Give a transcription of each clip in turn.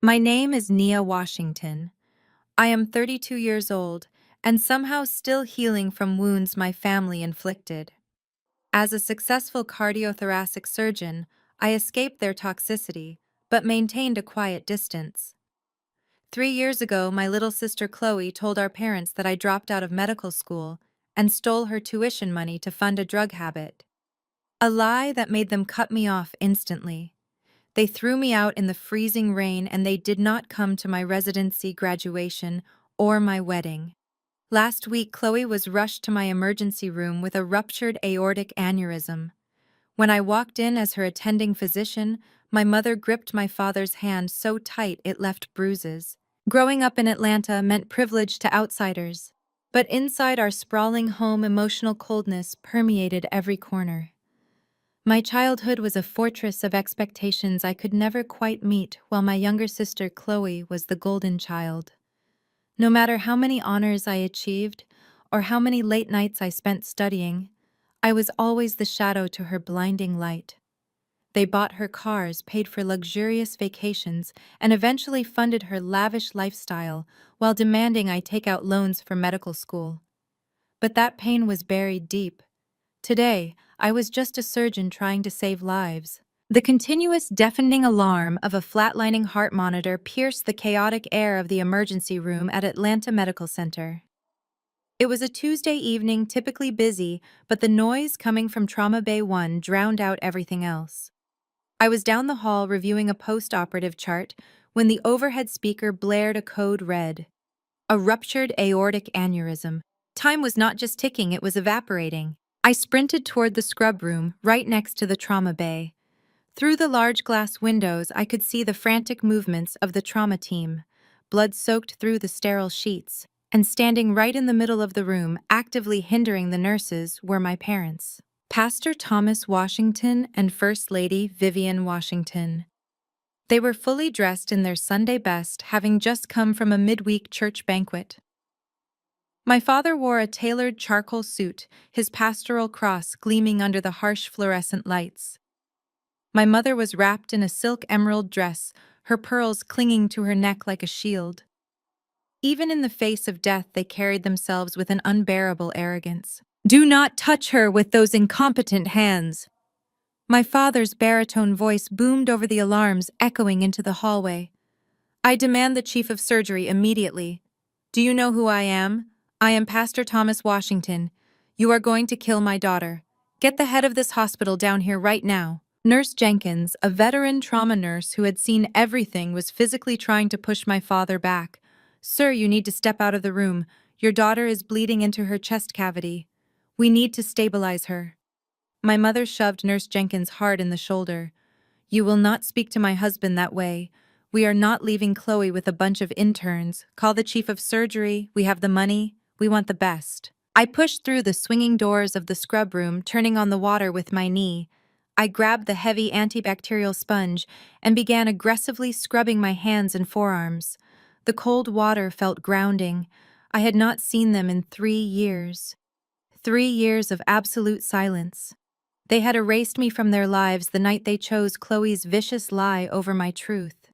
My name is Nia Washington. I am 32 years old and somehow still healing from wounds my family inflicted. As a successful cardiothoracic surgeon, I escaped their toxicity, but maintained a quiet distance. 3 years ago, my little sister Chloe told our parents that I dropped out of medical school and stole her tuition money to fund a drug habit. A lie that made them cut me off instantly. They threw me out in the freezing rain and they did not come to my residency graduation or my wedding. Last week, Chloe was rushed to my emergency room with a ruptured aortic aneurysm. When I walked in as her attending physician, my mother gripped my father's hand so tight it left bruises. Growing up in Atlanta meant privilege to outsiders, but inside our sprawling home, emotional coldness permeated every corner. My childhood was a fortress of expectations I could never quite meet, while my younger sister Chloe was the golden child. No matter how many honors I achieved, or how many late nights I spent studying, I was always the shadow to her blinding light. They bought her cars, paid for luxurious vacations, and eventually funded her lavish lifestyle while demanding I take out loans for medical school. But that pain was buried deep. Today, I was just a surgeon trying to save lives. The continuous deafening alarm of a flatlining heart monitor pierced the chaotic air of the emergency room at Atlanta Medical Center. It was a Tuesday evening, typically busy, but the noise coming from Trauma Bay 1 drowned out everything else. I was down the hall reviewing a post-operative chart when the overhead speaker blared a code red. A ruptured aortic aneurysm. Time was not just ticking, it was evaporating. I sprinted toward the scrub room, right next to the trauma bay. Through the large glass windows, I could see the frantic movements of the trauma team, blood soaked through the sterile sheets, and standing right in the middle of the room, actively hindering the nurses, were my parents. Pastor Thomas Washington and First Lady Vivian Washington. They were fully dressed in their Sunday best, having just come from a midweek church banquet. My father wore a tailored charcoal suit, his pastoral cross gleaming under the harsh fluorescent lights. My mother was wrapped in a silk emerald dress, her pearls clinging to her neck like a shield. Even in the face of death, they carried themselves with an unbearable arrogance. "Do not touch her with those incompetent hands!" My father's baritone voice boomed over the alarms, echoing into the hallway. "I demand the chief of surgery immediately. Do you know who I am? I am Pastor Thomas Washington. You are going to kill my daughter. Get the head of this hospital down here right now." Nurse Jenkins, a veteran trauma nurse who had seen everything, was physically trying to push my father back. "Sir, you need to step out of the room. Your daughter is bleeding into her chest cavity. We need to stabilize her." My mother shoved Nurse Jenkins hard in the shoulder. "You will not speak to my husband that way. We are not leaving Chloe with a bunch of interns. Call the chief of surgery. We have the money. We want the best." I pushed through the swinging doors of the scrub room, turning on the water with my knee. I grabbed the heavy antibacterial sponge and began aggressively scrubbing my hands and forearms. The cold water felt grounding. I had not seen them in 3 years. 3 years of absolute silence. They had erased me from their lives the night they chose Chloe's vicious lie over my truth.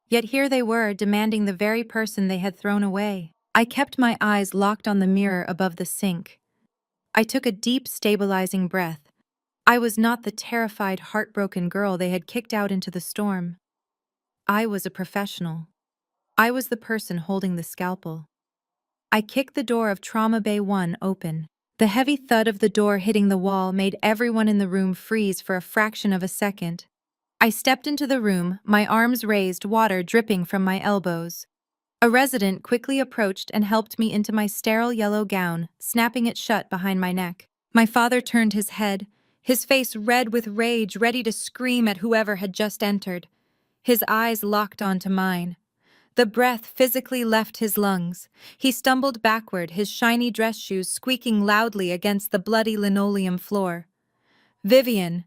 Yet here they were, demanding the very person they had thrown away. I kept my eyes locked on the mirror above the sink. I took a deep, stabilizing breath. I was not the terrified, heartbroken girl they had kicked out into the storm. I was a professional. I was the person holding the scalpel. I kicked the door of Trauma Bay 1 open. The heavy thud of the door hitting the wall made everyone in the room freeze for a fraction of a second. I stepped into the room, my arms raised, water dripping from my elbows. A resident quickly approached and helped me into my sterile yellow gown, snapping it shut behind my neck. My father turned his head, his face red with rage, ready to scream at whoever had just entered. His eyes locked onto mine. The breath physically left his lungs. He stumbled backward, his shiny dress shoes squeaking loudly against the bloody linoleum floor. "Vivian."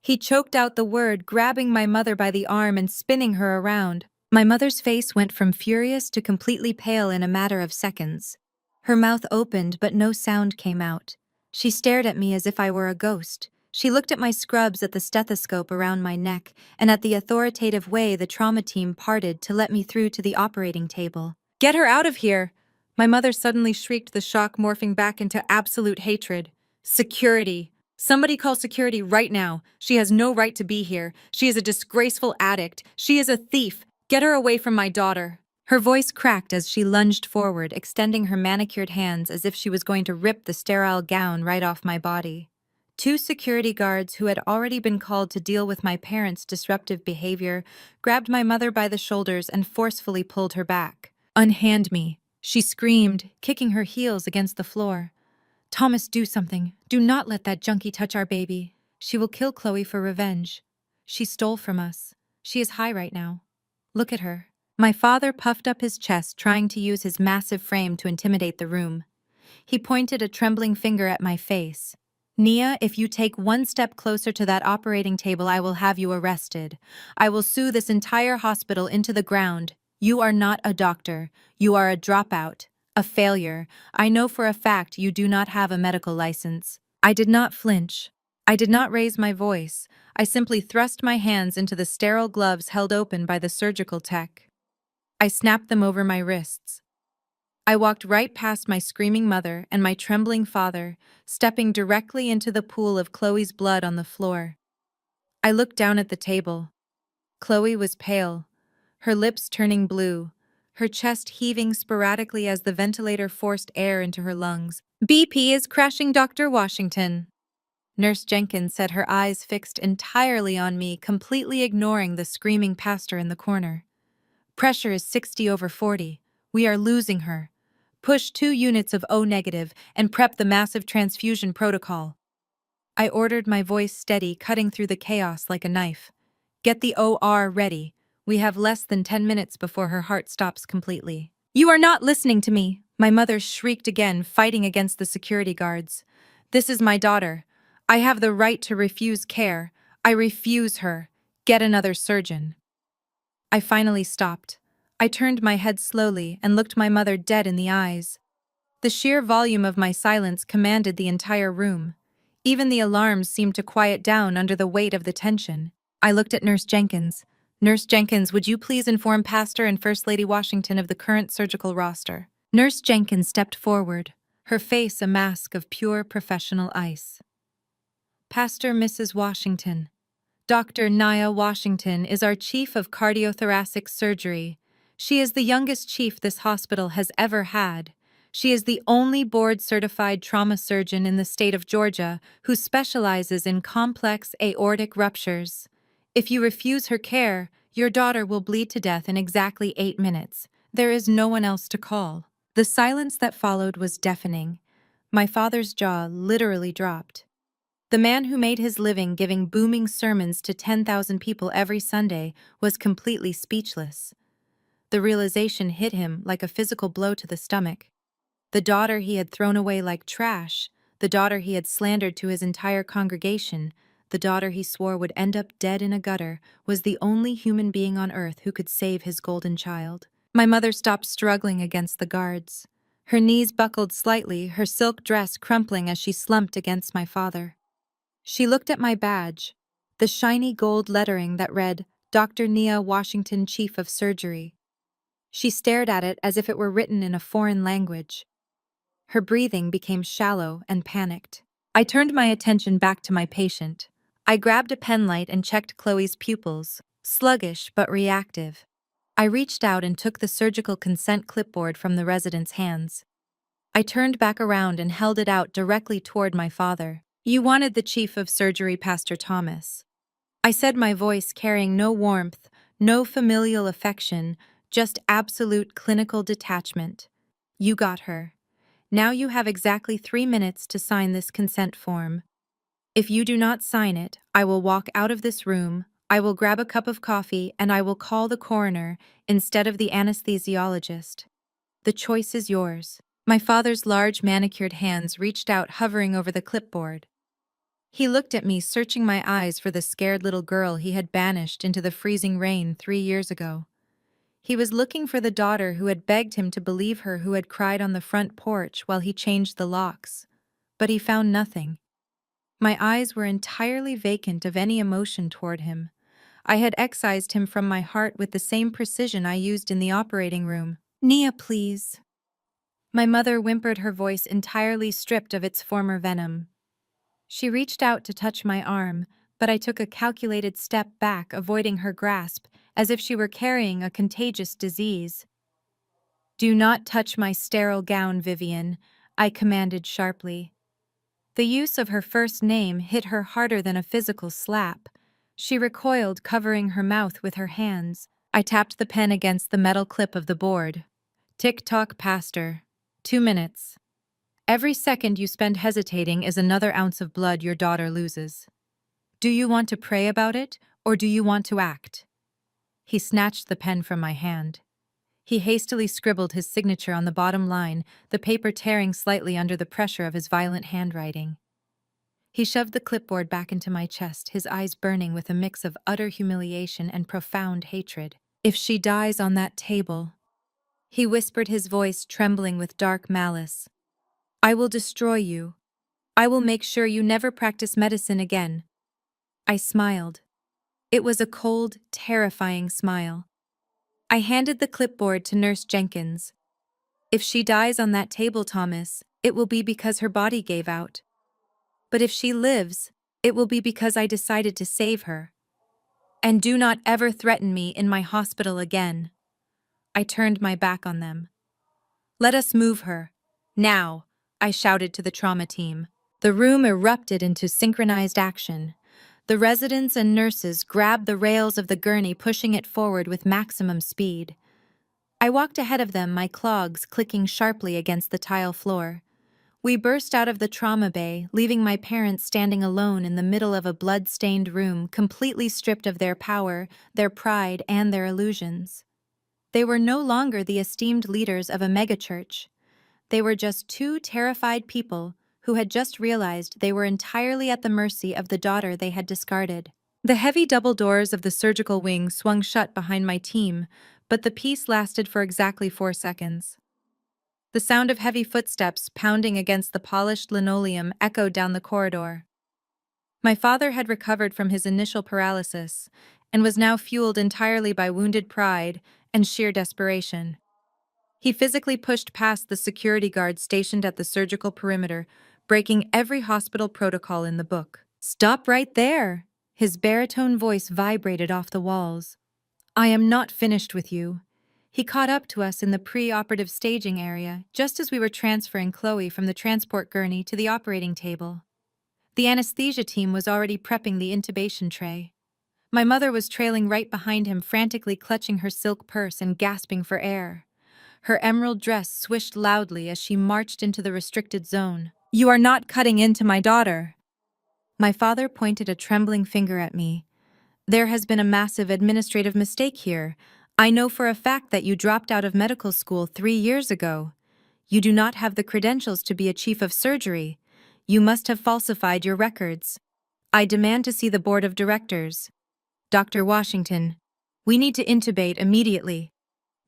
He choked out the word, grabbing my mother by the arm and spinning her around. My mother's face went from furious to completely pale in a matter of seconds. Her mouth opened, but no sound came out. She stared at me as if I were a ghost. She looked at my scrubs, at the stethoscope around my neck, and at the authoritative way the trauma team parted to let me through to the operating table. "Get her out of here!" My mother suddenly shrieked, the shock morphing back into absolute hatred. "Security! Somebody call security right now. She has no right to be here. She is a disgraceful addict. She is a thief. Get her away from my daughter." Her voice cracked as she lunged forward, extending her manicured hands as if she was going to rip the sterile gown right off my body. Two security guards who had already been called to deal with my parents' disruptive behavior grabbed my mother by the shoulders and forcefully pulled her back. "Unhand me," she screamed, kicking her heels against the floor. "Thomas, do something. Do not let that junkie touch our baby. She will kill Chloe for revenge. She stole from us. She is high right now. Look at her." My father puffed up his chest, trying to use his massive frame to intimidate the room. He pointed a trembling finger at my face. "Nia, if you take one step closer to that operating table, I will have you arrested. I will sue this entire hospital into the ground. You are not a doctor. You are a dropout, a failure. I know for a fact you do not have a medical license." I did not flinch. I did not raise my voice. I simply thrust my hands into the sterile gloves held open by the surgical tech. I snapped them over my wrists. I walked right past my screaming mother and my trembling father, stepping directly into the pool of Chloe's blood on the floor. I looked down at the table. Chloe was pale, her lips turning blue, her chest heaving sporadically as the ventilator forced air into her lungs. "BP is crashing, Dr. Washington." Nurse Jenkins said, her eyes fixed entirely on me, completely ignoring the screaming pastor in the corner. "Pressure is 60/40. We are losing her. Push 2 units of O negative and prep the massive transfusion protocol." I ordered, my voice steady, cutting through the chaos like a knife. "Get the OR ready. We have less than 10 minutes before her heart stops completely." "You are not listening to me," my mother shrieked again, fighting against the security guards. "This is my daughter. I have the right to refuse care. I refuse her. Get another surgeon." I finally stopped. I turned my head slowly and looked my mother dead in the eyes. The sheer volume of my silence commanded the entire room. Even the alarms seemed to quiet down under the weight of the tension. I looked at Nurse Jenkins. "Nurse Jenkins, would you please inform Pastor and First Lady Washington of the current surgical roster?" Nurse Jenkins stepped forward, her face a mask of pure professional ice. "Pastor Mrs. Washington, Dr. Nia Washington is our chief of cardiothoracic surgery. She is the youngest chief this hospital has ever had. She is the only board-certified trauma surgeon in the state of Georgia who specializes in complex aortic ruptures. If you refuse her care, your daughter will bleed to death in exactly 8 minutes. There is no one else to call." The silence that followed was deafening. My father's jaw literally dropped. The man who made his living giving booming sermons to 10,000 people every Sunday was completely speechless. The realization hit him like a physical blow to the stomach. The daughter he had thrown away like trash, the daughter he had slandered to his entire congregation, the daughter he swore would end up dead in a gutter, was the only human being on earth who could save his golden child. My mother stopped struggling against the guards. Her knees buckled slightly, her silk dress crumpling as she slumped against my father. She looked at my badge, the shiny gold lettering that read, "Dr. Nia Washington, Chief of Surgery." She stared at it as if it were written in a foreign language. Her breathing became shallow and panicked. I turned my attention back to my patient. I grabbed a penlight and checked Chloe's pupils, sluggish but reactive. I reached out and took the surgical consent clipboard from the resident's hands. I turned back around and held it out directly toward my father. "You wanted the chief of surgery, Pastor Thomas." I said, my voice carrying no warmth, no familial affection, just absolute clinical detachment. "You got her. Now you have exactly 3 minutes to sign this consent form. If you do not sign it, I will walk out of this room, I will grab a cup of coffee, and I will call the coroner instead of the anesthesiologist. The choice is yours." My father's large manicured hands reached out, hovering over the clipboard. He looked at me, searching my eyes for the scared little girl he had banished into the freezing rain 3 years ago. He was looking for the daughter who had begged him to believe her, who had cried on the front porch while he changed the locks. But he found nothing. My eyes were entirely vacant of any emotion toward him. I had excised him from my heart with the same precision I used in the operating room. Nia, please. My mother whimpered, her voice entirely stripped of its former venom. She reached out to touch my arm, but I took a calculated step back, avoiding her grasp, as if she were carrying a contagious disease. Do not touch my sterile gown, Vivian, I commanded sharply. The use of her first name hit her harder than a physical slap. She recoiled, covering her mouth with her hands. I tapped the pen against the metal clip of the board. Tick-tock, Pastor. 2 minutes. Every second you spend hesitating is another ounce of blood your daughter loses. Do you want to pray about it, or do you want to act? He snatched the pen from my hand. He hastily scribbled his signature on the bottom line, the paper tearing slightly under the pressure of his violent handwriting. He shoved the clipboard back into my chest, his eyes burning with a mix of utter humiliation and profound hatred. If she dies on that table, he whispered, his voice trembling with dark malice, I will destroy you. I will make sure you never practice medicine again. I smiled. It was a cold, terrifying smile. I handed the clipboard to Nurse Jenkins. If she dies on that table, Thomas, it will be because her body gave out. But if she lives, it will be because I decided to save her. And do not ever threaten me in my hospital again. I turned my back on them. Let us move her. Now, I shouted to the trauma team. The room erupted into synchronized action. The residents and nurses grabbed the rails of the gurney, pushing it forward with maximum speed. I walked ahead of them, my clogs clicking sharply against the tile floor. We burst out of the trauma bay, leaving my parents standing alone in the middle of a blood-stained room, completely stripped of their power, their pride, and their illusions. They were no longer the esteemed leaders of a megachurch. They were just two terrified people who had just realized they were entirely at the mercy of the daughter they had discarded. The heavy double doors of the surgical wing swung shut behind my team, but the peace lasted for exactly 4 seconds. The sound of heavy footsteps pounding against the polished linoleum echoed down the corridor. My father had recovered from his initial paralysis and was now fueled entirely by wounded pride and sheer desperation. He physically pushed past the security guards stationed at the surgical perimeter, breaking every hospital protocol in the book. Stop right there! His baritone voice vibrated off the walls. I am not finished with you. He caught up to us in the pre-operative staging area, just as we were transferring Chloe from the transport gurney to the operating table. The anesthesia team was already prepping the intubation tray. My mother was trailing right behind him, frantically clutching her silk purse and gasping for air. Her emerald dress swished loudly as she marched into the restricted zone. You are not cutting into my daughter. My father pointed a trembling finger at me. There has been a massive administrative mistake here. I know for a fact that you dropped out of medical school 3 years ago. You do not have the credentials to be a chief of surgery. You must have falsified your records. I demand to see the board of directors. Dr. Washington, we need to intubate immediately,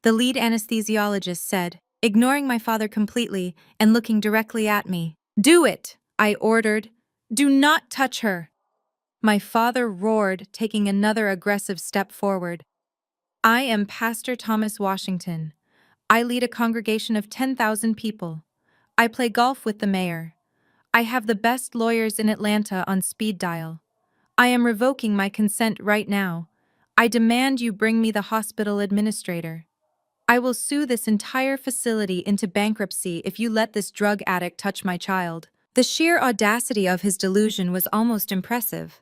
the lead anesthesiologist said, ignoring my father completely and looking directly at me. Do it, I ordered. Do not touch her. My father roared, taking another aggressive step forward. I am Pastor Thomas Washington. I lead a congregation of 10,000 people. I play golf with the mayor. I have the best lawyers in Atlanta on speed dial. I am revoking my consent right now. I demand you bring me the hospital administrator. I will sue this entire facility into bankruptcy if you let this drug addict touch my child. The sheer audacity of his delusion was almost impressive.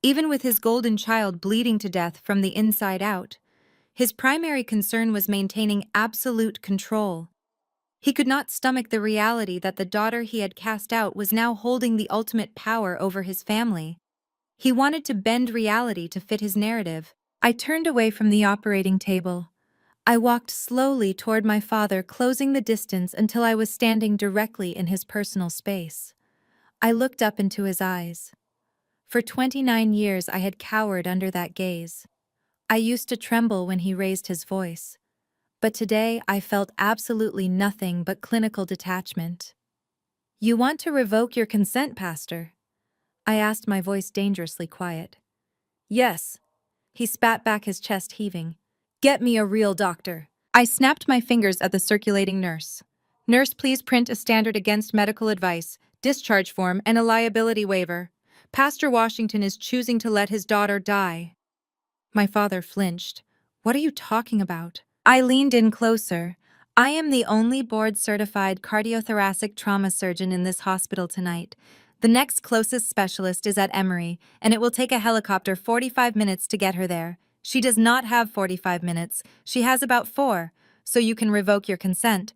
Even with his golden child bleeding to death from the inside out, his primary concern was maintaining absolute control. He could not stomach the reality that the daughter he had cast out was now holding the ultimate power over his family. He wanted to bend reality to fit his narrative. I turned away from the operating table. I walked slowly toward my father, closing the distance until I was standing directly in his personal space. I looked up into his eyes. For 29 years I had cowered under that gaze. I used to tremble when he raised his voice. But today I felt absolutely nothing but clinical detachment. You want to revoke your consent, Pastor? I asked, my voice dangerously quiet. Yes. He spat back, his chest heaving. Get me a real doctor. I snapped my fingers at the circulating nurse. Nurse, please print a standard against medical advice, discharge form, and a liability waiver. Pastor Washington is choosing to let his daughter die. My father flinched. What are you talking about? I leaned in closer. I am the only board-certified cardiothoracic trauma surgeon in this hospital tonight. The next closest specialist is at Emory, and it will take a helicopter 45 minutes to get her there. She does not have 45 minutes. She has about 4, so you can revoke your consent.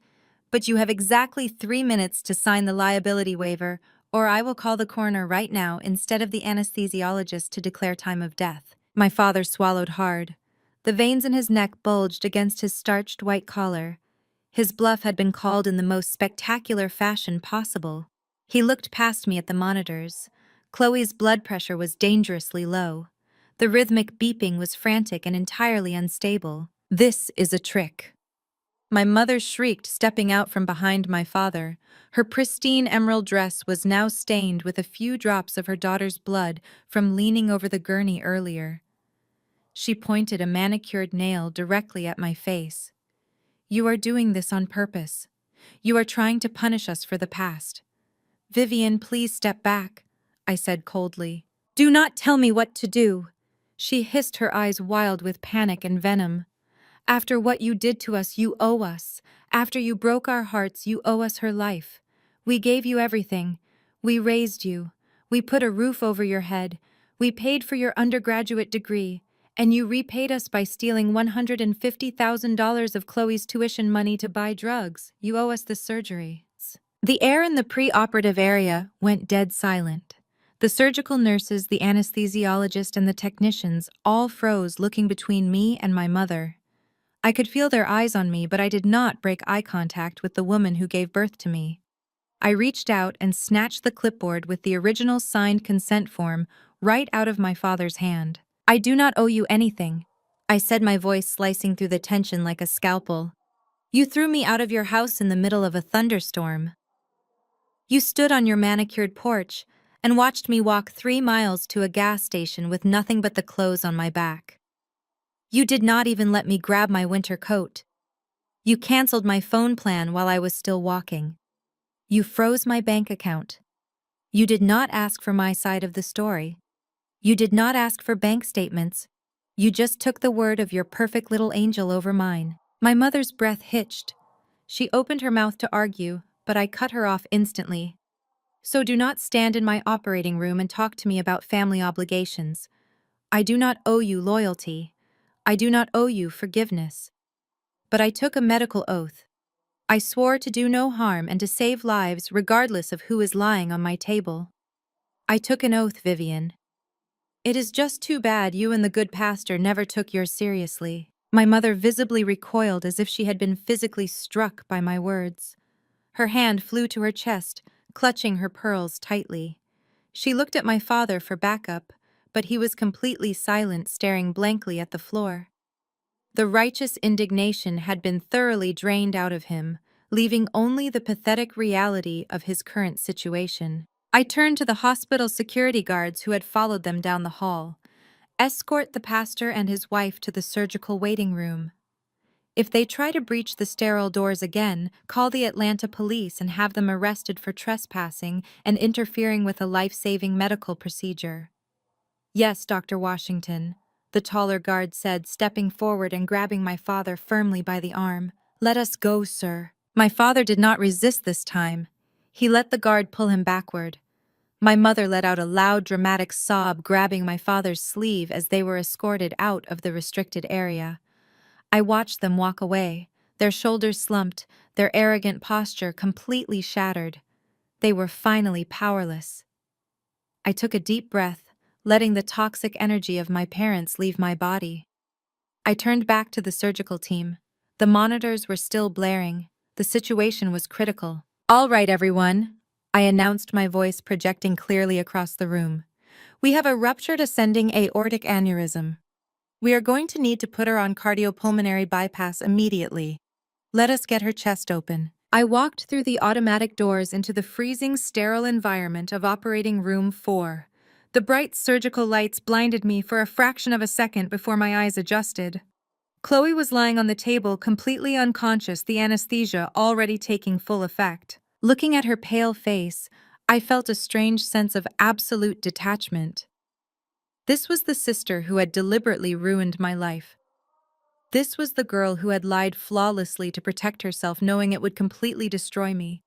But you have exactly 3 minutes to sign the liability waiver, or I will call the coroner right now instead of the anesthesiologist to declare time of death. My father swallowed hard. The veins in his neck bulged against his starched white collar. His bluff had been called in the most spectacular fashion possible. He looked past me at the monitors. Chloe's blood pressure was dangerously low. The rhythmic beeping was frantic and entirely unstable. This is a trick. My mother shrieked, stepping out from behind my father. Her pristine emerald dress was now stained with a few drops of her daughter's blood from leaning over the gurney earlier. She pointed a manicured nail directly at my face. You are doing this on purpose. You are trying to punish us for the past. Vivian, please step back, I said coldly. Do not tell me what to do. She hissed, her eyes wild with panic and venom. After what you did to us, you owe us. After you broke our hearts, you owe us her life. We gave you everything. We raised you. We put a roof over your head. We paid for your undergraduate degree. And you repaid us by stealing $150,000 of Chloe's tuition money to buy drugs. You owe us the surgery. The air in the pre-operative area went dead silent. The surgical nurses, the anesthesiologist, and the technicians all froze, looking between me and my mother. I could feel their eyes on me, but I did not break eye contact with the woman who gave birth to me. I reached out and snatched the clipboard with the original signed consent form right out of my father's hand. I do not owe you anything, I said, my voice slicing through the tension like a scalpel. You threw me out of your house in the middle of a thunderstorm. You stood on your manicured porch and watched me walk 3 miles to a gas station with nothing but the clothes on my back. You did not even let me grab my winter coat. You canceled my phone plan while I was still walking. You froze my bank account. You did not ask for my side of the story. You did not ask for bank statements. You just took the word of your perfect little angel over mine. My mother's breath hitched. She opened her mouth to argue, but I cut her off instantly. So do not stand in my operating room and talk to me about family obligations. I do not owe you loyalty. I do not owe you forgiveness. But I took a medical oath. I swore to do no harm and to save lives regardless of who is lying on my table. I took an oath, Vivian. It is just too bad you and the good pastor never took yours seriously. My mother visibly recoiled as if she had been physically struck by my words. Her hand flew to her chest, clutching her pearls tightly. She looked at my father for backup, but he was completely silent, staring blankly at the floor. The righteous indignation had been thoroughly drained out of him, leaving only the pathetic reality of his current situation. I turned to the hospital security guards who had followed them down the hall. Escort the pastor and his wife to the surgical waiting room. If they try to breach the sterile doors again, call the Atlanta police and have them arrested for trespassing and interfering with a life-saving medical procedure. Yes, Dr. Washington, the taller guard said, stepping forward and grabbing my father firmly by the arm. Let us go, sir. My father did not resist this time. He let the guard pull him backward. My mother let out a loud, dramatic sob, grabbing my father's sleeve as they were escorted out of the restricted area. I watched them walk away, their shoulders slumped, their arrogant posture completely shattered. They were finally powerless. I took a deep breath, letting the toxic energy of my parents leave my body. I turned back to the surgical team. The monitors were still blaring. The situation was critical. All right, everyone, I announced, my voice projecting clearly across the room. We have a ruptured ascending aortic aneurysm. We are going to need to put her on cardiopulmonary bypass immediately. Let us get her chest open. I walked through the automatic doors into the freezing, sterile environment of operating room 4. The bright surgical lights blinded me for a fraction of a second before my eyes adjusted. Chloe was lying on the table, completely unconscious, the anesthesia already taking full effect. Looking at her pale face, I felt a strange sense of absolute detachment. This was the sister who had deliberately ruined my life. This was the girl who had lied flawlessly to protect herself, knowing it would completely destroy me.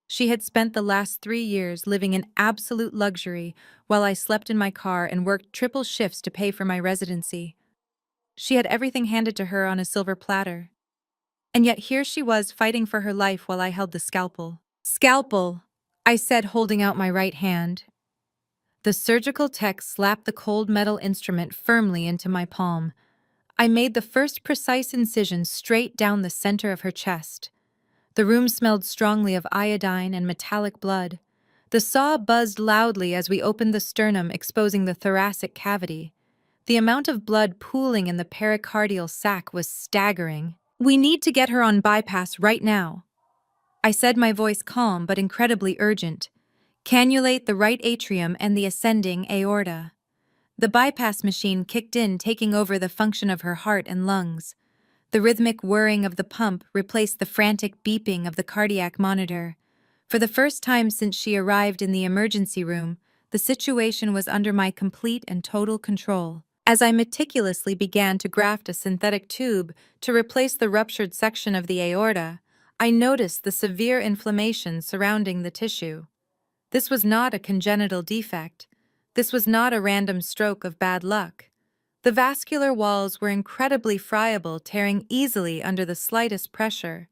She had spent the last 3 years living in absolute luxury while I slept in my car and worked triple shifts to pay for my residency. She had everything handed to her on a silver platter. And yet here she was fighting for her life while I held the scalpel. "Scalpel," I said, holding out my right hand. The surgical tech slapped the cold metal instrument firmly into my palm. I made the first precise incision straight down the center of her chest. The room smelled strongly of iodine and metallic blood. The saw buzzed loudly as we opened the sternum, exposing the thoracic cavity. The amount of blood pooling in the pericardial sac was staggering. "We need to get her on bypass right now," I said, my voice calm but incredibly urgent. "Cannulate the right atrium and the ascending aorta." The bypass machine kicked in, taking over the function of her heart and lungs. The rhythmic whirring of the pump replaced the frantic beeping of the cardiac monitor. For the first time since she arrived in the emergency room, the situation was under my complete and total control. As I meticulously began to graft a synthetic tube to replace the ruptured section of the aorta, I noticed the severe inflammation surrounding the tissue. This was not a congenital defect. This was not a random stroke of bad luck. The vascular walls were incredibly friable, tearing easily under the slightest pressure.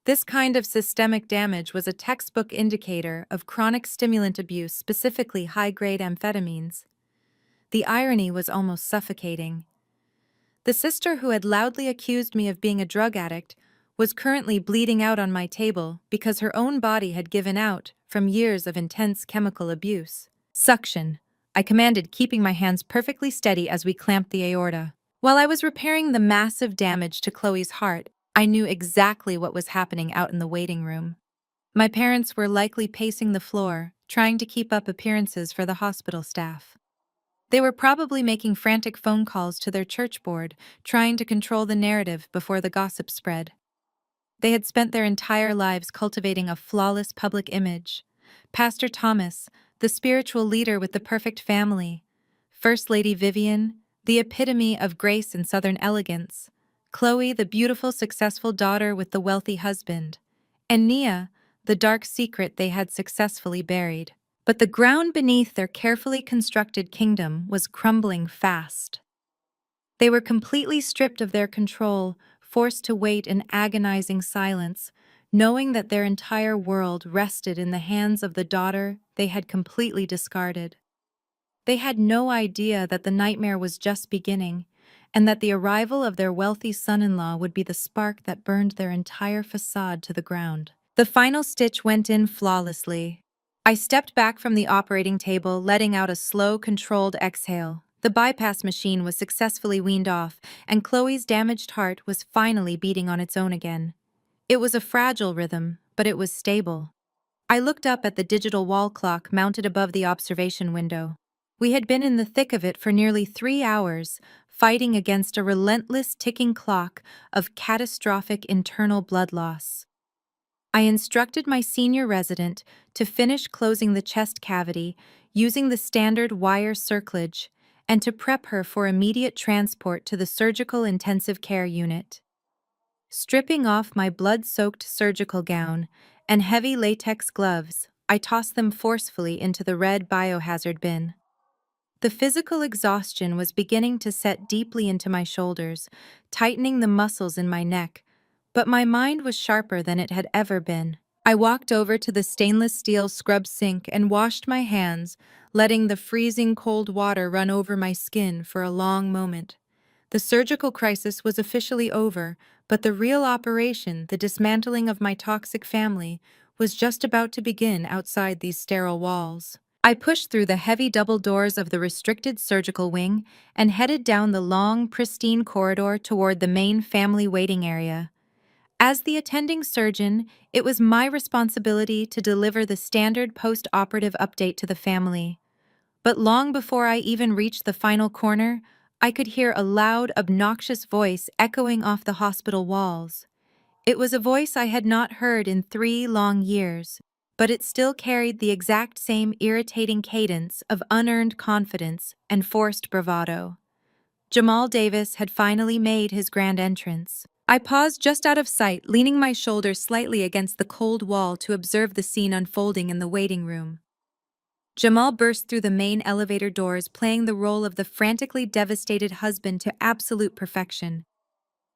This kind of systemic damage was a textbook indicator of chronic stimulant abuse, specifically high-grade amphetamines. The irony was almost suffocating. The sister who had loudly accused me of being a drug addict was currently bleeding out on my table because her own body had given out from years of intense chemical abuse. "Suction," I commanded, keeping my hands perfectly steady as we clamped the aorta. While I was repairing the massive damage to Chloe's heart, I knew exactly what was happening out in the waiting room. My parents were likely pacing the floor, trying to keep up appearances for the hospital staff. They were probably making frantic phone calls to their church board, trying to control the narrative before the gossip spread. They had spent their entire lives cultivating a flawless public image. Pastor Thomas, the spiritual leader with the perfect family. First Lady Vivian, the epitome of grace and Southern elegance. Chloe, the beautiful, successful daughter with the wealthy husband. And Nia, the dark secret they had successfully buried. But the ground beneath their carefully constructed kingdom was crumbling fast. They were completely stripped of their control, forced to wait in agonizing silence, knowing that their entire world rested in the hands of the daughter they had completely discarded. They had no idea that the nightmare was just beginning, and that the arrival of their wealthy son-in-law would be the spark that burned their entire facade to the ground. The final stitch went in flawlessly. I stepped back from the operating table, letting out a slow, controlled exhale. The bypass machine was successfully weaned off, and Chloe's damaged heart was finally beating on its own again. It was a fragile rhythm, but it was stable. I looked up at the digital wall clock mounted above the observation window. We had been in the thick of it for nearly 3 hours, fighting against a relentless ticking clock of catastrophic internal blood loss. I instructed my senior resident to finish closing the chest cavity using the standard wire circlage and to prep her for immediate transport to the surgical intensive care unit. Stripping off my blood-soaked surgical gown and heavy latex gloves, I tossed them forcefully into the red biohazard bin. The physical exhaustion was beginning to set deeply into my shoulders, tightening the muscles in my neck, but my mind was sharper than it had ever been. I walked over to the stainless steel scrub sink and washed my hands, letting the freezing cold water run over my skin for a long moment. The surgical crisis was officially over, but the real operation, the dismantling of my toxic family, was just about to begin outside these sterile walls. I pushed through the heavy double doors of the restricted surgical wing and headed down the long, pristine corridor toward the main family waiting area. As the attending surgeon, it was my responsibility to deliver the standard post-operative update to the family. But long before I even reached the final corner, I could hear a loud, obnoxious voice echoing off the hospital walls. It was a voice I had not heard in 3 long years, but it still carried the exact same irritating cadence of unearned confidence and forced bravado. Jamal Davis had finally made his grand entrance. I paused just out of sight, leaning my shoulders slightly against the cold wall to observe the scene unfolding in the waiting room. Jamal burst through the main elevator doors, playing the role of the frantically devastated husband to absolute perfection.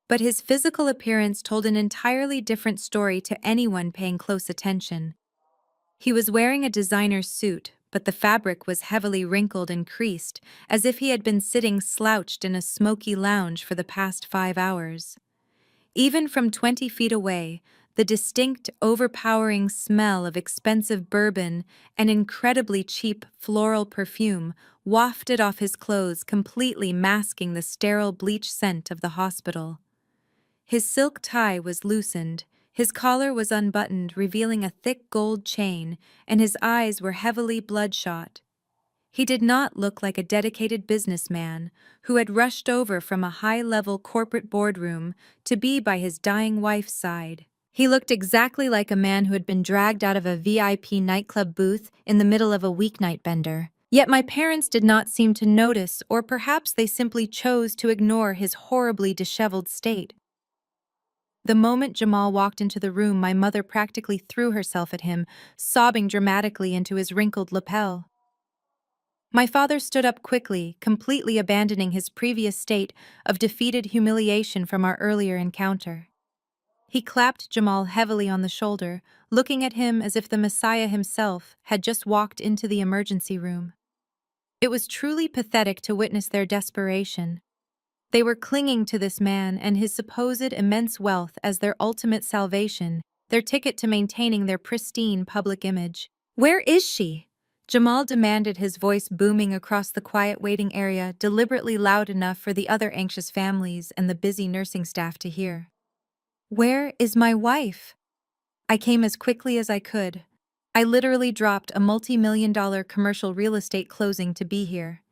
But his physical appearance told an entirely different story to anyone paying close attention. He was wearing a designer suit, but the fabric was heavily wrinkled and creased, as if he had been sitting slouched in a smoky lounge for the past 5 hours. Even from 20 feet away, the distinct, overpowering smell of expensive bourbon and incredibly cheap floral perfume wafted off his clothes, completely masking the sterile bleach scent of the hospital. His silk tie was loosened, his collar was unbuttoned, revealing a thick gold chain, and his eyes were heavily bloodshot. He did not look like a dedicated businessman who had rushed over from a high-level corporate boardroom to be by his dying wife's side. He looked exactly like a man who had been dragged out of a VIP nightclub booth in the middle of a weeknight bender. Yet my parents did not seem to notice, or perhaps they simply chose to ignore his horribly disheveled state. The moment Jamal walked into the room, my mother practically threw herself at him, sobbing dramatically into his wrinkled lapel. My father stood up quickly, completely abandoning his previous state of defeated humiliation from our earlier encounter. He clapped Jamal heavily on the shoulder, looking at him as if the Messiah himself had just walked into the emergency room. It was truly pathetic to witness their desperation. They were clinging to this man and his supposed immense wealth as their ultimate salvation, their ticket to maintaining their pristine public image. "Where is she?" Jamal demanded, his voice booming across the quiet waiting area, deliberately loud enough for the other anxious families and the busy nursing staff to hear. "Where is my wife?" I came as quickly as I could. I literally dropped a multi-million-dollar commercial real estate closing to be here.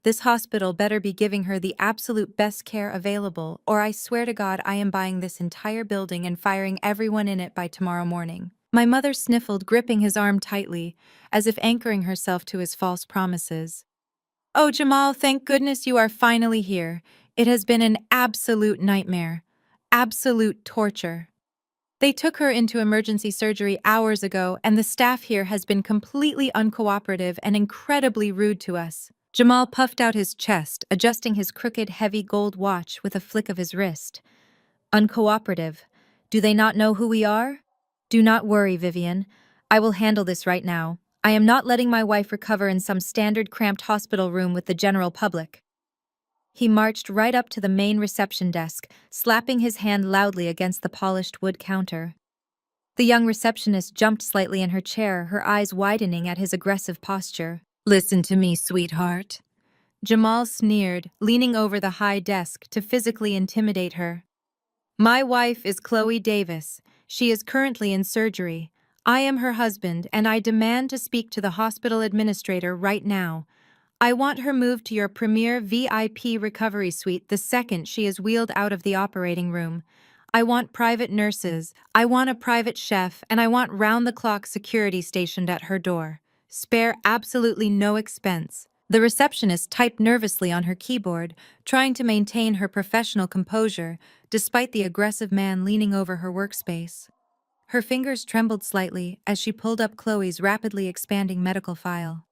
This hospital better be giving her the absolute best care available, or I swear to God I am buying this entire building and firing everyone in it by tomorrow morning. My mother sniffled, gripping his arm tightly, as if anchoring herself to his false promises. "Oh, Jamal, thank goodness you are finally here. It has been an absolute nightmare. Absolute torture. They took her into emergency surgery hours ago, and the staff here has been completely uncooperative and incredibly rude to us." Jamal puffed out his chest, adjusting his crooked, heavy gold watch with a flick of his wrist. "Uncooperative? Do they not know who we are? Do not worry, Vivian. I will handle this right now. I am not letting my wife recover in some standard cramped hospital room with the general public." He marched right up to the main reception desk, slapping his hand loudly against the polished wood counter. The young receptionist jumped slightly in her chair, her eyes widening at his aggressive posture. "Listen to me, sweetheart." Jamal sneered, leaning over the high desk to physically intimidate her. "My wife is Chloe Davis. She is currently in surgery. I am her husband, and I demand to speak to the hospital administrator right now. I want her moved to your premier VIP recovery suite the second she is wheeled out of the operating room. I want private nurses, I want a private chef, and I want round-the-clock security stationed at her door. Spare absolutely no expense." The receptionist typed nervously on her keyboard, trying to maintain her professional composure, despite the aggressive man leaning over her workspace. Her fingers trembled slightly as she pulled up Chloe's rapidly expanding medical file.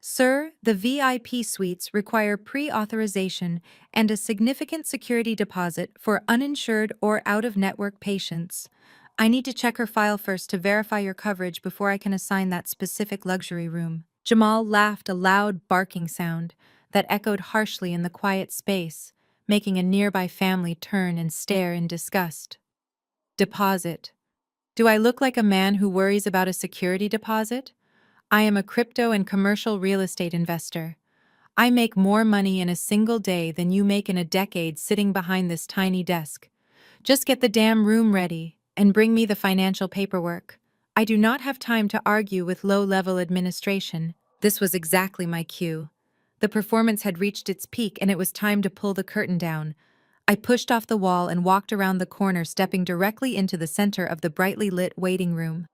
"Sir, the VIP suites require pre-authorization and a significant security deposit for uninsured or out-of-network patients. I need to check her file first to verify your coverage before I can assign that specific luxury room." Jamal laughed, a loud barking sound that echoed harshly in the quiet space, making a nearby family turn and stare in disgust. "Deposit. Do I look like a man who worries about a security deposit? I am a crypto and commercial real estate investor. I make more money in a single day than you make in a decade sitting behind this tiny desk. Just get the damn room ready and bring me the financial paperwork. I do not have time to argue with low-level administration." This was exactly my cue. The performance had reached its peak and it was time to pull the curtain down. I pushed off the wall and walked around the corner, stepping directly into the center of the brightly lit waiting room.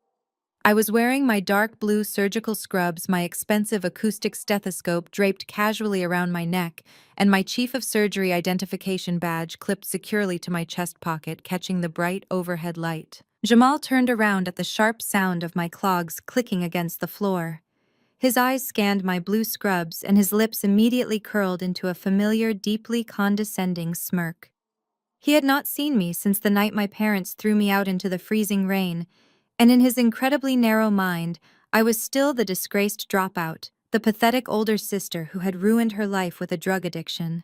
I was wearing my dark blue surgical scrubs, my expensive acoustic stethoscope draped casually around my neck, and my chief of surgery identification badge clipped securely to my chest pocket, catching the bright overhead light. Jamal turned around at the sharp sound of my clogs clicking against the floor. His eyes scanned my blue scrubs, and his lips immediately curled into a familiar, deeply condescending smirk. He had not seen me since the night my parents threw me out into the freezing rain, and in his incredibly narrow mind, I was still the disgraced dropout, the pathetic older sister who had ruined her life with a drug addiction.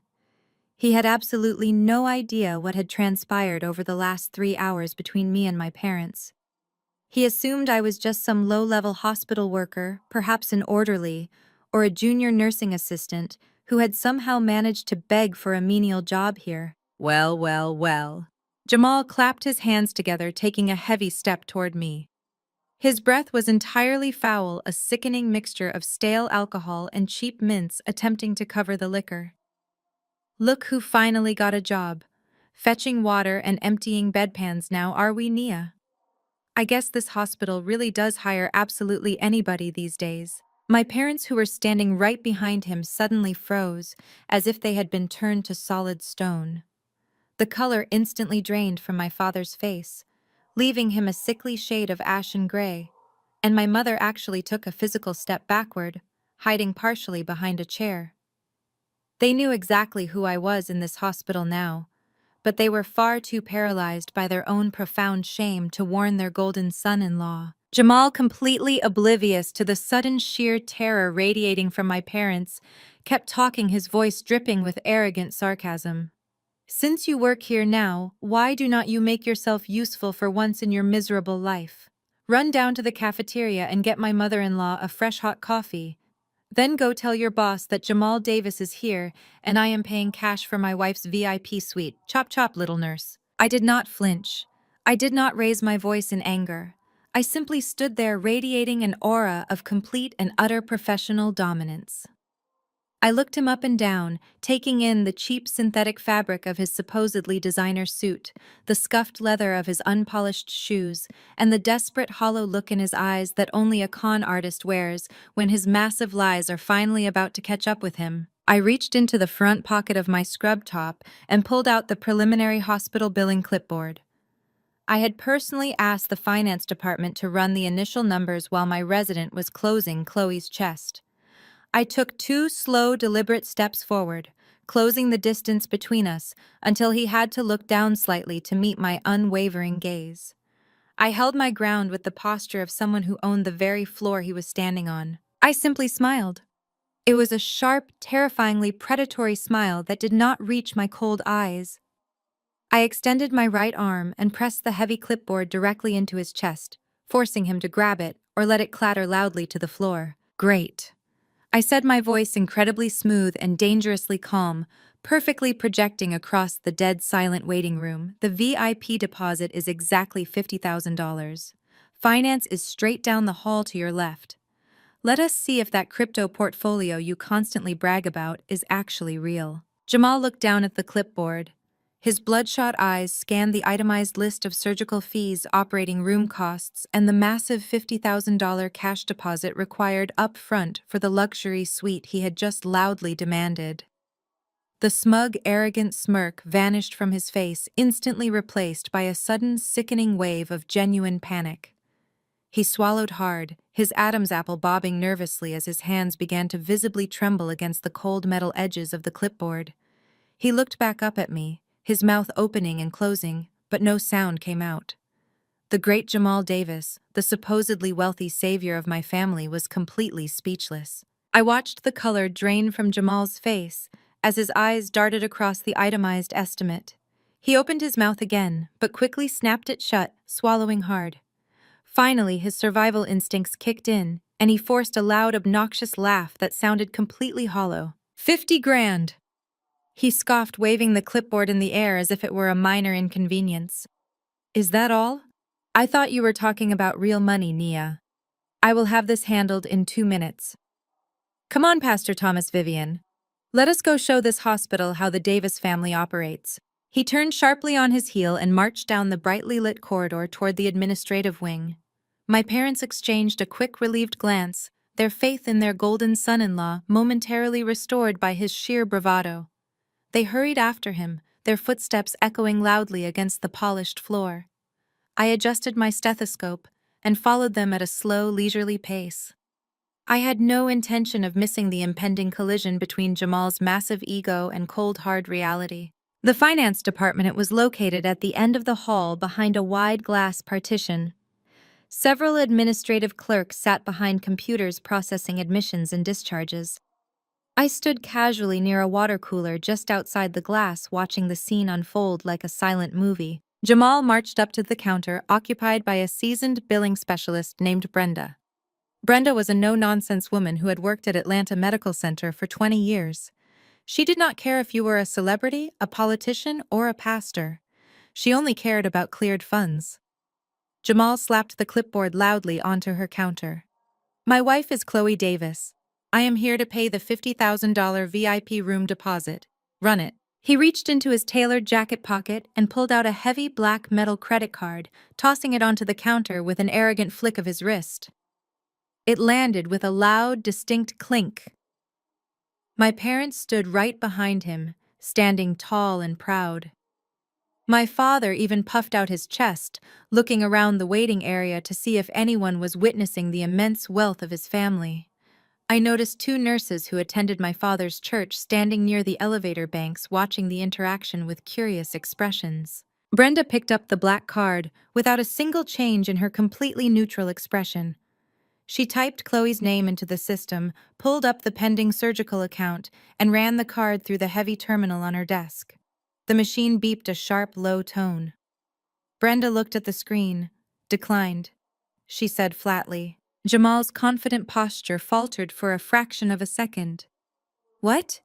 He had absolutely no idea what had transpired over the last 3 hours between me and my parents. He assumed I was just some low-level hospital worker, perhaps an orderly, or a junior nursing assistant who had somehow managed to beg for a menial job here. Well, well, well. Jamal clapped his hands together, taking a heavy step toward me. His breath was entirely foul, a sickening mixture of stale alcohol and cheap mints attempting to cover the liquor. Look who finally got a job. Fetching water and emptying bedpans now, are we, Nia? I guess this hospital really does hire absolutely anybody these days. My parents, who were standing right behind him, suddenly froze, as if they had been turned to solid stone. The color instantly drained from my father's face, leaving him a sickly shade of ashen gray, and my mother actually took a physical step backward, hiding partially behind a chair. They knew exactly who I was in this hospital now, but they were far too paralyzed by their own profound shame to warn their golden son-in-law. Jamal, completely oblivious to the sudden sheer terror radiating from my parents, kept talking, his voice dripping with arrogant sarcasm. Since you work here now, why do not you make yourself useful for once in your miserable life? Run down to the cafeteria and get my mother-in-law a fresh hot coffee. Then go tell your boss that Jamal Davis is here and I am paying cash for my wife's VIP suite. Chop chop, little nurse. I did not flinch. I did not raise my voice in anger. I simply stood there radiating an aura of complete and utter professional dominance. I looked him up and down, taking in the cheap synthetic fabric of his supposedly designer suit, the scuffed leather of his unpolished shoes, and the desperate hollow look in his eyes that only a con artist wears when his massive lies are finally about to catch up with him. I reached into the front pocket of my scrub top and pulled out the preliminary hospital billing clipboard. I had personally asked the finance department to run the initial numbers while my resident was closing Chloe's chest. I took 2 slow, deliberate steps forward, closing the distance between us until he had to look down slightly to meet my unwavering gaze. I held my ground with the posture of someone who owned the very floor he was standing on. I simply smiled. It was a sharp, terrifyingly predatory smile that did not reach my cold eyes. I extended my right arm and pressed the heavy clipboard directly into his chest, forcing him to grab it or let it clatter loudly to the floor. Great. I said, my voice incredibly smooth and dangerously calm, perfectly projecting across the dead silent waiting room. The VIP deposit is exactly $50,000. Finance is straight down the hall to your left. Let us see if that crypto portfolio you constantly brag about is actually real. Jamal looked down at the clipboard. His bloodshot eyes scanned the itemized list of surgical fees, operating room costs, and the massive $50,000 cash deposit required up front for the luxury suite he had just loudly demanded. The smug, arrogant smirk vanished from his face, instantly replaced by a sudden, sickening wave of genuine panic. He swallowed hard, his Adam's apple bobbing nervously as his hands began to visibly tremble against the cold metal edges of the clipboard. He looked back up at me, his mouth opening and closing, but no sound came out. The great Jamal Davis, the supposedly wealthy savior of my family, was completely speechless. I watched the color drain from Jamal's face as his eyes darted across the itemized estimate. He opened his mouth again, but quickly snapped it shut, swallowing hard. Finally, his survival instincts kicked in, and he forced a loud, obnoxious laugh that sounded completely hollow. 50 grand! He scoffed, waving the clipboard in the air as if it were a minor inconvenience. Is that all? I thought you were talking about real money, Nia. I will have this handled in 2 minutes. Come on, Pastor Thomas Vivian. Let us go show this hospital how the Davis family operates. He turned sharply on his heel and marched down the brightly lit corridor toward the administrative wing. My parents exchanged a quick, relieved glance, their faith in their golden son-in-law momentarily restored by his sheer bravado. They hurried after him, their footsteps echoing loudly against the polished floor. I adjusted my stethoscope and followed them at a slow, leisurely pace. I had no intention of missing the impending collision between Jamal's massive ego and cold, hard reality. The finance department was located at the end of the hall behind a wide glass partition. Several administrative clerks sat behind computers processing admissions and discharges. I stood casually near a water cooler just outside the glass, watching the scene unfold like a silent movie. Jamal marched up to the counter, occupied by a seasoned billing specialist named Brenda. Brenda was a no-nonsense woman who had worked at Atlanta Medical Center for 20 years. She did not care if you were a celebrity, a politician, or a pastor. She only cared about cleared funds. Jamal slapped the clipboard loudly onto her counter. My wife is Chloe Davis. I am here to pay the $50,000 VIP room deposit. Run it. He reached into his tailored jacket pocket and pulled out a heavy black metal credit card, tossing it onto the counter with an arrogant flick of his wrist. It landed with a loud, distinct clink. My parents stood right behind him, standing tall and proud. My father even puffed out his chest, looking around the waiting area to see if anyone was witnessing the immense wealth of his family. I noticed two nurses who attended my father's church standing near the elevator banks, watching the interaction with curious expressions. Brenda picked up the black card without a single change in her completely neutral expression. She typed Chloe's name into the system, pulled up the pending surgical account, and ran the card through the heavy terminal on her desk. The machine beeped a sharp, low tone. Brenda looked at the screen. Declined, she said flatly. Jamal's confident posture faltered for a fraction of a second. What?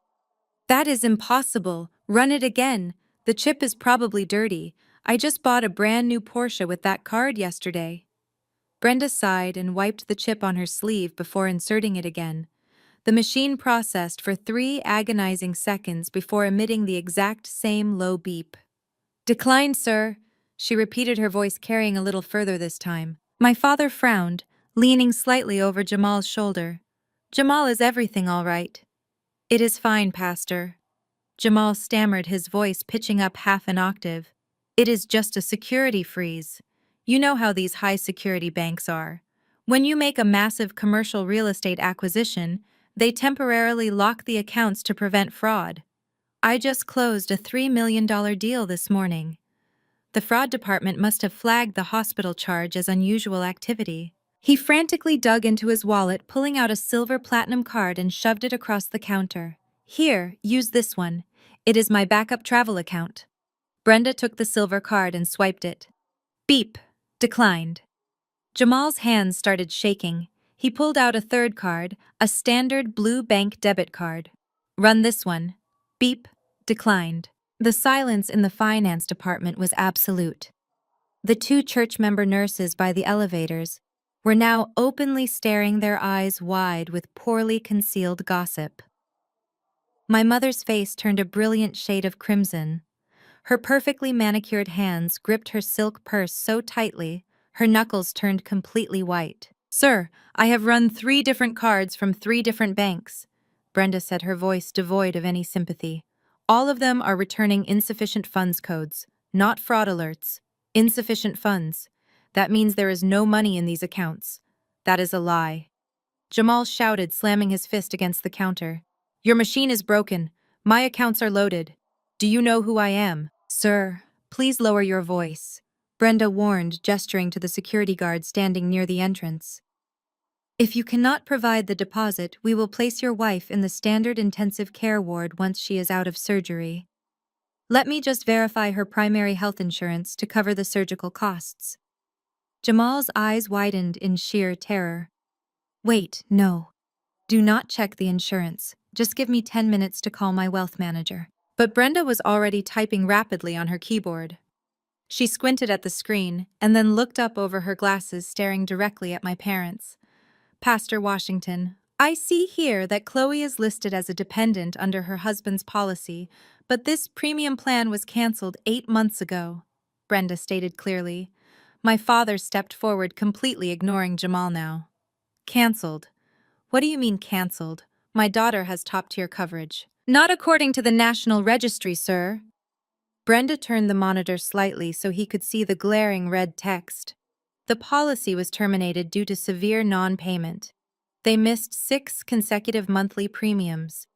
That is impossible. Run it again. The chip is probably dirty. I just bought a brand new Porsche with that card yesterday. Brenda sighed and wiped the chip on her sleeve before inserting it again. The machine processed for 3 agonizing seconds before emitting the exact same low beep. Declined, sir, she repeated, her voice carrying a little further this time. My father frowned, leaning slightly over Jamal's shoulder. Jamal, is everything all right? It is fine, Pastor. Jamal stammered, his voice pitching up half an octave. It is just a security freeze. You know how these high-security banks are. When you make a massive commercial real estate acquisition, they temporarily lock the accounts to prevent fraud. I just closed a $3 million deal this morning. The fraud department must have flagged the hospital charge as unusual activity. He frantically dug into his wallet, pulling out a silver platinum card and shoved it across the counter. Here, use this one. It is my backup travel account. Brenda took the silver card and swiped it. Beep. Declined. Jamal's hands started shaking. He pulled out a third card, a standard blue bank debit card. Run this one. Beep. Declined. The silence in the finance department was absolute. The 2 church member nurses by the elevators were now openly staring, their eyes wide with poorly concealed gossip. My mother's face turned a brilliant shade of crimson. Her perfectly manicured hands gripped her silk purse so tightly, her knuckles turned completely white. Sir, I have run 3 different cards from 3 different banks, Brenda said, her voice devoid of any sympathy. All of them are returning insufficient funds codes, not fraud alerts. Insufficient funds. That means there is no money in these accounts. That is a lie. Jamal shouted, slamming his fist against the counter. Your machine is broken. My accounts are loaded. Do you know who I am? Sir, please lower your voice, Brenda warned, gesturing to the security guard standing near the entrance. If you cannot provide the deposit, we will place your wife in the standard intensive care ward once she is out of surgery. Let me just verify her primary health insurance to cover the surgical costs. Jamal's eyes widened in sheer terror. Wait, no. Do not check the insurance. Just give me 10 minutes to call my wealth manager. But Brenda was already typing rapidly on her keyboard. She squinted at the screen and then looked up over her glasses, staring directly at my parents. Pastor Washington, I see here that Chloe is listed as a dependent under her husband's policy, but this premium plan was canceled 8 months ago, Brenda stated clearly. My father stepped forward, completely ignoring Jamal now. Canceled? What do you mean canceled? My daughter has top-tier coverage. Not according to the National Registry, sir. Brenda turned the monitor slightly so he could see the glaring red text. The policy was terminated due to severe non-payment. They missed 6 consecutive monthly premiums.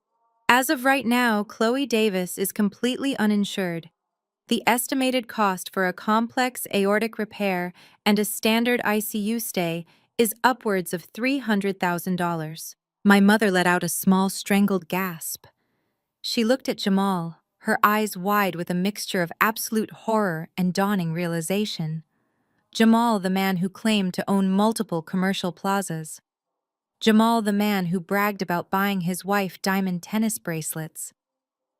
As of right now, Chloe Davis is completely uninsured. The estimated cost for a complex aortic repair and a standard ICU stay is upwards of $300,000. My mother let out a small strangled gasp. She looked at Jamal, her eyes wide with a mixture of absolute horror and dawning realization. Jamal, the man who claimed to own multiple commercial plazas. Jamal, the man who bragged about buying his wife diamond tennis bracelets.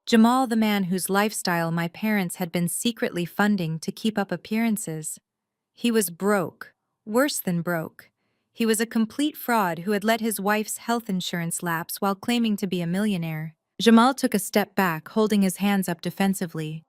Jamal, the man whose lifestyle my parents had been secretly funding to keep up appearances. He was broke, worse than broke. He was a complete fraud who had let his wife's health insurance lapse while claiming to be a millionaire. Jamal took a step back, holding his hands up defensively.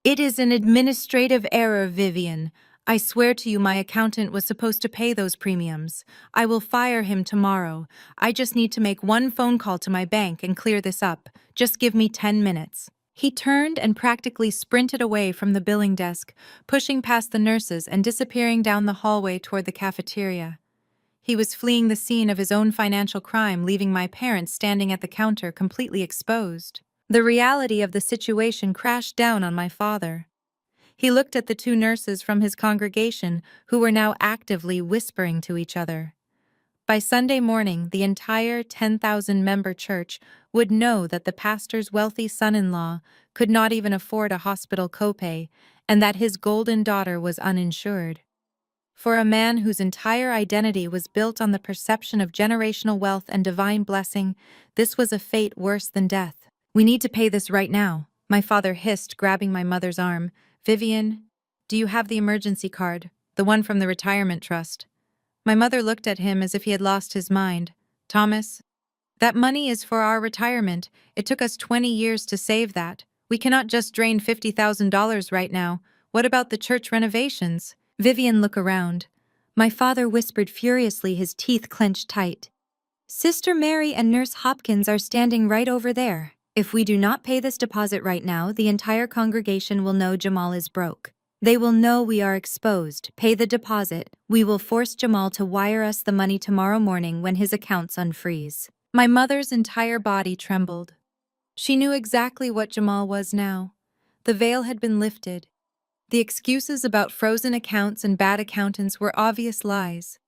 It is an administrative error, Vivian. I swear to you my accountant was supposed to pay those premiums. I will fire him tomorrow. I just need to make one phone call to my bank and clear this up. Just give me 10 minutes. He turned and practically sprinted away from the billing desk, pushing past the nurses and disappearing down the hallway toward the cafeteria. He was fleeing the scene of his own financial crime, leaving my parents standing at the counter completely exposed. The reality of the situation crashed down on my father. He looked at the 2 nurses from his congregation who were now actively whispering to each other. By Sunday morning, the entire 10,000-member church would know that the pastor's wealthy son-in-law could not even afford a hospital copay and that his golden daughter was uninsured. For a man whose entire identity was built on the perception of generational wealth and divine blessing, this was a fate worse than death. We need to pay this right now, my father hissed, grabbing my mother's arm. Vivian, do you have the emergency card, the one from the retirement trust? My mother looked at him as if he had lost his mind. Thomas, that money is for our retirement. It took us 20 years to save that. We cannot just drain $50,000 right now. What about the church renovations? Vivian, look around. My father whispered furiously, his teeth clenched tight. Sister Mary and Nurse Hopkins are standing right over there. If we do not pay this deposit right now, the entire congregation will know Jamal is broke. They will know we are exposed. Pay the deposit. We will force Jamal to wire us the money tomorrow morning when his accounts unfreeze. My mother's entire body trembled. She knew exactly what Jamal was now. The veil had been lifted. The excuses about frozen accounts and bad accountants were obvious lies.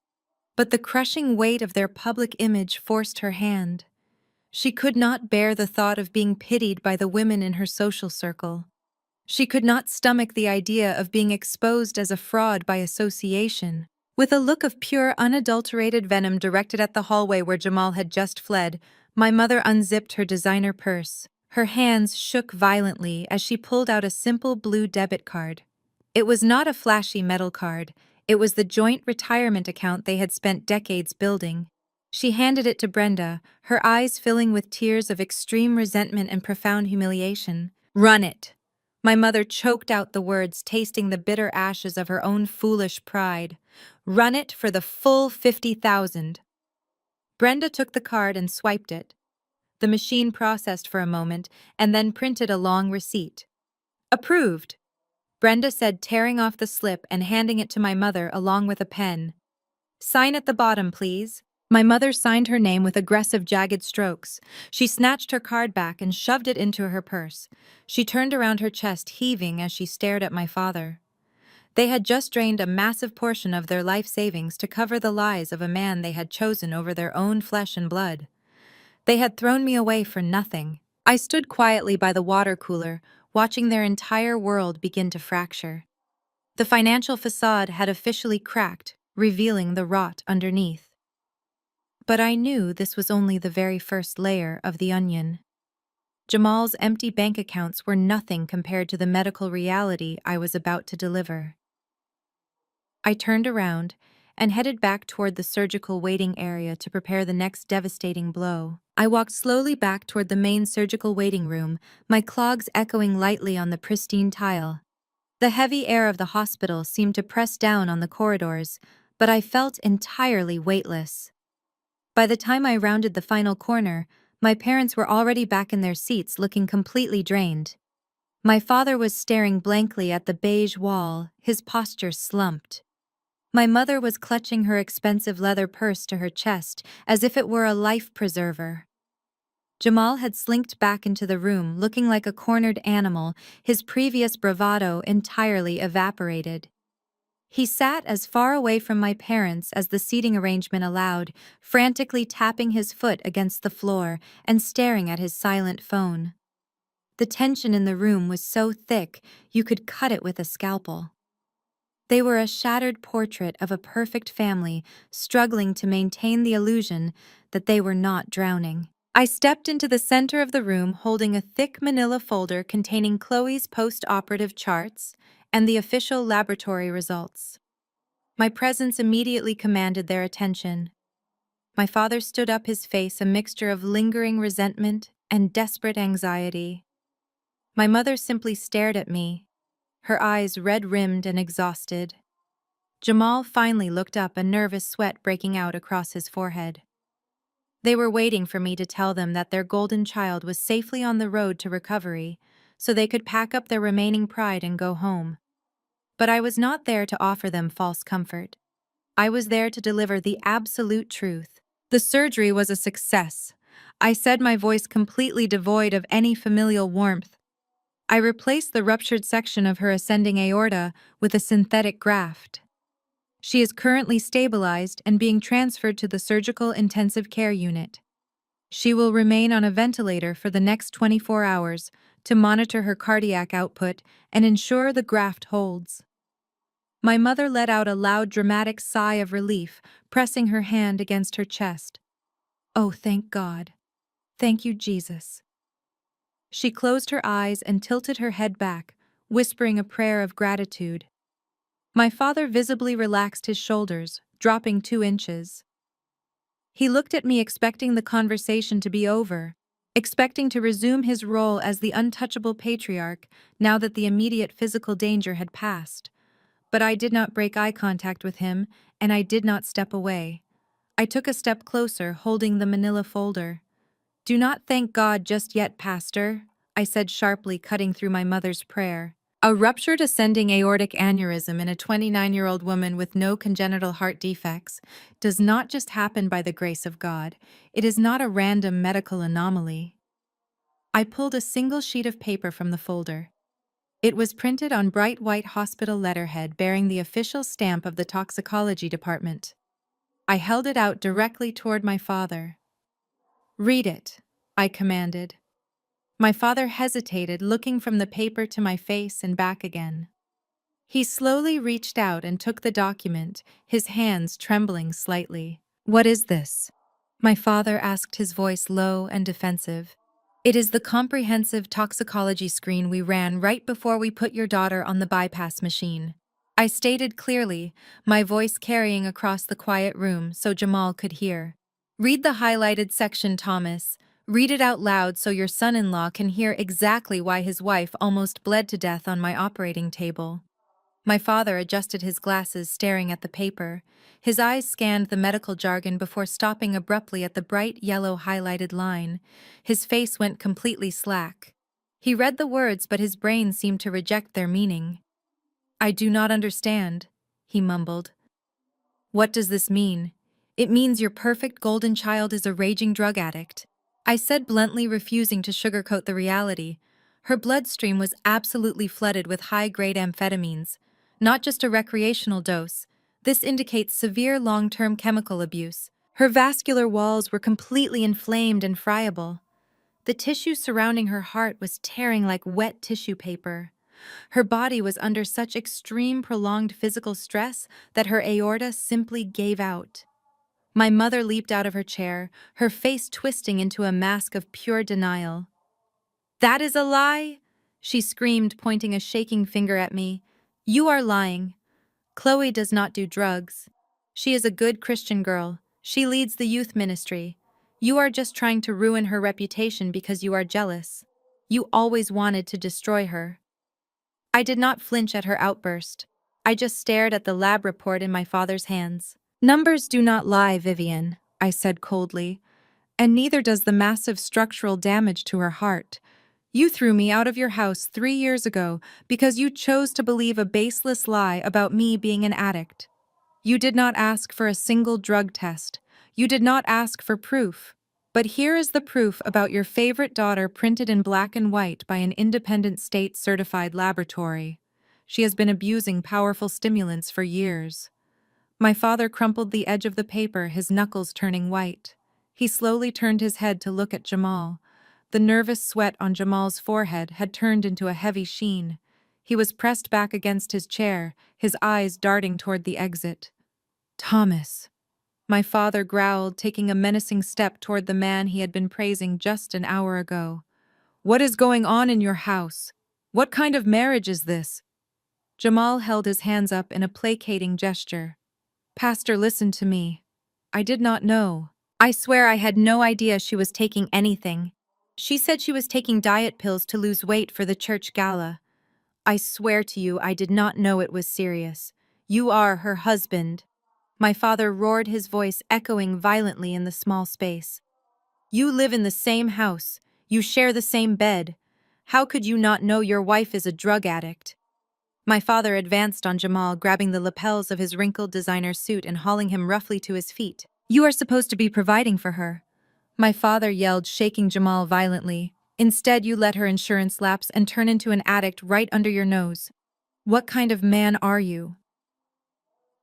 But the crushing weight of their public image forced her hand. She could not bear the thought of being pitied by the women in her social circle. She could not stomach the idea of being exposed as a fraud by association. With a look of pure, unadulterated venom directed at the hallway where Jamal had just fled, my mother unzipped her designer purse. Her hands shook violently as she pulled out a simple blue debit card. It was not a flashy metal card. It was the joint retirement account they had spent decades building. She handed it to Brenda, her eyes filling with tears of extreme resentment and profound humiliation. Run it. My mother choked out the words, tasting the bitter ashes of her own foolish pride. Run it for the full 50,000. Brenda took the card and swiped it. The machine processed for a moment and then printed a long receipt. Approved, Brenda said, tearing off the slip and handing it to my mother along with a pen. Sign at the bottom, please. My mother signed her name with aggressive, jagged strokes. She snatched her card back and shoved it into her purse. She turned around, her chest heaving as she stared at my father. They had just drained a massive portion of their life savings to cover the lies of a man they had chosen over their own flesh and blood. They had thrown me away for nothing. I stood quietly by the water cooler, watching their entire world begin to fracture. The financial facade had officially cracked, revealing the rot underneath. But I knew this was only the very first layer of the onion. Jamal's empty bank accounts were nothing compared to the medical reality I was about to deliver. I turned around and headed back toward the surgical waiting area to prepare the next devastating blow. I walked slowly back toward the main surgical waiting room, my clogs echoing lightly on the pristine tile. The heavy air of the hospital seemed to press down on the corridors, but I felt entirely weightless. By the time I rounded the final corner, my parents were already back in their seats looking completely drained. My father was staring blankly at the beige wall, his posture slumped. My mother was clutching her expensive leather purse to her chest as if it were a life preserver. Jamal had slinked back into the room looking like a cornered animal, his previous bravado entirely evaporated. He sat as far away from my parents as the seating arrangement allowed, frantically tapping his foot against the floor and staring at his silent phone. The tension in the room was so thick you could cut it with a scalpel. They were a shattered portrait of a perfect family struggling to maintain the illusion that they were not drowning. I stepped into the center of the room holding a thick manila folder containing Chloe's post-operative charts and the official laboratory results. My presence immediately commanded their attention. My father stood up, his face a mixture of lingering resentment and desperate anxiety. My mother simply stared at me, her eyes red-rimmed and exhausted. Jamal finally looked up, a nervous sweat breaking out across his forehead. They were waiting for me to tell them that their golden child was safely on the road to recovery, so they could pack up their remaining pride and go home. But I was not there to offer them false comfort. I was there to deliver the absolute truth. The surgery was a success. I said, my voice completely devoid of any familial warmth. I replaced the ruptured section of her ascending aorta with a synthetic graft. She is currently stabilized and being transferred to the surgical intensive care unit. She will remain on a ventilator for the next 24 hours to monitor her cardiac output and ensure the graft holds. My mother let out a loud, dramatic sigh of relief, pressing her hand against her chest. Oh, thank God. Thank you, Jesus. She closed her eyes and tilted her head back, whispering a prayer of gratitude. My father visibly relaxed his shoulders, dropping 2 inches. He looked at me, expecting the conversation to be over, expecting to resume his role as the untouchable patriarch now that the immediate physical danger had passed. But I did not break eye contact with him, and I did not step away. I took a step closer, holding the manila folder. "Do not thank God just yet, Pastor," I said sharply, cutting through my mother's prayer. A ruptured ascending aortic aneurysm in a 29-year-old woman with no congenital heart defects does not just happen by the grace of God. It is not a random medical anomaly. I pulled a single sheet of paper from the folder. It was printed on bright white hospital letterhead bearing the official stamp of the toxicology department. I held it out directly toward my father. "Read it," I commanded. My father hesitated, looking from the paper to my face and back again. He slowly reached out and took the document, his hands trembling slightly. "What is this?" my father asked, his voice low and defensive. "It is the comprehensive toxicology screen we ran right before we put your daughter on the bypass machine," I stated clearly, my voice carrying across the quiet room so Jamal could hear. "Read the highlighted section, Thomas. Read it out loud so your son-in-law can hear exactly why his wife almost bled to death on my operating table." My father adjusted his glasses, staring at the paper. His eyes scanned the medical jargon before stopping abruptly at the bright yellow highlighted line. His face went completely slack. He read the words, but his brain seemed to reject their meaning. "I do not understand," he mumbled. "What does this mean?" "It means your perfect golden child is a raging drug addict," I said bluntly, refusing to sugarcoat the reality. Her bloodstream was absolutely flooded with high-grade amphetamines, not just a recreational dose. This indicates severe long-term chemical abuse. Her vascular walls were completely inflamed and friable. The tissue surrounding her heart was tearing like wet tissue paper. Her body was under such extreme, prolonged physical stress that her aorta simply gave out. My mother leaped out of her chair, her face twisting into a mask of pure denial. "That is a lie!" she screamed, pointing a shaking finger at me. "You are lying. Chloe does not do drugs." She is a good Christian girl. She leads the youth ministry. You are just trying to ruin her reputation because you are jealous. You always wanted to destroy her. I did not flinch at her outburst. I just stared at the lab report in my father's hands. Numbers do not lie, Vivian, I said coldly, and neither does the massive structural damage to her heart. You threw me out of your house 3 years ago because you chose to believe a baseless lie about me being an addict. You did not ask for a single drug test. You did not ask for proof. But here is the proof about your favorite daughter printed in black and white by an independent state-certified laboratory. She has been abusing powerful stimulants for years. My father crumpled the edge of the paper, his knuckles turning white. He slowly turned his head to look at Jamal. The nervous sweat on Jamal's forehead had turned into a heavy sheen. He was pressed back against his chair, his eyes darting toward the exit. Thomas, my father growled, taking a menacing step toward the man he had been praising just an hour ago. What is going on in your house? What kind of marriage is this? Jamal held his hands up in a placating gesture. Pastor, listen to me. I did not know. I swear I had no idea she was taking anything. She said she was taking diet pills to lose weight for the church gala. I swear to you, I did not know it was serious. You are her husband. My father roared, his voice echoing violently in the small space. You live in the same house. You share the same bed. How could you not know your wife is a drug addict? My father advanced on Jamal, grabbing the lapels of his wrinkled designer suit and hauling him roughly to his feet. You are supposed to be providing for her. My father yelled, shaking Jamal violently. Instead, you let her insurance lapse and turn into an addict right under your nose. What kind of man are you?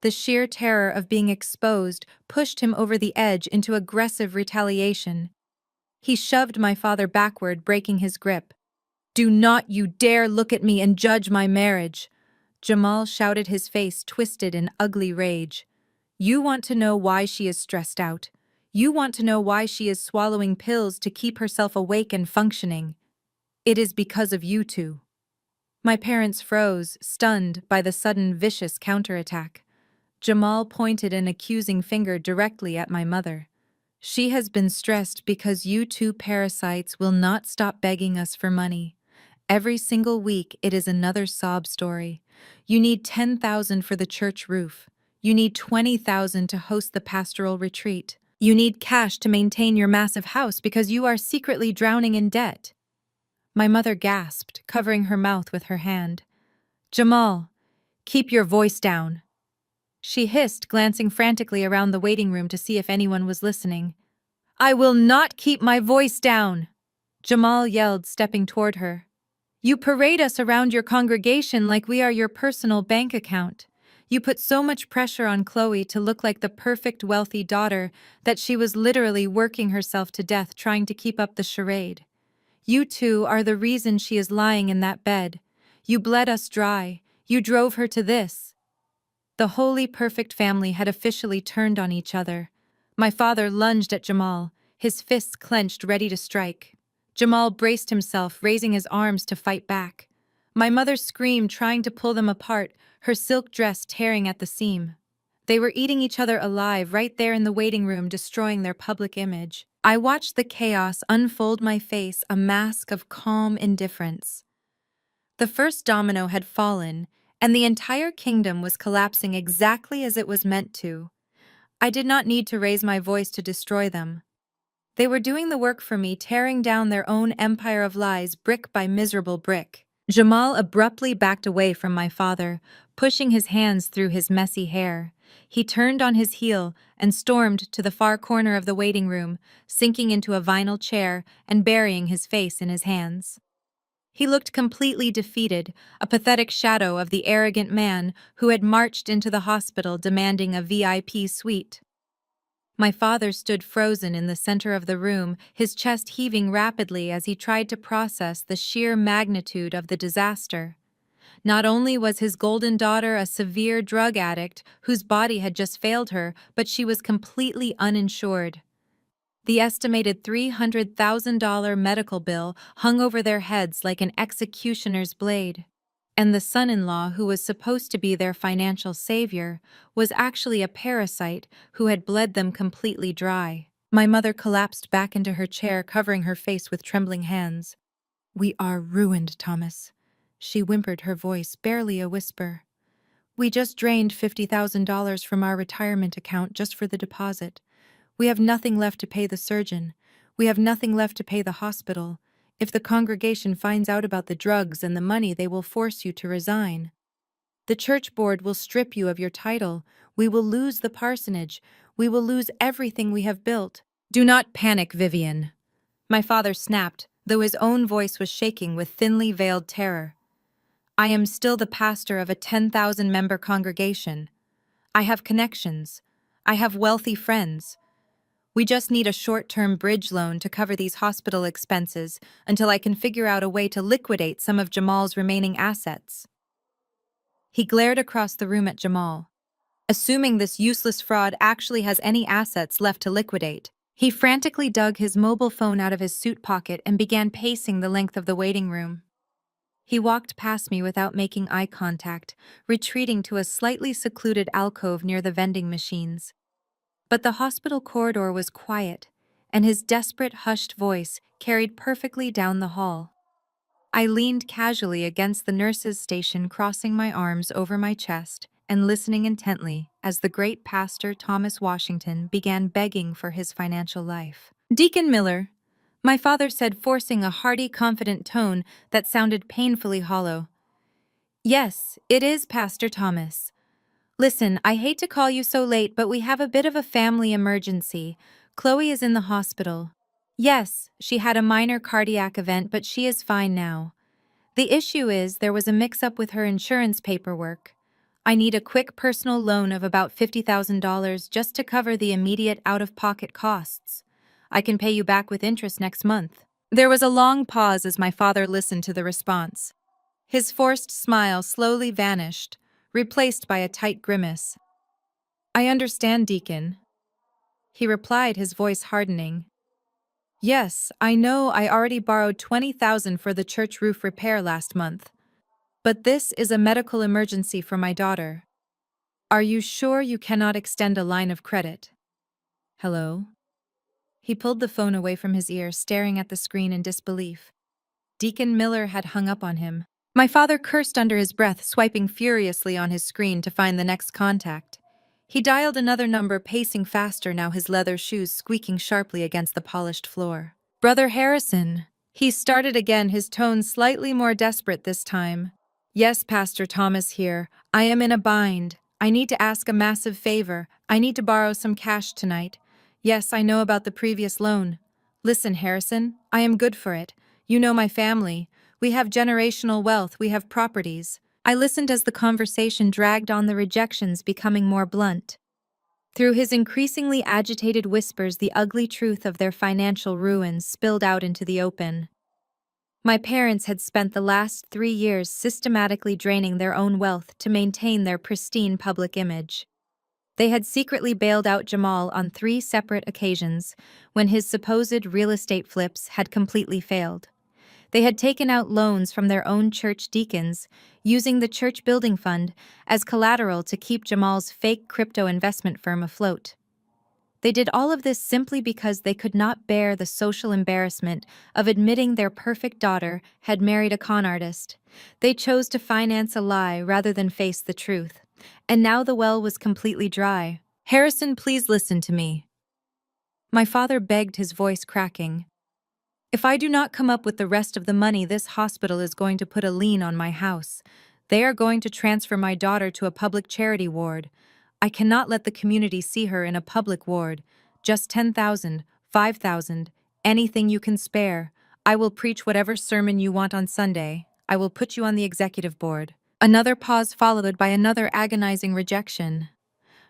The sheer terror of being exposed pushed him over the edge into aggressive retaliation. He shoved my father backward, breaking his grip. Do not you dare look at me and judge my marriage! Jamal shouted, his face twisted in ugly rage. You want to know why she is stressed out. You want to know why she is swallowing pills to keep herself awake and functioning. It is because of you two. My parents froze, stunned by the sudden vicious counterattack. Jamal pointed an accusing finger directly at my mother. She has been stressed because you two parasites will not stop begging us for money. Every single week it is another sob story. You need $10,000 for the church roof. You need $20,000 to host the pastoral retreat. You need cash to maintain your massive house because you are secretly drowning in debt. My mother gasped, covering her mouth with her hand. Jamal, keep your voice down. She hissed, glancing frantically around the waiting room to see if anyone was listening. I will not keep my voice down, Jamal yelled, stepping toward her. You parade us around your congregation like we are your personal bank account. You put so much pressure on Chloe to look like the perfect wealthy daughter that she was literally working herself to death trying to keep up the charade. You two are the reason she is lying in that bed. You bled us dry. You drove her to this. The wholly perfect family had officially turned on each other. My father lunged at Jamal, his fists clenched, ready to strike. Jamal braced himself, raising his arms to fight back. My mother screamed, trying to pull them apart, her silk dress tearing at the seam. They were eating each other alive right there in the waiting room, destroying their public image. I watched the chaos unfold, my face a mask of calm indifference. The first domino had fallen, and the entire kingdom was collapsing exactly as it was meant to. I did not need to raise my voice to destroy them. They were doing the work for me, tearing down their own empire of lies brick by miserable brick. Jamal abruptly backed away from my father, pushing his hands through his messy hair. He turned on his heel and stormed to the far corner of the waiting room, sinking into a vinyl chair and burying his face in his hands. He looked completely defeated, a pathetic shadow of the arrogant man who had marched into the hospital demanding a VIP suite. My father stood frozen in the center of the room, his chest heaving rapidly as he tried to process the sheer magnitude of the disaster. Not only was his golden daughter a severe drug addict whose body had just failed her, but she was completely uninsured. The estimated $300,000 medical bill hung over their heads like an executioner's blade. And the son-in-law, who was supposed to be their financial savior, was actually a parasite who had bled them completely dry. My mother collapsed back into her chair, covering her face with trembling hands. "We are ruined, Thomas," she whimpered, her voice barely a whisper. "We just drained $50,000 from our retirement account just for the deposit. We have nothing left to pay the surgeon. We have nothing left to pay the hospital. If the congregation finds out about the drugs and the money, they will force you to resign. The church board will strip you of your title. We will lose the parsonage. We will lose everything we have built." "Do not panic, Vivian," my father snapped, though his own voice was shaking with thinly veiled terror. "I am still the pastor of a 10,000-member congregation. I have connections. I have wealthy friends. We just need a short-term bridge loan to cover these hospital expenses until I can figure out a way to liquidate some of Jamal's remaining assets." He glared across the room at Jamal. Assuming this useless fraud actually has any assets left to liquidate, he frantically dug his mobile phone out of his suit pocket and began pacing the length of the waiting room. He walked past me without making eye contact, retreating to a slightly secluded alcove near the vending machines. But the hospital corridor was quiet, and his desperate, hushed voice carried perfectly down the hall. I leaned casually against the nurse's station, crossing my arms over my chest and listening intently as the great pastor Thomas Washington began begging for his financial life. "Deacon Miller," my father said, forcing a hearty, confident tone that sounded painfully hollow. "Yes, it is Pastor Thomas. Listen, I hate to call you so late, but we have a bit of a family emergency. Chloe is in the hospital. Yes, she had a minor cardiac event, but she is fine now. The issue is there was a mix-up with her insurance paperwork. I need a quick personal loan of about $50,000 just to cover the immediate out-of-pocket costs. I can pay you back with interest next month." There was a long pause as my father listened to the response. His forced smile slowly vanished, replaced by a tight grimace. "I understand, Deacon," he replied, his voice hardening. "Yes, I know I already borrowed $20,000 for the church roof repair last month. But this is a medical emergency for my daughter. Are you sure you cannot extend a line of credit?" "Hello?" He pulled the phone away from his ear, staring at the screen in disbelief. Deacon Miller had hung up on him. My father cursed under his breath, swiping furiously on his screen to find the next contact. He dialed another number, pacing faster now, his leather shoes squeaking sharply against the polished floor. "Brother Harrison," he started again, his tone slightly more desperate this time. "Yes, Pastor Thomas here. I am in a bind. I need to ask a massive favor. I need to borrow some cash tonight. Yes, I know about the previous loan. Listen, Harrison, I am good for it. You know my family. We have generational wealth, we have properties." I listened as the conversation dragged on, the rejections becoming more blunt. Through his increasingly agitated whispers, the ugly truth of their financial ruins spilled out into the open. My parents had spent the last 3 years systematically draining their own wealth to maintain their pristine public image. They had secretly bailed out Jamal on 3 separate occasions when his supposed real estate flips had completely failed. They had taken out loans from their own church deacons, using the church building fund as collateral to keep Jamal's fake crypto investment firm afloat. They did all of this simply because they could not bear the social embarrassment of admitting their perfect daughter had married a con artist. They chose to finance a lie rather than face the truth. And now the well was completely dry. "Harrison, please listen to me," my father begged, his voice cracking. "If I do not come up with the rest of the money, this hospital is going to put a lien on my house. They are going to transfer my daughter to a public charity ward. I cannot let the community see her in a public ward. Just 10,000, 5,000, anything you can spare. I will preach whatever sermon you want on Sunday. I will put you on the executive board." Another pause followed by another agonizing rejection.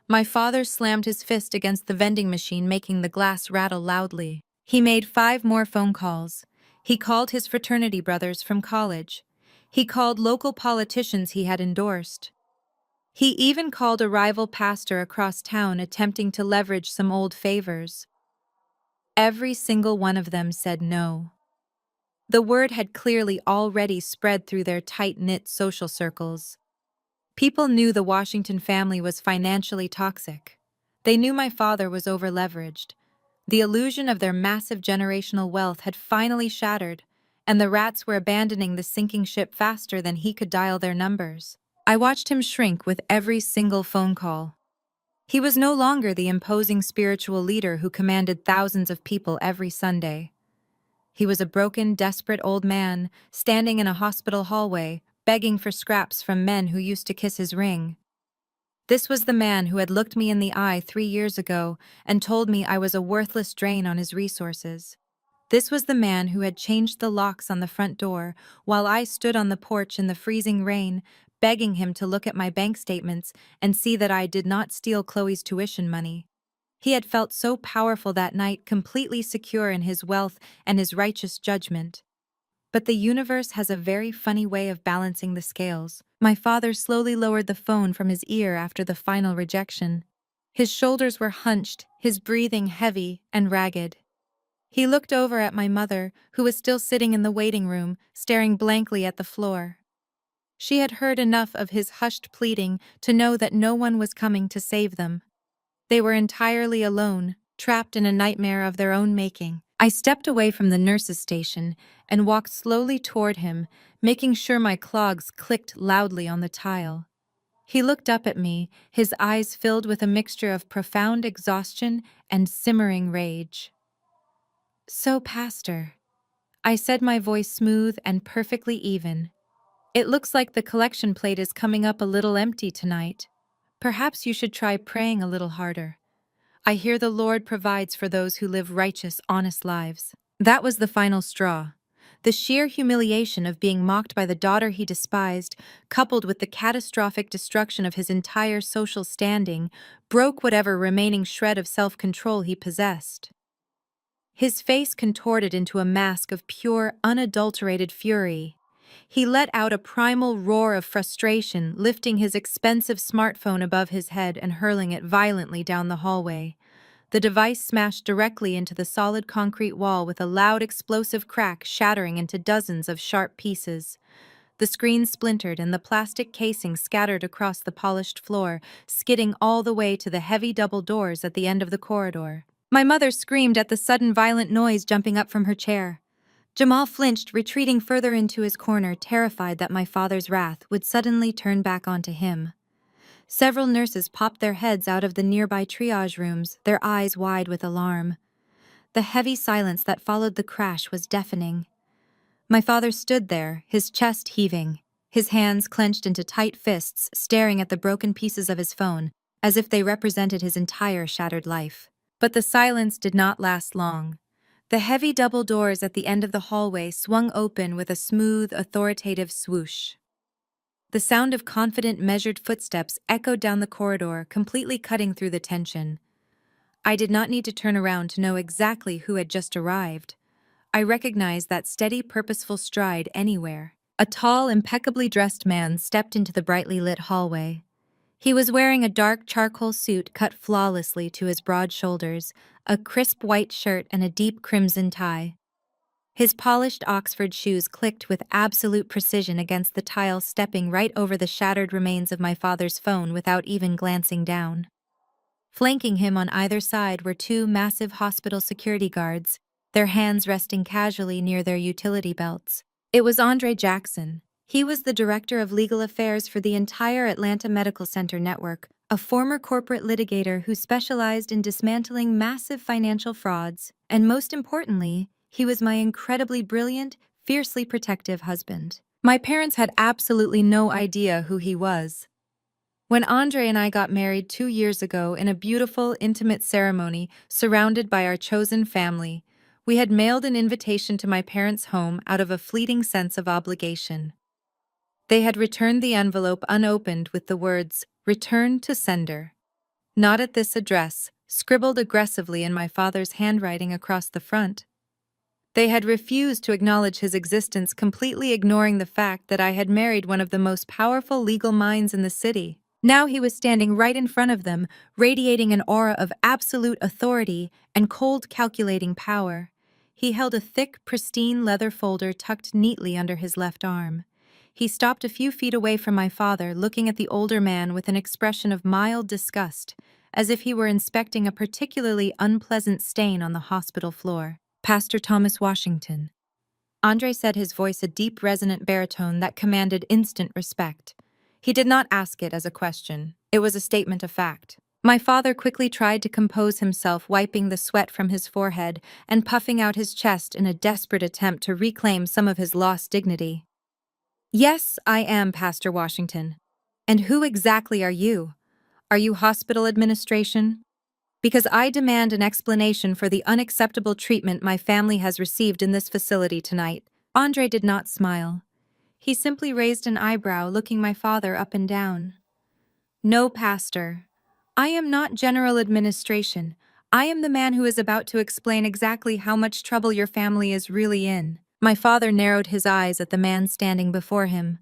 My father slammed his fist against the vending machine, making the glass rattle loudly. He made 5 more phone calls. He called his fraternity brothers from college. He called local politicians he had endorsed. He even called a rival pastor across town, attempting to leverage some old favors. Every single one of them said no. The word had clearly already spread through their tight-knit social circles. People knew the Washington family was financially toxic. They knew my father was overleveraged. The illusion of their massive generational wealth had finally shattered, and the rats were abandoning the sinking ship faster than he could dial their numbers. I watched him shrink with every single phone call. He was no longer the imposing spiritual leader who commanded thousands of people every Sunday. He was a broken, desperate old man, standing in a hospital hallway, begging for scraps from men who used to kiss his ring. This was the man who had looked me in the eye 3 years ago and told me I was a worthless drain on his resources. This was the man who had changed the locks on the front door while I stood on the porch in the freezing rain, begging him to look at my bank statements and see that I did not steal Chloe's tuition money. He had felt so powerful that night, completely secure in his wealth and his righteous judgment. But the universe has a very funny way of balancing the scales. My father slowly lowered the phone from his ear after the final rejection. His shoulders were hunched, his breathing heavy and ragged. He looked over at my mother, who was still sitting in the waiting room, staring blankly at the floor. She had heard enough of his hushed pleading to know that no one was coming to save them. They were entirely alone, trapped in a nightmare of their own making. I stepped away from the nurse's station and walked slowly toward him, making sure my clogs clicked loudly on the tile. He looked up at me, his eyes filled with a mixture of profound exhaustion and simmering rage. "So, Pastor," I said, my voice smooth and perfectly even, "it looks like the collection plate is coming up a little empty tonight. Perhaps you should try praying a little harder. I hear the Lord provides for those who live righteous, honest lives." That was the final straw. The sheer humiliation of being mocked by the daughter he despised, coupled with the catastrophic destruction of his entire social standing, broke whatever remaining shred of self-control he possessed. His face contorted into a mask of pure, unadulterated fury. He let out a primal roar of frustration, lifting his expensive smartphone above his head and hurling it violently down the hallway. The device smashed directly into the solid concrete wall with a loud explosive crack, shattering into dozens of sharp pieces. The screen splintered and the plastic casing scattered across the polished floor, skidding all the way to the heavy double doors at the end of the corridor. My mother screamed at the sudden violent noise, jumping up from her chair. Jamal flinched, retreating further into his corner, terrified that my father's wrath would suddenly turn back onto him. Several nurses popped their heads out of the nearby triage rooms, their eyes wide with alarm. The heavy silence that followed the crash was deafening. My father stood there, his chest heaving, his hands clenched into tight fists, staring at the broken pieces of his phone, as if they represented his entire shattered life. But the silence did not last long. The heavy double doors at the end of the hallway swung open with a smooth, authoritative swoosh. The sound of confident, measured footsteps echoed down the corridor, completely cutting through the tension. I did not need to turn around to know exactly who had just arrived. I recognized that steady, purposeful stride anywhere. A tall, impeccably dressed man stepped into the brightly lit hallway. He was wearing a dark charcoal suit cut flawlessly to his broad shoulders, a crisp white shirt, and a deep crimson tie. His polished Oxford shoes clicked with absolute precision against the tile, stepping right over the shattered remains of my father's phone without even glancing down. Flanking him on either side were two massive hospital security guards, their hands resting casually near their utility belts. It was Andre Jackson. He was the director of legal affairs for the entire Atlanta Medical Center network, a former corporate litigator who specialized in dismantling massive financial frauds, and most importantly, he was my incredibly brilliant, fiercely protective husband. My parents had absolutely no idea who he was. When Andre and I got married 2 years ago in a beautiful, intimate ceremony surrounded by our chosen family, we had mailed an invitation to my parents' home out of a fleeting sense of obligation. They had returned the envelope unopened with the words, "Return to sender." "Not at this address," scribbled aggressively in my father's handwriting across the front. They had refused to acknowledge his existence, completely ignoring the fact that I had married one of the most powerful legal minds in the city. Now he was standing right in front of them, radiating an aura of absolute authority and cold, calculating power. He held a thick, pristine leather folder tucked neatly under his left arm. He stopped a few feet away from my father, looking at the older man with an expression of mild disgust, as if he were inspecting a particularly unpleasant stain on the hospital floor. Pastor Thomas Washington. Andre said, his voice a deep, resonant baritone that commanded instant respect. He did not ask it as a question. It was a statement of fact. My father quickly tried to compose himself, wiping the sweat from his forehead and puffing out his chest in a desperate attempt to reclaim some of his lost dignity. Yes, I am Pastor Washington. And who exactly are you? Are you hospital administration? Because I demand an explanation for the unacceptable treatment my family has received in this facility tonight. Andre did not smile. He simply raised an eyebrow, looking my father up and down. No, Pastor. I am not general administration. I am the man who is about to explain exactly how much trouble your family is really in. My father narrowed his eyes at the man standing before him.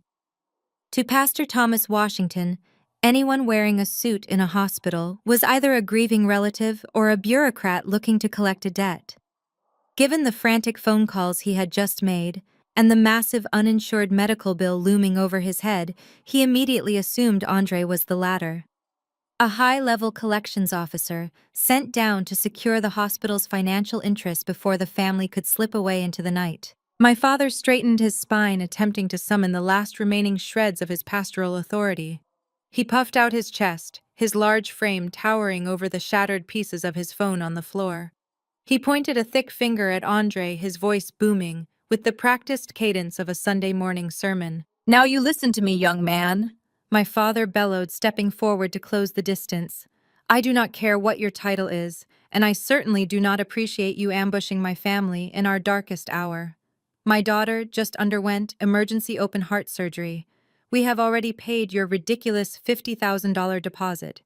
To Pastor Thomas Washington, anyone wearing a suit in a hospital was either a grieving relative or a bureaucrat looking to collect a debt. Given the frantic phone calls he had just made, and the massive uninsured medical bill looming over his head, he immediately assumed Andre was the latter. A high-level collections officer sent down to secure the hospital's financial interests before the family could slip away into the night. My father straightened his spine, attempting to summon the last remaining shreds of his pastoral authority. He puffed out his chest, his large frame towering over the shattered pieces of his phone on the floor. He pointed a thick finger at Andre, his voice booming, with the practiced cadence of a Sunday morning sermon. "Now you listen to me, young man," my father bellowed, stepping forward to close the distance. "I do not care what your title is, and I certainly do not appreciate you ambushing my family in our darkest hour. My daughter just underwent emergency open heart surgery. We have already paid your ridiculous $50,000 deposit.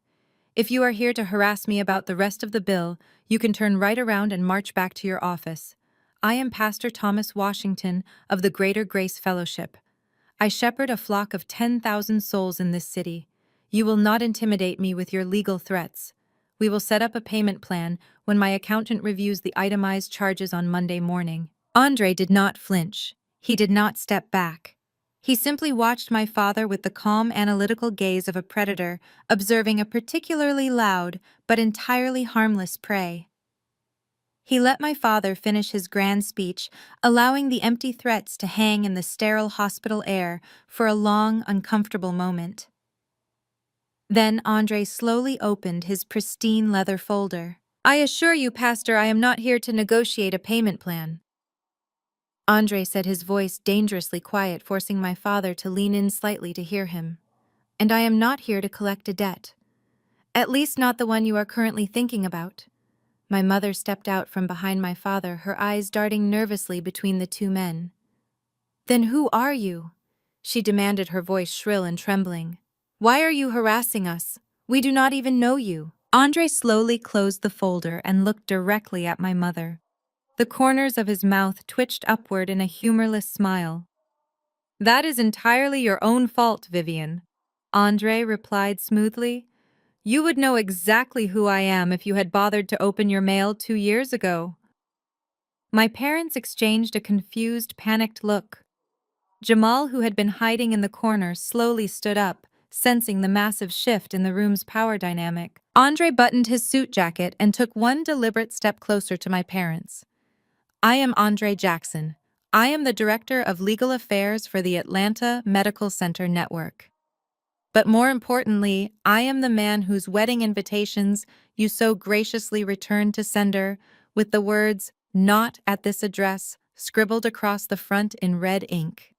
If you are here to harass me about the rest of the bill, you can turn right around and march back to your office. I am Pastor Thomas Washington of the Greater Grace Fellowship. I shepherd a flock of 10,000 souls in this city. You will not intimidate me with your legal threats. We will set up a payment plan when my accountant reviews the itemized charges on Monday morning." Andre did not flinch. He did not step back. He simply watched my father with the calm, analytical gaze of a predator, observing a particularly loud but entirely harmless prey. He let my father finish his grand speech, allowing the empty threats to hang in the sterile hospital air for a long, uncomfortable moment. Then Andre slowly opened his pristine leather folder. "I assure you, Pastor, I am not here to negotiate a payment plan." Andre said, his voice dangerously quiet, forcing my father to lean in slightly to hear him. "And I am not here to collect a debt. At least not the one you are currently thinking about." My mother stepped out from behind my father, her eyes darting nervously between the two men. "Then who are you?" she demanded, her voice shrill and trembling. "Why are you harassing us? We do not even know you." Andre slowly closed the folder and looked directly at my mother. The corners of his mouth twitched upward in a humorless smile. "That is entirely your own fault, Vivian," Andre replied smoothly. "You would know exactly who I am if you had bothered to open your mail 2 years ago." My parents exchanged a confused, panicked look. Jamal, who had been hiding in the corner, slowly stood up, sensing the massive shift in the room's power dynamic. Andre buttoned his suit jacket and took one deliberate step closer to my parents. "I am Andre Jackson. I am the Director of Legal Affairs for the Atlanta Medical Center Network. But more importantly, I am the man whose wedding invitations you so graciously returned to sender with the words, 'Not at this address,' scribbled across the front in red ink.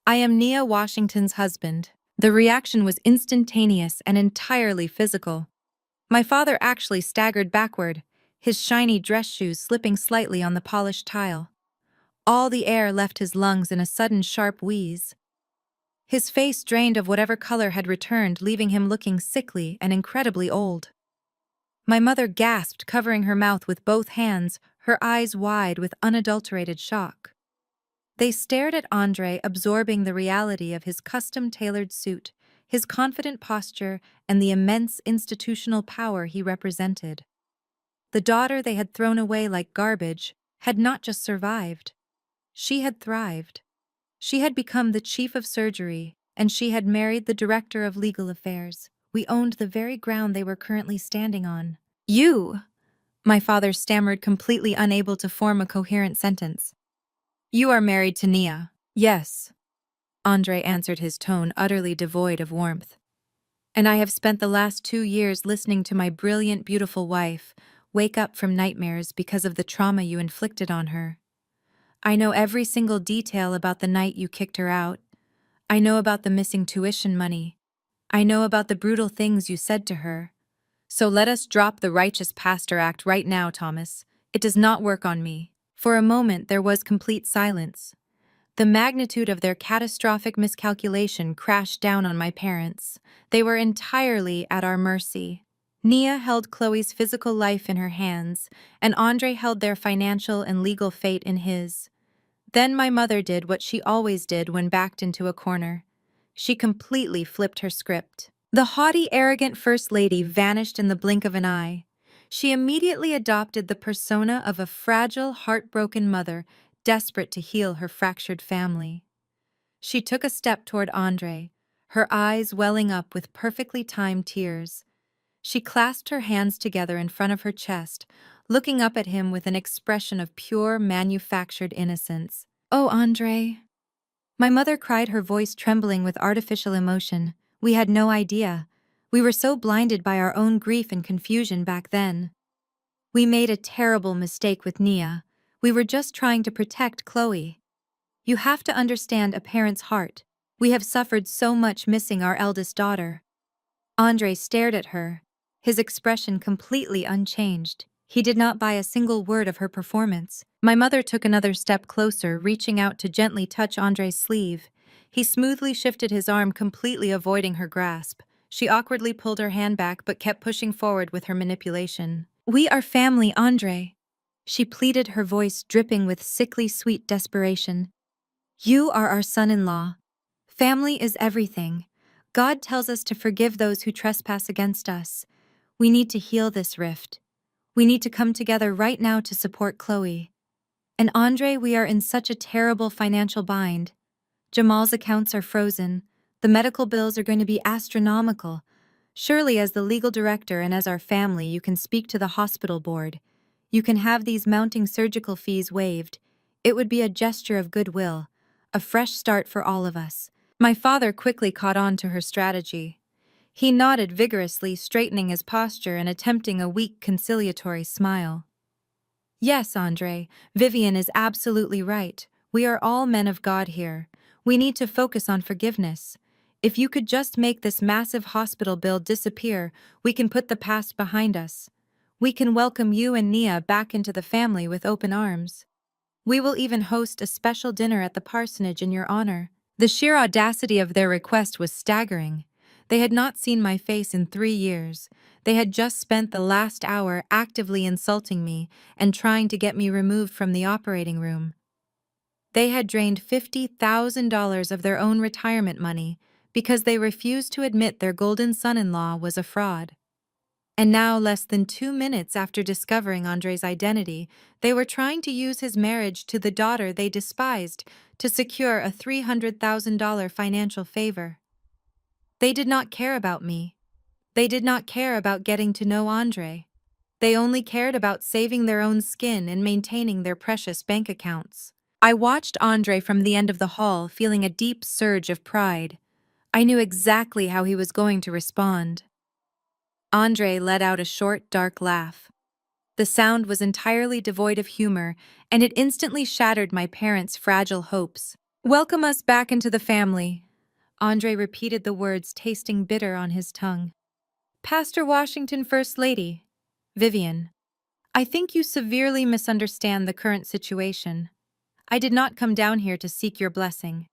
I am Nia Washington's husband." The reaction was instantaneous and entirely physical. My father actually staggered backward, his shiny dress shoes slipping slightly on the polished tile. All the air left his lungs in a sudden sharp wheeze. His face drained of whatever color had returned, leaving him looking sickly and incredibly old. My mother gasped, covering her mouth with both hands, her eyes wide with unadulterated shock. They stared at Andre, absorbing the reality of his custom-tailored suit, his confident posture, and the immense institutional power he represented. The daughter they had thrown away like garbage had not just survived, she had thrived. She had become the chief of surgery, and she had married the director of legal affairs. We owned the very ground they were currently standing on. You! My father stammered, completely unable to form a coherent sentence. You are married to Nia. Yes, Andre answered, his tone utterly devoid of warmth. And I have spent the last 2 years listening to my brilliant, beautiful wife wake up from nightmares because of the trauma you inflicted on her. I know every single detail about the night you kicked her out. I know about the missing tuition money. I know about the brutal things you said to her. So let us drop the righteous pastor act right now, Thomas. It does not work on me. For a moment there was complete silence. The magnitude of their catastrophic miscalculation crashed down on my parents. They were entirely at our mercy. Nia held Chloe's physical life in her hands, and Andre held their financial and legal fate in his. Then my mother did what she always did when backed into a corner. She completely flipped her script. The haughty, arrogant First Lady vanished in the blink of an eye. She immediately adopted the persona of a fragile, heartbroken mother desperate to heal her fractured family. She took a step toward Andre, her eyes welling up with perfectly timed tears. She clasped her hands together in front of her chest, looking up at him with an expression of pure, manufactured innocence. "Oh, Andre," my mother cried, her voice trembling with artificial emotion. "We had no idea. We were so blinded by our own grief and confusion back then. We made a terrible mistake with Nia. We were just trying to protect Chloe. You have to understand a parent's heart. We have suffered so much missing our eldest daughter." Andre stared at her, his expression completely unchanged. He did not buy a single word of her performance. My mother took another step closer, reaching out to gently touch Andre's sleeve. He smoothly shifted his arm, completely avoiding her grasp. She awkwardly pulled her hand back but kept pushing forward with her manipulation. "We are family, Andre," she pleaded, her voice dripping with sickly sweet desperation. "You are our son-in-law. Family is everything. God tells us to forgive those who trespass against us. We need to heal this rift. We need to come together right now to support Chloe. And Andre, we are in such a terrible financial bind. Jamal's accounts are frozen. The medical bills are going to be astronomical. Surely, as the legal director and as our family, you can speak to the hospital board. You can have these mounting surgical fees waived. It would be a gesture of goodwill, a fresh start for all of us." My father quickly caught on to her strategy. He nodded vigorously, straightening his posture and attempting a weak conciliatory smile. "Yes, Andre, Vivian is absolutely right. We are all men of God here. We need to focus on forgiveness. If you could just make this massive hospital bill disappear, we can put the past behind us. We can welcome you and Nia back into the family with open arms. We will even host a special dinner at the parsonage in your honor." The sheer audacity of their request was staggering. They had not seen my face in 3 years. They had just spent the last hour actively insulting me and trying to get me removed from the operating room. They had drained $50,000 of their own retirement money because they refused to admit their golden son-in-law was a fraud. And now, less than 2 minutes after discovering Andre's identity, they were trying to use his marriage to the daughter they despised to secure a $300,000 financial favor. They did not care about me. They did not care about getting to know Andre. They only cared about saving their own skin and maintaining their precious bank accounts. I watched Andre from the end of the hall, feeling a deep surge of pride. I knew exactly how he was going to respond. Andre let out a short, dark laugh. The sound was entirely devoid of humor, and it instantly shattered my parents' fragile hopes. "Welcome us back into the family," Andre repeated the words, tasting bitter on his tongue. "Pastor Washington, First Lady. Vivian, I think you severely misunderstand the current situation. I did not come down here to seek your blessing.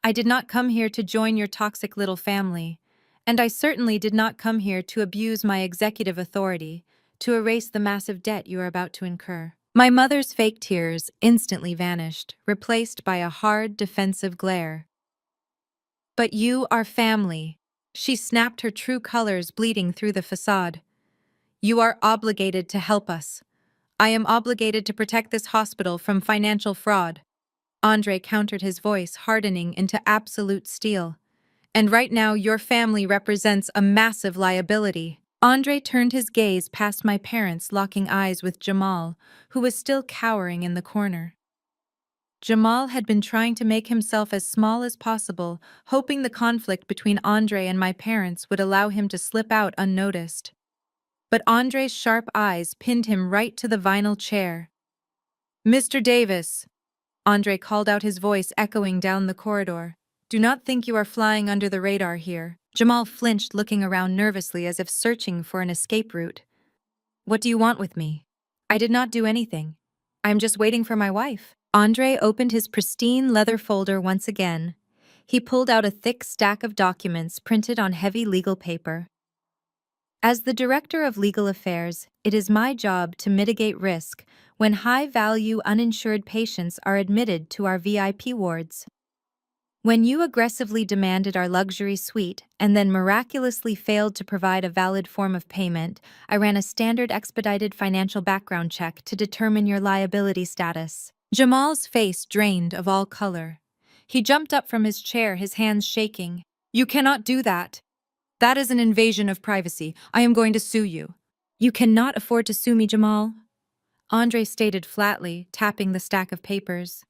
I did not come here to join your toxic little family, and I certainly did not come here to abuse my executive authority to erase the massive debt you are about to incur." My mother's fake tears instantly vanished, replaced by a hard, defensive glare. "But you are family," she snapped, her true colors bleeding through the facade. "You are obligated to help us. I am obligated to protect this hospital from financial fraud. Andre countered, his voice hardening into absolute steel. And right now, your family represents a massive liability. Andre turned his gaze past my parents, locking eyes with Jamal, who was still cowering in the corner. Jamal had been trying to make himself as small as possible, hoping the conflict between Andre and my parents would allow him to slip out unnoticed. But Andre's sharp eyes pinned him right to the vinyl chair. "Mr. Davis," Andre called out, his voice echoing down the corridor. "Do not think you are flying under the radar here." Jamal flinched, looking around nervously as if searching for an escape route. "What do you want with me?" "I did not do anything. I'm just waiting for my wife." Andre opened his pristine leather folder once again. He pulled out a thick stack of documents printed on heavy legal paper. "As the Director of Legal Affairs, it is my job to mitigate risk when high-value uninsured patients are admitted to our VIP wards. When you aggressively demanded our luxury suite and then miraculously failed to provide a valid form of payment, I ran a standard expedited financial background check to determine your liability status." Jamal's face drained of all color. He jumped up from his chair, his hands shaking. "You cannot do that. That is an invasion of privacy. I am going to sue you." "You cannot afford to sue me, Jamal," Andre stated flatly, tapping the stack of papers.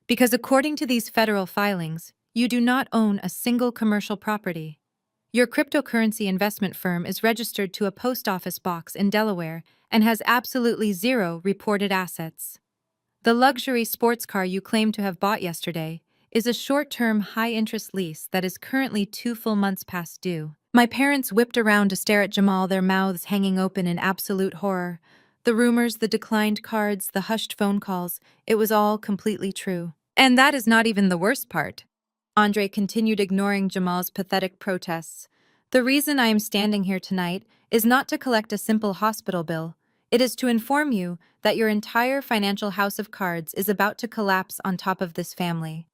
"Because according to these federal filings, you do not own a single commercial property. Your cryptocurrency investment firm is registered to a post office box in Delaware and has absolutely zero reported assets. The luxury sports car you claim to have bought yesterday is a short-term, high-interest lease that is currently 2 full months past due." My parents whipped around to stare at Jamal, their mouths hanging open in absolute horror. The rumors, the declined cards, the hushed phone calls, it was all completely true. "And that is not even the worst part." Andre continued, ignoring Jamal's pathetic protests. "The reason I am standing here tonight is not to collect a simple hospital bill. It is to inform you that your entire financial house of cards is about to collapse on top of this family.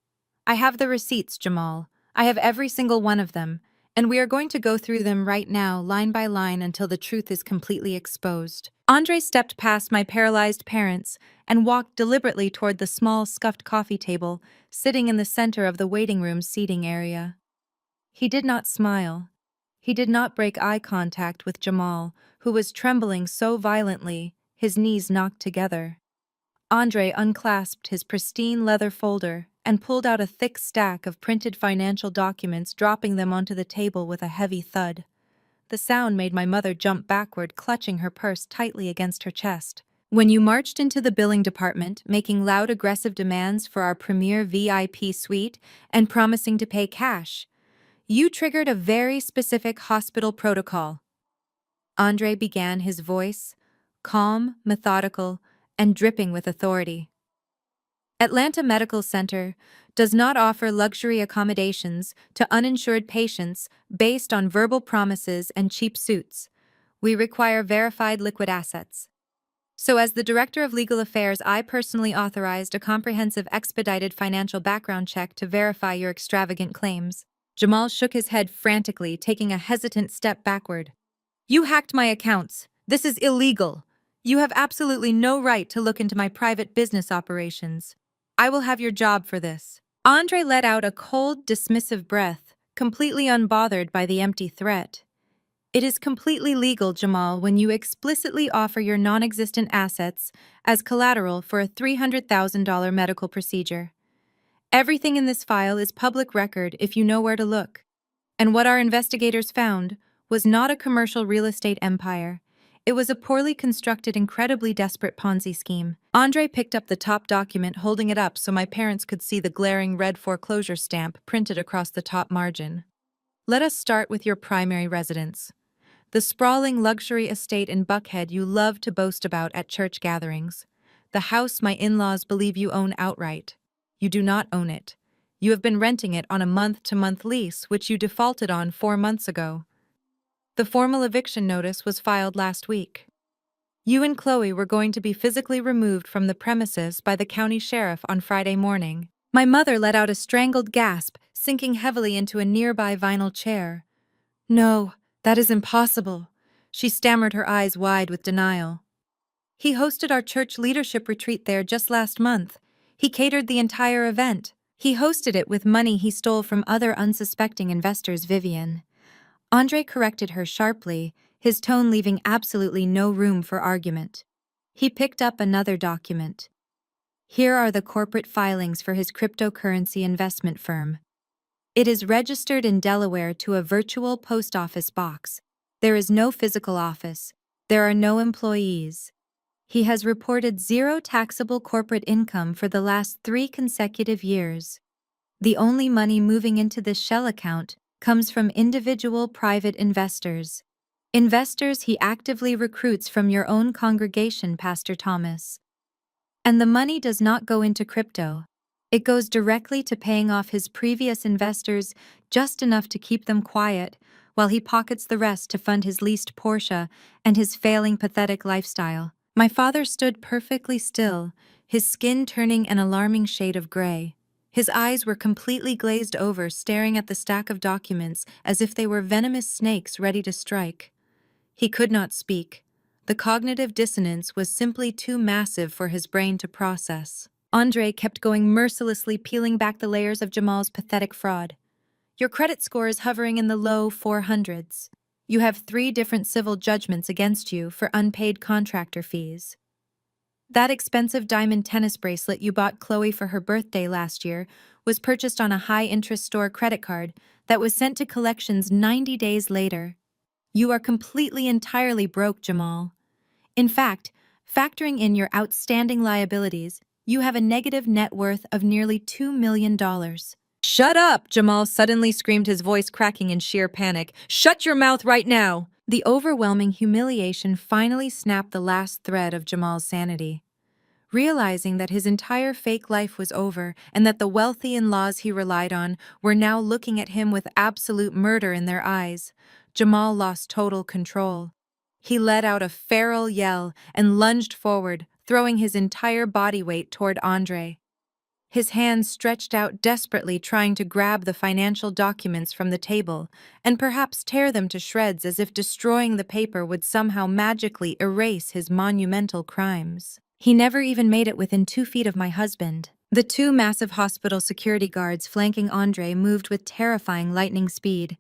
I have the receipts, Jamal. I have every single one of them, and we are going to go through them right now, line by line, until the truth is completely exposed." Andre stepped past my paralyzed parents and walked deliberately toward the small, scuffed coffee table sitting in the center of the waiting room seating area. He did not smile. He did not break eye contact with Jamal, who was trembling so violently, his knees knocked together. Andre unclasped his pristine leather folder and pulled out a thick stack of printed financial documents, dropping them onto the table with a heavy thud. The sound made my mother jump backward, clutching her purse tightly against her chest. "When you marched into the billing department, making loud, aggressive demands for our premier VIP suite and promising to pay cash, you triggered a very specific hospital protocol." Andre began, his voice calm, methodical, and dripping with authority. "Atlanta Medical Center does not offer luxury accommodations to uninsured patients based on verbal promises and cheap suits. We require verified liquid assets. So as the Director of Legal Affairs, I personally authorized a comprehensive expedited financial background check to verify your extravagant claims." Jamal shook his head frantically, taking a hesitant step backward. "You hacked my accounts. This is illegal. You have absolutely no right to look into my private business operations. I will have your job for this." Andre let out a cold, dismissive breath, completely unbothered by the empty threat. "It is completely legal, Jamal, when you explicitly offer your non-existent assets as collateral for a $300,000 medical procedure. Everything in this file is public record if you know where to look. And what our investigators found was not a commercial real estate empire. It was a poorly constructed, incredibly desperate Ponzi scheme." Andre picked up the top document, holding it up so my parents could see the glaring red foreclosure stamp printed across the top margin. "Let us start with your primary residence. The sprawling luxury estate in Buckhead you love to boast about at church gatherings. The house my in-laws believe you own outright. You do not own it. You have been renting it on a month-to-month lease, which you defaulted on 4 months ago. The formal eviction notice was filed last week. You and Chloe were going to be physically removed from the premises by the county sheriff on Friday morning." My mother let out a strangled gasp, sinking heavily into a nearby vinyl chair. "No, that is impossible." She stammered, her eyes wide with denial. He hosted our church leadership retreat there just last month. He catered the entire event. He hosted it with money he stole from other unsuspecting investors, Vivian. Andre corrected her sharply, his tone leaving absolutely no room for argument. He picked up another document. Here are the corporate filings for his cryptocurrency investment firm. It is registered in Delaware to a virtual post office box. There is no physical office. There are no employees. He has reported zero taxable corporate income for the last 3 consecutive years. The only money moving into this shell account comes from individual private investors. Investors he actively recruits from your own congregation, Pastor Thomas. And the money does not go into crypto. It goes directly to paying off his previous investors, just enough to keep them quiet, while he pockets the rest to fund his leased Porsche and his failing, pathetic lifestyle. My father stood perfectly still, his skin turning an alarming shade of gray. His eyes were completely glazed over, staring at the stack of documents as if they were venomous snakes ready to strike. He could not speak. The cognitive dissonance was simply too massive for his brain to process. Andre kept going, mercilessly peeling back the layers of Jamal's pathetic fraud. Your credit score is hovering in the low 400s. You have 3 different civil judgments against you for unpaid contractor fees. That expensive diamond tennis bracelet you bought Chloe for her birthday last year was purchased on a high-interest store credit card that was sent to collections 90 days later. You are completely, entirely broke, Jamal. In fact, factoring in your outstanding liabilities, you have a negative net worth of nearly $2 million. Shut up! Jamal suddenly screamed, his voice cracking in sheer panic. Shut your mouth right now! The overwhelming humiliation finally snapped the last thread of Jamal's sanity. Realizing that his entire fake life was over and that the wealthy in-laws he relied on were now looking at him with absolute murder in their eyes, Jamal lost total control. He let out a feral yell and lunged forward, throwing his entire body weight toward Andre. His hands stretched out desperately, trying to grab the financial documents from the table and perhaps tear them to shreds, as if destroying the paper would somehow magically erase his monumental crimes. He never even made it within 2 feet of my husband. The 2 massive hospital security guards flanking Andre moved with terrifying lightning speed.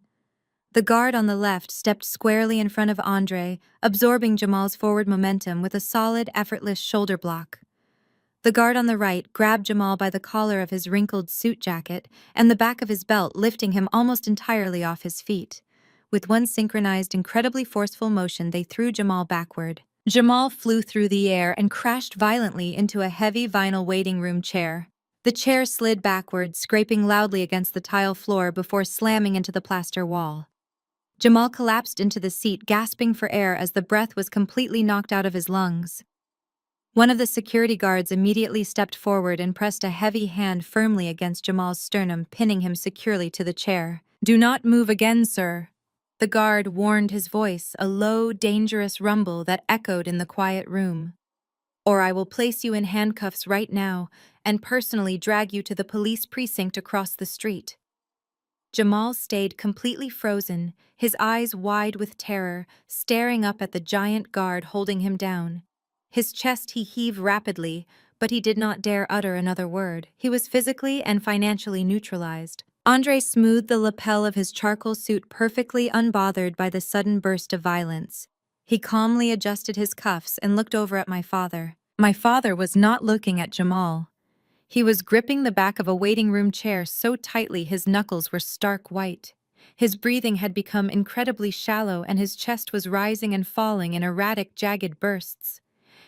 The guard on the left stepped squarely in front of Andre, absorbing Jamal's forward momentum with a solid, effortless shoulder block. The guard on the right grabbed Jamal by the collar of his wrinkled suit jacket and the back of his belt, lifting him almost entirely off his feet. With one synchronized, incredibly forceful motion, they threw Jamal backward. Jamal flew through the air and crashed violently into a heavy vinyl waiting room chair. The chair slid backward, scraping loudly against the tile floor before slamming into the plaster wall. Jamal collapsed into the seat, gasping for air as the breath was completely knocked out of his lungs. One of the security guards immediately stepped forward and pressed a heavy hand firmly against Jamal's sternum, pinning him securely to the chair. Do not move again, sir. The guard warned, his voice a low, dangerous rumble that echoed in the quiet room. Or I will place you in handcuffs right now and personally drag you to the police precinct across the street. Jamal stayed completely frozen, his eyes wide with terror, staring up at the giant guard holding him down. His chest he heaved rapidly, but he did not dare utter another word. He was physically and financially neutralized. Andre smoothed the lapel of his charcoal suit, perfectly unbothered by the sudden burst of violence. He calmly adjusted his cuffs and looked over at my father. My father was not looking at Jamal. He was gripping the back of a waiting room chair so tightly his knuckles were stark white. His breathing had become incredibly shallow and his chest was rising and falling in erratic, jagged bursts.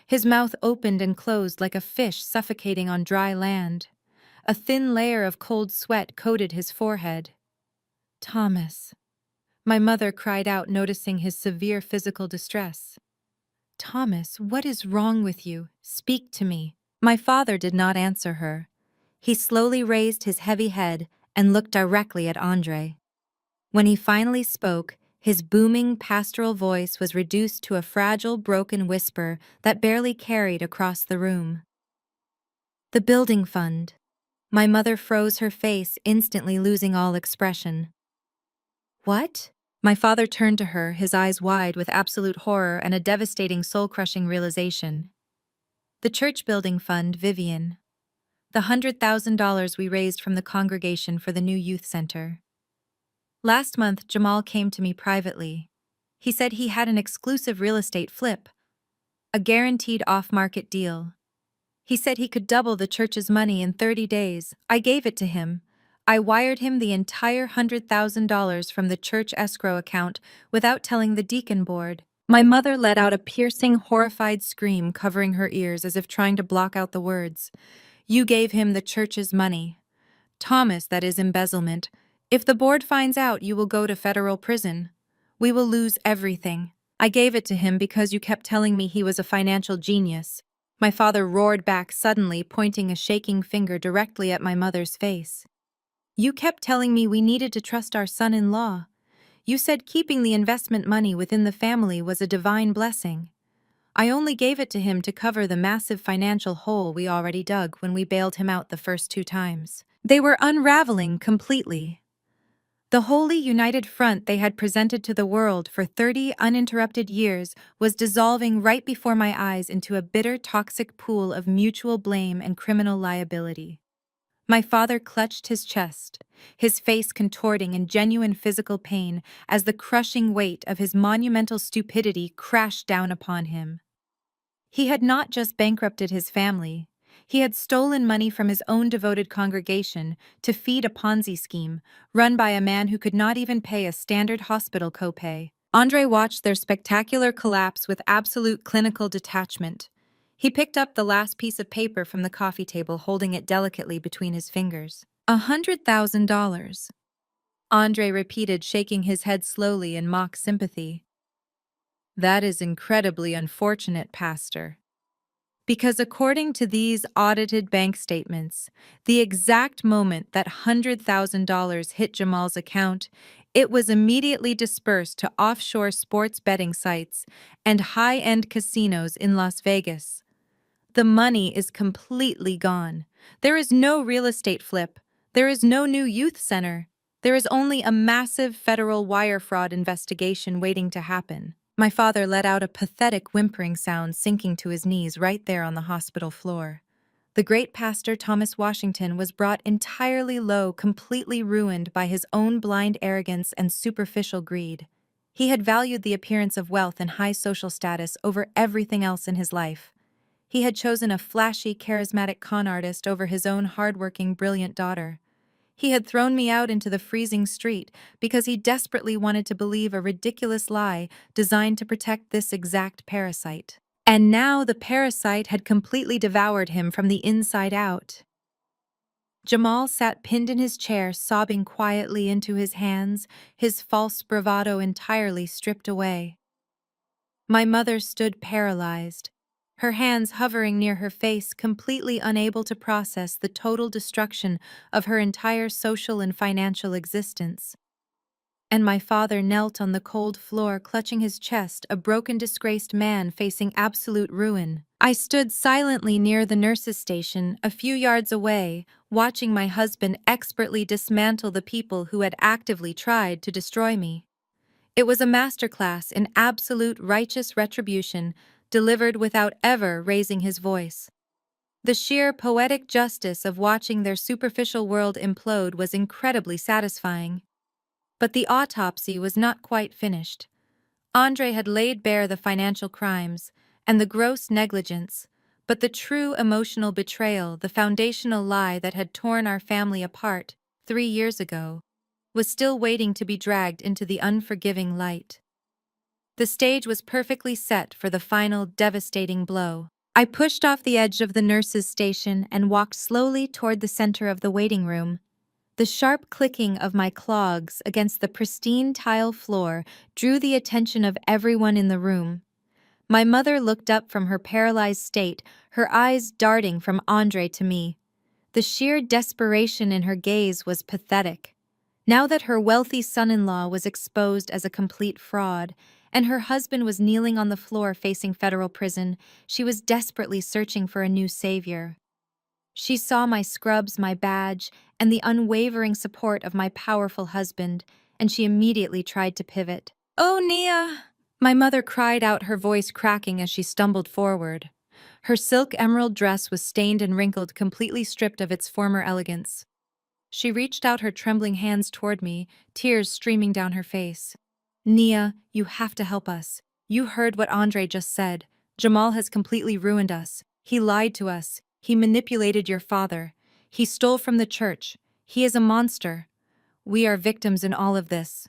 His mouth opened and closed like a fish suffocating on dry land. A thin layer of cold sweat coated his forehead. Thomas. My mother cried out, noticing his severe physical distress. Thomas, what is wrong with you? Speak to me. My father did not answer her. He slowly raised his heavy head and looked directly at Andre. When he finally spoke, his booming, pastoral voice was reduced to a fragile, broken whisper that barely carried across the room. The building fund. My mother froze her face, instantly losing all expression. What? My father turned to her, his eyes wide with absolute horror and a devastating, soul-crushing realization. The church building fund, Vivian. The $100,000 we raised from the congregation for the new youth center. Last month, Jamal came to me privately. He said he had an exclusive real estate flip, a guaranteed off-market deal. He said he could double the church's money in 30 days. I gave it to him. I wired him the entire $100,000 from the church escrow account without telling the deacon board. My mother let out a piercing, horrified scream, covering her ears as if trying to block out the words. You gave him the church's money. Thomas, that is embezzlement. If the board finds out, you will go to federal prison. We will lose everything. I gave it to him because you kept telling me he was a financial genius. My father roared back suddenly, pointing a shaking finger directly at my mother's face. You kept telling me we needed to trust our son-in-law. You said keeping the investment money within the family was a divine blessing. I only gave it to him to cover the massive financial hole we already dug when we bailed him out the first 2 times. They were unraveling completely. The holy united front they had presented to the world for 30 uninterrupted years was dissolving right before my eyes into a bitter, toxic pool of mutual blame and criminal liability. My father clutched his chest, his face contorting in genuine physical pain as the crushing weight of his monumental stupidity crashed down upon him. He had not just bankrupted his family. He had stolen money from his own devoted congregation to feed a Ponzi scheme run by a man who could not even pay a standard hospital copay. Andre watched their spectacular collapse with absolute clinical detachment. He picked up the last piece of paper from the coffee table, holding it delicately between his fingers. $100,000. Andre repeated, shaking his head slowly in mock sympathy. That is incredibly unfortunate, Pastor. Because according to these audited bank statements, the exact moment that $100,000 hit Jamal's account, it was immediately dispersed to offshore sports betting sites and high-end casinos in Las Vegas. The money is completely gone. There is no real estate flip. There is no new youth center. There is only a massive federal wire fraud investigation waiting to happen. My father let out a pathetic whimpering sound, sinking to his knees right there on the hospital floor. The great pastor Thomas Washington was brought entirely low, completely ruined by his own blind arrogance and superficial greed. He had valued the appearance of wealth and high social status over everything else in his life. He had chosen a flashy, charismatic con artist over his own hardworking, brilliant daughter. He had thrown me out into the freezing street because he desperately wanted to believe a ridiculous lie designed to protect this exact parasite. And now the parasite had completely devoured him from the inside out. Jamal sat pinned in his chair, sobbing quietly into his hands, his false bravado entirely stripped away. My mother stood paralyzed, her hands hovering near her face, completely unable to process the total destruction of her entire social and financial existence. And my father knelt on the cold floor, clutching his chest, a broken, disgraced man facing absolute ruin. I stood silently near the nurse's station, a few yards away, watching my husband expertly dismantle the people who had actively tried to destroy me. It was a masterclass in absolute righteous retribution, delivered without ever raising his voice. The sheer poetic justice of watching their superficial world implode was incredibly satisfying. But the autopsy was not quite finished. Andre had laid bare the financial crimes and the gross negligence, but the true emotional betrayal, the foundational lie that had torn our family apart 3 years ago, was still waiting to be dragged into the unforgiving light. The stage was perfectly set for the final devastating blow. I pushed off the edge of the nurse's station and walked slowly toward the center of the waiting room. The sharp clicking of my clogs against the pristine tile floor drew the attention of everyone in the room. My mother looked up from her paralyzed state, her eyes darting from Andre to me. The sheer desperation in her gaze was pathetic. Now that her wealthy son-in-law was exposed as a complete fraud, and her husband was kneeling on the floor facing federal prison, she was desperately searching for a new savior. She saw my scrubs, my badge, and the unwavering support of my powerful husband, and she immediately tried to pivot. "Oh, Nia!" My mother cried out, her voice cracking as she stumbled forward. Her silk emerald dress was stained and wrinkled, completely stripped of its former elegance. She reached out her trembling hands toward me, tears streaming down her face. Nia, you have to help us. You heard what Andre just said. Jamal has completely ruined us. He lied to us. He manipulated your father. He stole from the church. He is a monster. We are victims in all of this.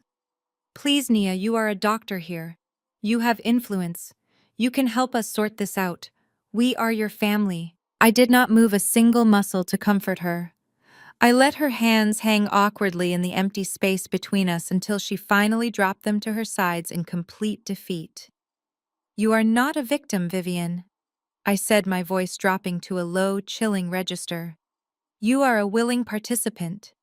Please, Nia, you are a doctor here. You have influence. You can help us sort this out. We are your family. I did not move a single muscle to comfort her. I let her hands hang awkwardly in the empty space between us until she finally dropped them to her sides in complete defeat. You are not a victim, Vivian, I said, my voice dropping to a low, chilling register. You are a willing participant.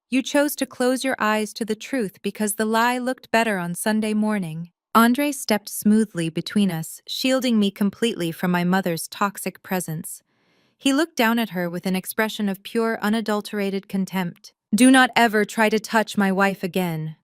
You chose to close your eyes to the truth because the lie looked better on Sunday morning. Andre stepped smoothly between us, shielding me completely from my mother's toxic presence. He looked down at her with an expression of pure, unadulterated contempt. Do not ever try to touch my wife again.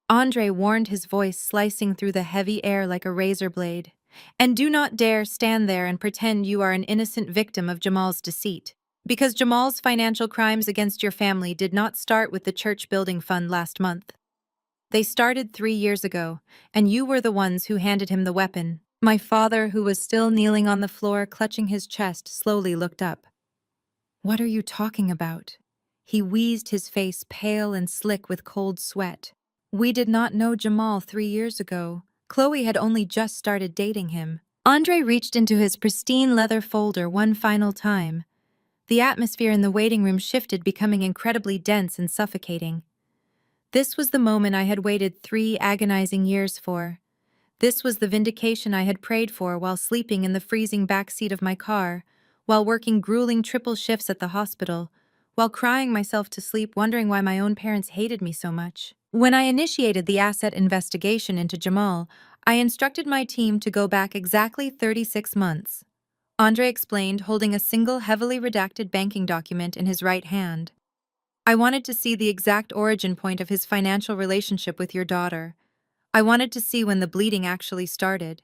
Andre warned, his voice slicing through the heavy air like a razor blade. And do not dare stand there and pretend you are an innocent victim of Jamal's deceit. Because Jamal's financial crimes against your family did not start with the church building fund last month. They started 3 years ago, and you were the ones who handed him the weapon. My father, who was still kneeling on the floor, clutching his chest, slowly looked up. What are you talking about? He wheezed, his face pale and slick with cold sweat. We did not know Jamal 3 years ago. Chloe had only just started dating him. Andre reached into his pristine leather folder one final time. The atmosphere in the waiting room shifted, becoming incredibly dense and suffocating. This was the moment I had waited 3 agonizing years for. This was the vindication I had prayed for while sleeping in the freezing backseat of my car, while working grueling triple shifts at the hospital, while crying myself to sleep wondering why my own parents hated me so much. When I initiated the asset investigation into Jamal, I instructed my team to go back exactly 36 months. Andre explained, holding a single heavily redacted banking document in his right hand. I wanted to see the exact origin point of his financial relationship with your daughter. I wanted to see when the bleeding actually started.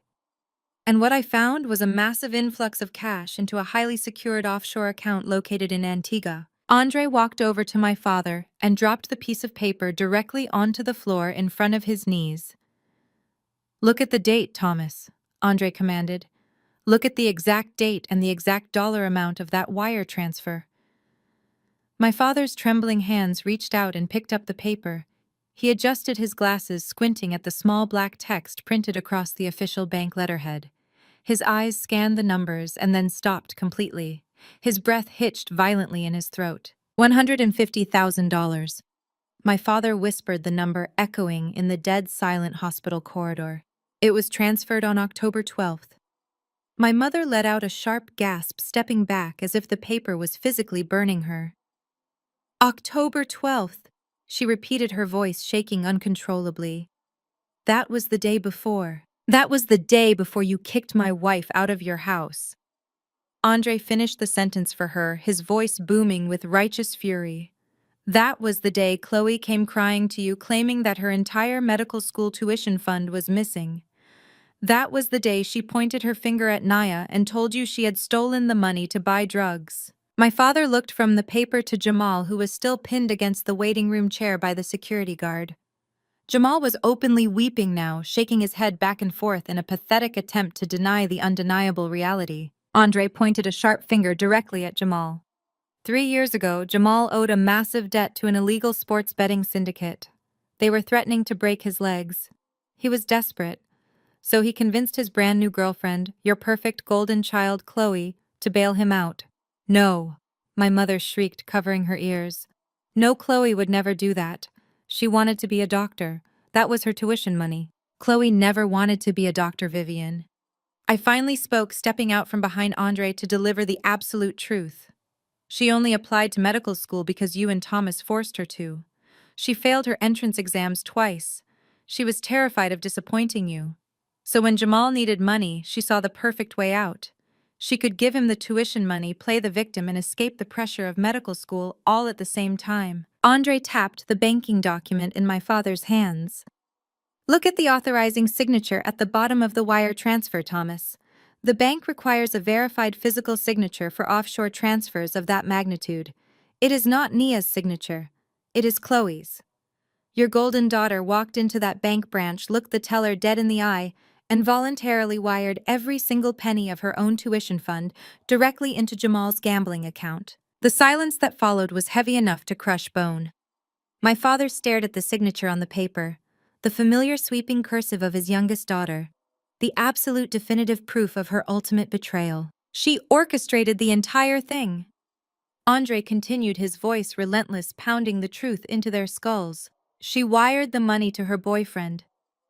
And what I found was a massive influx of cash into a highly secured offshore account located in Antigua. Andre walked over to my father and dropped the piece of paper directly onto the floor in front of his knees. Look at the date, Thomas, Andre commanded. Look at the exact date and the exact dollar amount of that wire transfer. My father's trembling hands reached out and picked up the paper. He adjusted his glasses, squinting at the small black text printed across the official bank letterhead. His eyes scanned the numbers and then stopped completely. His breath hitched violently in his throat. $150,000. My father whispered the number, echoing in the dead silent hospital corridor. It was transferred on October 12th. My mother let out a sharp gasp, stepping back as if the paper was physically burning her. October 12th, she repeated, her voice shaking uncontrollably. That was the day before. That was the day before you kicked my wife out of your house. Andre finished the sentence for her, his voice booming with righteous fury. That was the day Chloe came crying to you, claiming that her entire medical school tuition fund was missing. That was the day she pointed her finger at Naya and told you she had stolen the money to buy drugs. My father looked from the paper to Jamal, who was still pinned against the waiting room chair by the security guard. Jamal was openly weeping now, shaking his head back and forth in a pathetic attempt to deny the undeniable reality. Andre pointed a sharp finger directly at Jamal. 3 years ago, Jamal owed a massive debt to an illegal sports betting syndicate. They were threatening to break his legs. He was desperate, so he convinced his brand new girlfriend, your perfect golden child Chloe, to bail him out. No, my mother shrieked, covering her ears. No, Chloe would never do that. She wanted to be a doctor. That was her tuition money. Chloe never wanted to be a doctor, Vivian. I finally spoke, stepping out from behind Andre to deliver the absolute truth. She only applied to medical school because you and Thomas forced her to. She failed her entrance exams twice. She was terrified of disappointing you. So when Jamal needed money, she saw the perfect way out. She could give him the tuition money, play the victim, and escape the pressure of medical school all at the same time. Andre tapped the banking document in my father's hands. Look at the authorizing signature at the bottom of the wire transfer, Thomas. The bank requires a verified physical signature for offshore transfers of that magnitude. It is not Nia's signature. It is Chloe's. Your golden daughter walked into that bank branch, looked the teller dead in the eye, and voluntarily wired every single penny of her own tuition fund directly into Jamal's gambling account. The silence that followed was heavy enough to crush bone. My father stared at the signature on the paper, the familiar sweeping cursive of his youngest daughter, the absolute definitive proof of her ultimate betrayal. She orchestrated the entire thing. Andre continued, his voice relentless, pounding the truth into their skulls. She wired the money to her boyfriend.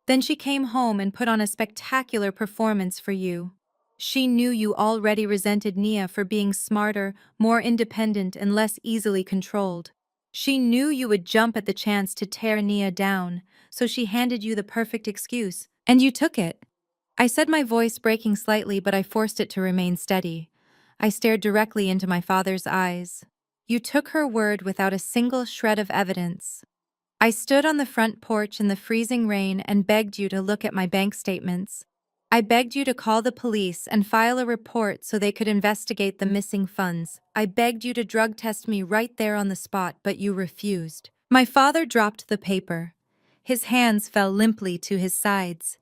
Then she came home and put on a spectacular performance for you. She knew you already resented Nia for being smarter, more independent, and less easily controlled. She knew you would jump at the chance to tear Nia down, so she handed you the perfect excuse, and you took it. I said, my voice breaking slightly, but I forced it to remain steady. I stared directly into my father's eyes. You took her word without a single shred of evidence. I stood on the front porch in the freezing rain and begged you to look at my bank statements. I begged you to call the police and file a report so they could investigate the missing funds. I begged you to drug test me right there on the spot, but you refused. My father dropped the paper. His hands fell limply to his sides.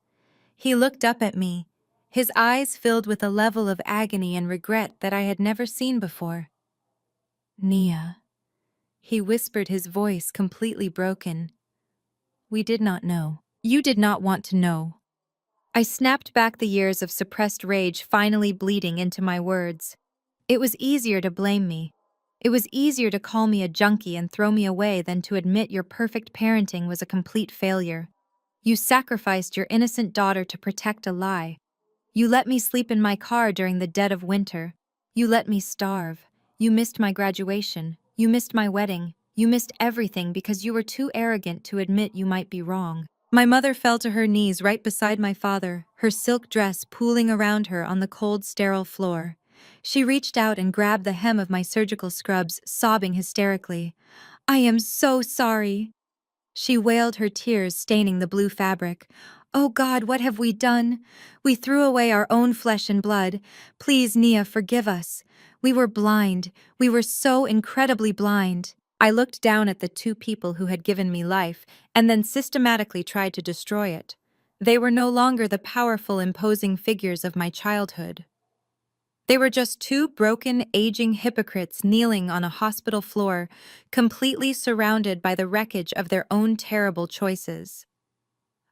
He looked up at me, his eyes filled with a level of agony and regret that I had never seen before. Nia, he whispered, his voice completely broken. We did not know. You did not want to know. I snapped back, the years of suppressed rage finally bleeding into my words. It was easier to blame me. It was easier to call me a junkie and throw me away than to admit your perfect parenting was a complete failure. You sacrificed your innocent daughter to protect a lie. You let me sleep in my car during the dead of winter. You let me starve. You missed my graduation. You missed my wedding. You missed everything because you were too arrogant to admit you might be wrong. My mother fell to her knees right beside my father, her silk dress pooling around her on the cold, sterile floor. She reached out and grabbed the hem of my surgical scrubs, sobbing hysterically. I am so sorry. She wailed, her tears staining the blue fabric. Oh God, what have we done? We threw away our own flesh and blood. Please, Nia, forgive us. We were blind. We were so incredibly blind. I looked down at the two people who had given me life and then systematically tried to destroy it. They were no longer the powerful, imposing figures of my childhood. They were just two broken, aging hypocrites kneeling on a hospital floor, completely surrounded by the wreckage of their own terrible choices.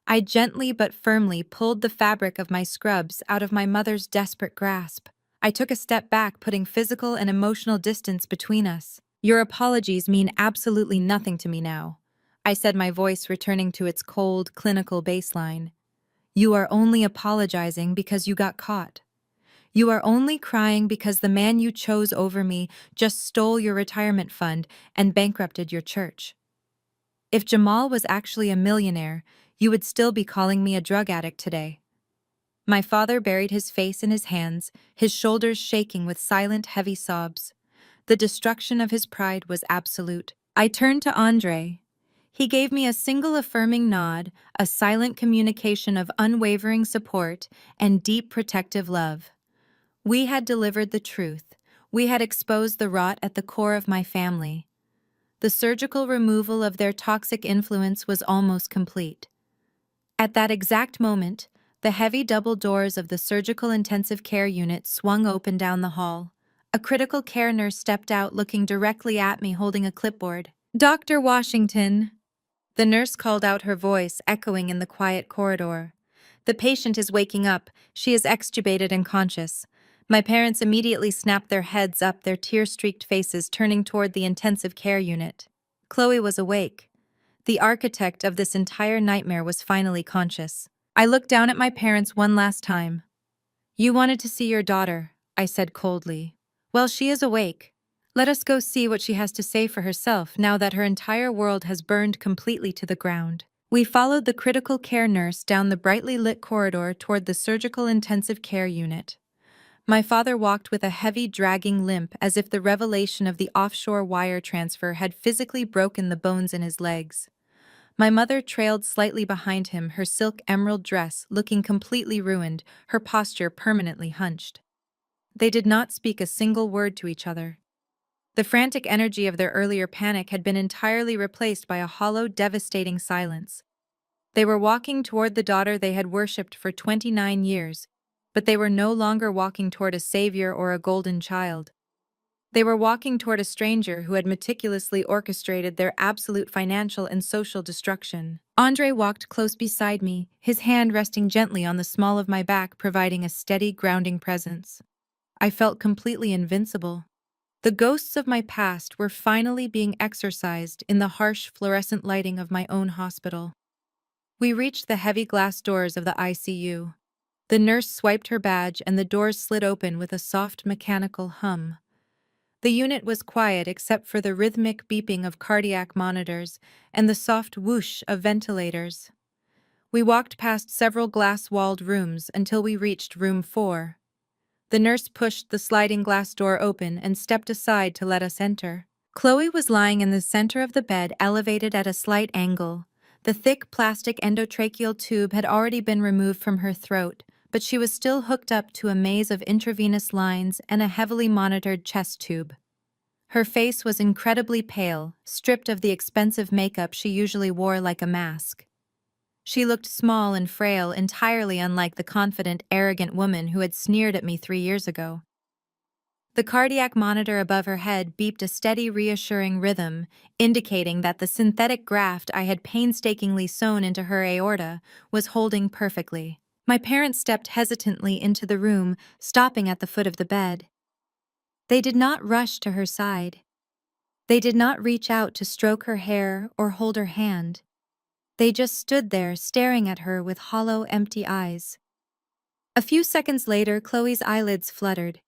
I gently but firmly pulled the fabric of my scrubs out of my mother's desperate grasp. I took a step back, putting physical and emotional distance between us. Your apologies mean absolutely nothing to me now, I said, my voice returning to its cold, clinical baseline. You are only apologizing because you got caught. You are only crying because the man you chose over me just stole your retirement fund and bankrupted your church. If Jamal was actually a millionaire, you would still be calling me a drug addict today. My father buried his face in his hands, his shoulders shaking with silent, heavy sobs. The destruction of his pride was absolute. I turned to Andre. He gave me a single affirming nod, a silent communication of unwavering support and deep protective love. We had delivered the truth. We had exposed the rot at the core of my family. The surgical removal of their toxic influence was almost complete. At that exact moment, the heavy double doors of the surgical intensive care unit swung open down the hall. A critical care nurse stepped out, looking directly at me, holding a clipboard. Dr. Washington, the nurse called out, her voice echoing in the quiet corridor. The patient is waking up. She is extubated and conscious. My parents immediately snapped their heads up, their tear-streaked faces turning toward the intensive care unit. Chloe was awake. The architect of this entire nightmare was finally conscious. I looked down at my parents one last time. You wanted to see your daughter, I said coldly. Well, she is awake. Let us go see what she has to say for herself now that her entire world has burned completely to the ground. We followed the critical care nurse down the brightly lit corridor toward the surgical intensive care unit. My father walked with a heavy, dragging limp, as if the revelation of the offshore wire transfer had physically broken the bones in his legs. My mother trailed slightly behind him, her silk emerald dress looking completely ruined, her posture permanently hunched. They did not speak a single word to each other. The frantic energy of their earlier panic had been entirely replaced by a hollow, devastating silence. They were walking toward the daughter they had worshipped for 29 years, but they were no longer walking toward a savior or a golden child. They were walking toward a stranger who had meticulously orchestrated their absolute financial and social destruction. Andre walked close beside me, his hand resting gently on the small of my back, providing a steady, grounding presence. I felt completely invincible. The ghosts of my past were finally being exorcised in the harsh fluorescent lighting of my own hospital. We reached the heavy glass doors of the ICU. The nurse swiped her badge and the doors slid open with a soft mechanical hum. The unit was quiet except for the rhythmic beeping of cardiac monitors and the soft whoosh of ventilators. We walked past several glass-walled rooms until we reached room 4. The nurse pushed the sliding glass door open and stepped aside to let us enter. Chloe was lying in the center of the bed, elevated at a slight angle. The thick plastic endotracheal tube had already been removed from her throat, but she was still hooked up to a maze of intravenous lines and a heavily monitored chest tube. Her face was incredibly pale, stripped of the expensive makeup she usually wore like a mask. She looked small and frail, entirely unlike the confident, arrogant woman who had sneered at me 3 years ago. The cardiac monitor above her head beeped a steady, reassuring rhythm, indicating that the synthetic graft I had painstakingly sewn into her aorta was holding perfectly. My parents stepped hesitantly into the room, stopping at the foot of the bed. They did not rush to her side. They did not reach out to stroke her hair or hold her hand. They just stood there, staring at her with hollow, empty eyes. A few seconds later, Chloe's eyelids fluttered.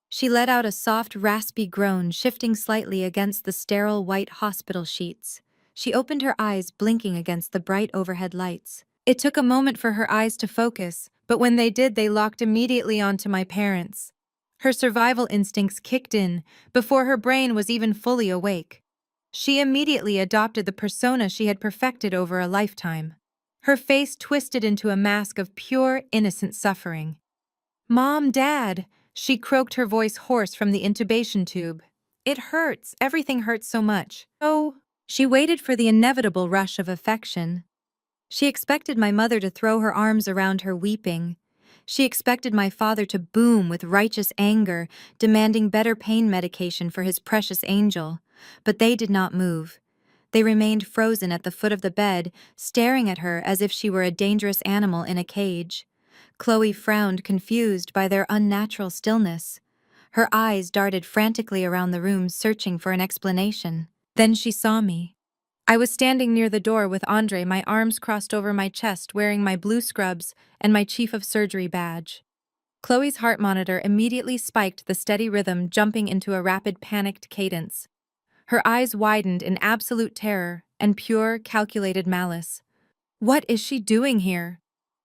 She let out a soft, raspy groan, shifting slightly against the sterile white hospital sheets. She opened her eyes, blinking against the bright overhead lights. It took a moment for her eyes to focus, but when they did, they locked immediately onto my parents. Her survival instincts kicked in before her brain was even fully awake. She immediately adopted the persona she had perfected over a lifetime. Her face twisted into a mask of pure, innocent suffering. "Mom, Dad," she croaked, her voice hoarse from the intubation tube. "It hurts. Everything hurts so much." Oh, she waited for the inevitable rush of affection. She expected my mother to throw her arms around her, weeping. She expected my father to boom with righteous anger, demanding better pain medication for his precious angel. But they did not move. They remained frozen at the foot of the bed, staring at her as if she were a dangerous animal in a cage. Chloe frowned, confused by their unnatural stillness. Her eyes darted frantically around the room, searching for an explanation. Then she saw me. I was standing near the door with Andre, my arms crossed over my chest, wearing my blue scrubs and my chief of surgery badge. Chloe's heart monitor immediately spiked, the steady rhythm jumping into a rapid, panicked cadence. Her eyes widened in absolute terror and pure, calculated malice. "What is she doing here?"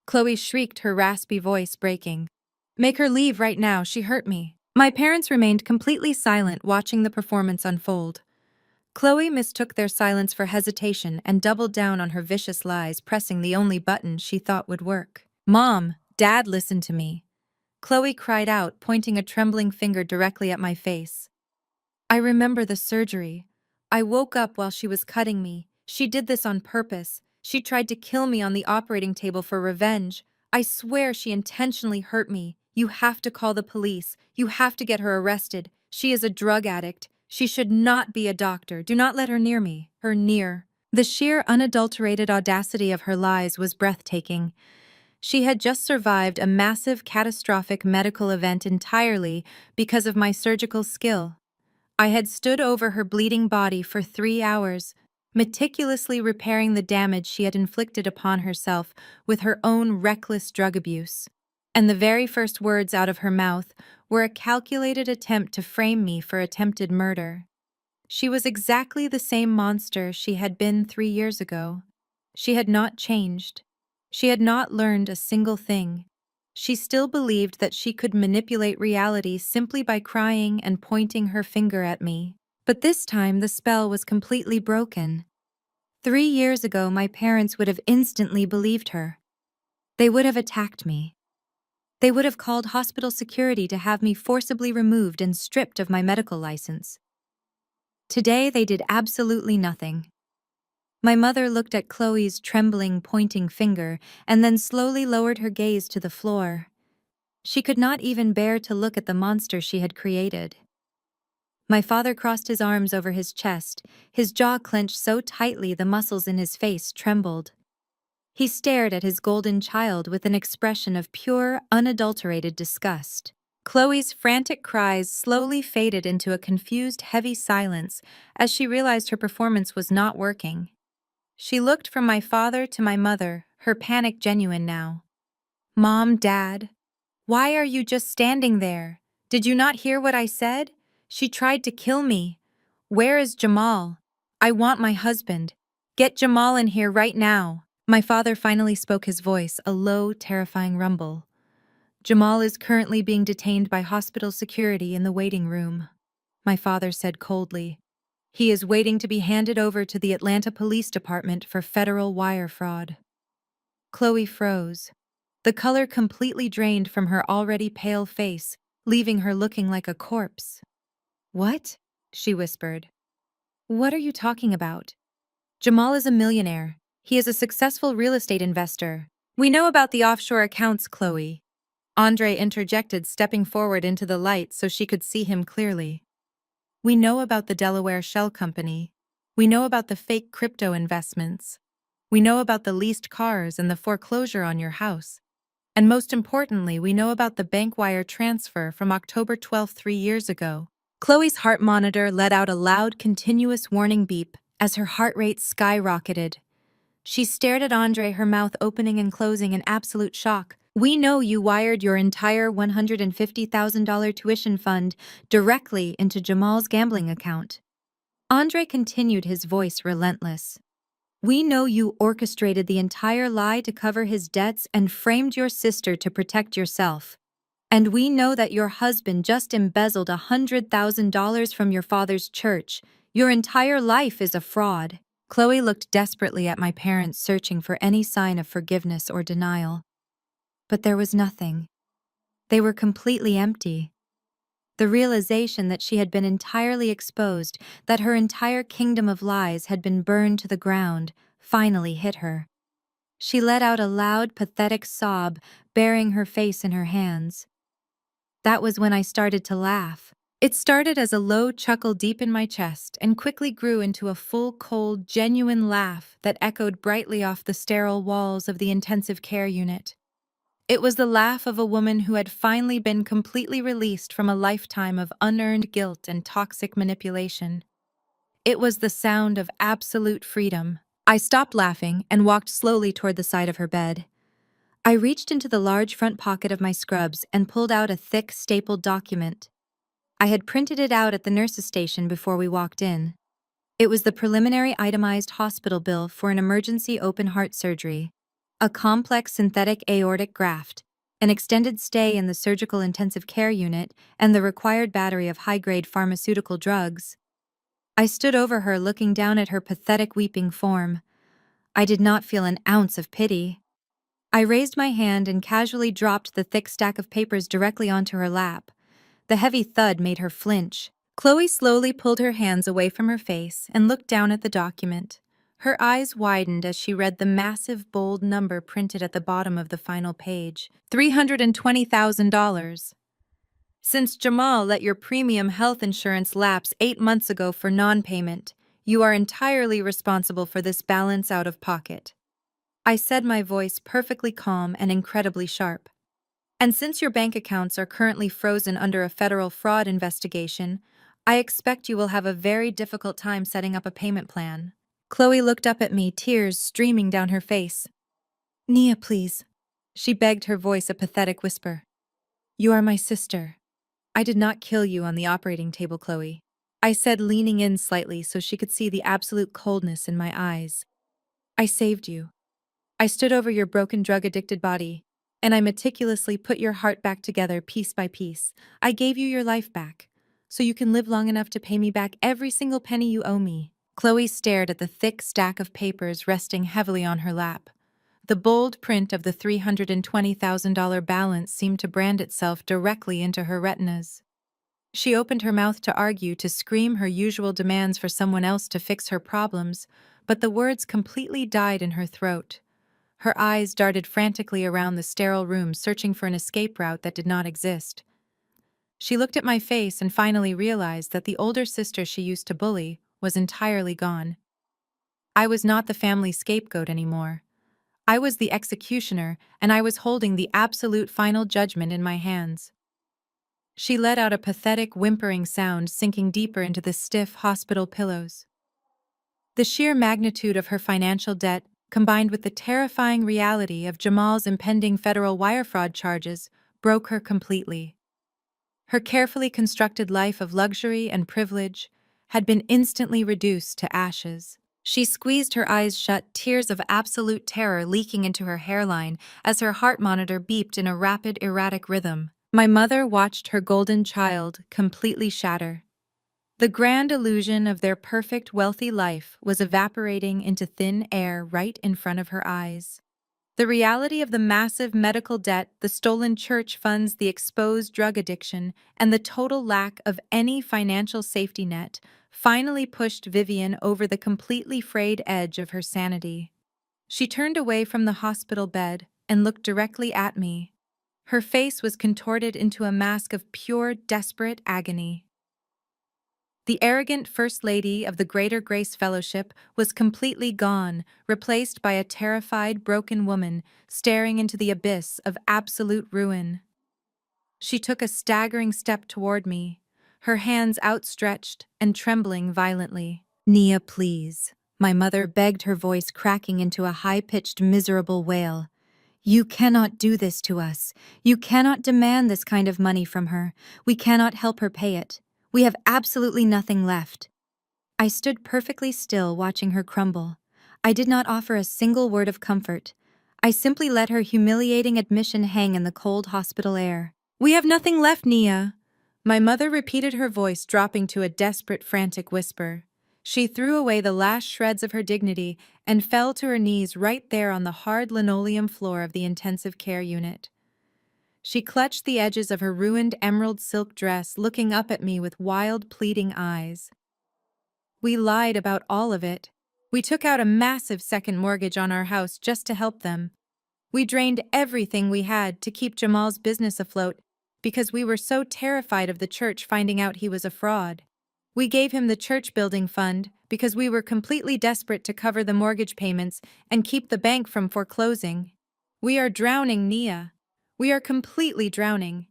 Chloe shrieked, her raspy voice breaking. "Make her leave right now, she hurt me." My parents remained completely silent, watching the performance unfold. Chloe mistook their silence for hesitation and doubled down on her vicious lies, pressing the only button she thought would work. "Mom, Dad, listen to me," Chloe cried out, pointing a trembling finger directly at my face. "I remember the surgery. I woke up while she was cutting me. She did this on purpose. She tried to kill me on the operating table for revenge. I swear she intentionally hurt me. You have to call the police. You have to get her arrested. She is a drug addict. She should not be a doctor. Do not let her near me." Her near. The sheer, unadulterated audacity of her lies was breathtaking. She had just survived a massive, catastrophic medical event entirely because of my surgical skill. I had stood over her bleeding body for 3 hours, meticulously repairing the damage she had inflicted upon herself with her own reckless drug abuse. And the very first words out of her mouth were a calculated attempt to frame me for attempted murder. She was exactly the same monster she had been 3 years ago. She had not changed. She had not learned a single thing. She still believed that she could manipulate reality simply by crying and pointing her finger at me. But this time the spell was completely broken. 3 years ago, my parents would have instantly believed her. They would have attacked me. They would have called hospital security to have me forcibly removed and stripped of my medical license. Today, they did absolutely nothing. My mother looked at Chloe's trembling, pointing finger and then slowly lowered her gaze to the floor. She could not even bear to look at the monster she had created. My father crossed his arms over his chest, his jaw clenched so tightly the muscles in his face trembled. He stared at his golden child with an expression of pure, unadulterated disgust. Chloe's frantic cries slowly faded into a confused, heavy silence as she realized her performance was not working. She looked from my father to my mother, her panic genuine now. "Mom, Dad, why are you just standing there? Did you not hear what I said? She tried to kill me. Where is Jamal? I want my husband. Get Jamal in here right now." My father finally spoke, his voice a low, terrifying rumble. "Jamal is currently being detained by hospital security in the waiting room," my father said coldly. "He is waiting to be handed over to the Atlanta Police Department for federal wire fraud." Chloe froze. The color completely drained from her already pale face, leaving her looking like a corpse. "What?" she whispered. "What are you talking about? Jamal is a millionaire. He is a successful real estate investor. We know about the offshore accounts, Chloe." Andre interjected, stepping forward into the light so she could see him clearly. "We know about the Delaware Shell Company. We know about the fake crypto investments. We know about the leased cars and the foreclosure on your house. And most importantly, we know about the bank wire transfer from October 12th, 3 years ago." Chloe's heart monitor let out a loud, continuous warning beep as her heart rate skyrocketed. She stared at Andre, her mouth opening and closing in absolute shock. "We know you wired your entire $150,000 tuition fund directly into Jamal's gambling account." Andre continued, his voice relentless. "We know you orchestrated the entire lie to cover his debts and framed your sister to protect yourself. And we know that your husband just embezzled $100,000 from your father's church. Your entire life is a fraud." Chloe looked desperately at my parents, searching for any sign of forgiveness or denial. But there was nothing. They were completely empty. The realization that she had been entirely exposed, that her entire kingdom of lies had been burned to the ground, finally hit her. She let out a loud, pathetic sob, burying her face in her hands. That was when I started to laugh. It started as a low chuckle deep in my chest and quickly grew into a full, cold, genuine laugh that echoed brightly off the sterile walls of the intensive care unit. It was the laugh of a woman who had finally been completely released from a lifetime of unearned guilt and toxic manipulation. It was the sound of absolute freedom. I stopped laughing and walked slowly toward the side of her bed. I reached into the large front pocket of my scrubs and pulled out a thick, stapled document. I had printed it out at the nurse's station before we walked in. It was the preliminary itemized hospital bill for an emergency open heart surgery, a complex synthetic aortic graft, an extended stay in the surgical intensive care unit, and the required battery of high-grade pharmaceutical drugs. I stood over her, looking down at her pathetic weeping form. I did not feel an ounce of pity. I raised my hand and casually dropped the thick stack of papers directly onto her lap. The heavy thud made her flinch. Chloe slowly pulled her hands away from her face and looked down at the document. Her eyes widened as she read the massive, bold number printed at the bottom of the final page. $320,000. "Since Jamal let your premium health insurance lapse 8 months ago for non-payment, you are entirely responsible for this balance out of pocket," I said, my voice perfectly calm and incredibly sharp. "And since your bank accounts are currently frozen under a federal fraud investigation, I expect you will have a very difficult time setting up a payment plan." Chloe looked up at me, tears streaming down her face. "Nia, please," she begged, her voice a pathetic whisper. "You are my sister. I did not kill you on the operating table, Chloe," I said, leaning in slightly so she could see the absolute coldness in my eyes. "I saved you. I stood over your broken, drug-addicted body, and I meticulously put your heart back together piece by piece. I gave you your life back, so you can live long enough to pay me back every single penny you owe me." Chloe stared at the thick stack of papers resting heavily on her lap. The bold print of the $320,000 balance seemed to brand itself directly into her retinas. She opened her mouth to argue, to scream her usual demands for someone else to fix her problems, but the words completely died in her throat. Her eyes darted frantically around the sterile room, searching for an escape route that did not exist. She looked at my face and finally realized that the older sister she used to bully was entirely gone. I was not the family scapegoat anymore. I was the executioner, and I was holding the absolute final judgment in my hands. She let out a pathetic, whimpering sound, sinking deeper into the stiff hospital pillows. The sheer magnitude of her financial debt, combined with the terrifying reality of Jamal's impending federal wire fraud charges, broke her completely. Her carefully constructed life of luxury and privilege had been instantly reduced to ashes. She squeezed her eyes shut, tears of absolute terror leaking into her hairline as her heart monitor beeped in a rapid, erratic rhythm. My mother watched her golden child completely shatter. The grand illusion of their perfect, wealthy life was evaporating into thin air right in front of her eyes. The reality of the massive medical debt, the stolen church funds, the exposed drug addiction, and the total lack of any financial safety net finally pushed Vivian over the completely frayed edge of her sanity. She turned away from the hospital bed and looked directly at me. Her face was contorted into a mask of pure, desperate agony. The arrogant First Lady of the Greater Grace Fellowship was completely gone, replaced by a terrified, broken woman staring into the abyss of absolute ruin. She took a staggering step toward me, her hands outstretched and trembling violently. "Nia, please," my mother begged, her voice cracking into a high-pitched, miserable wail. "You cannot do this to us. You cannot demand this kind of money from her. We cannot help her pay it. We have absolutely nothing left." I stood perfectly still, watching her crumble. I did not offer a single word of comfort. I simply let her humiliating admission hang in the cold hospital air. "We have nothing left, Nia," my mother repeated, her voice dropping to a desperate, frantic whisper. She threw away the last shreds of her dignity and fell to her knees right there on the hard linoleum floor of the intensive care unit. She clutched the edges of her ruined emerald silk dress, looking up at me with wild, pleading eyes. "We lied about all of it. We took out a massive second mortgage on our house just to help them. We drained everything we had to keep Jamal's business afloat because we were so terrified of the church finding out he was a fraud. We gave him the church building fund because we were completely desperate to cover the mortgage payments and keep the bank from foreclosing. We are drowning, Nia. We are completely drowning.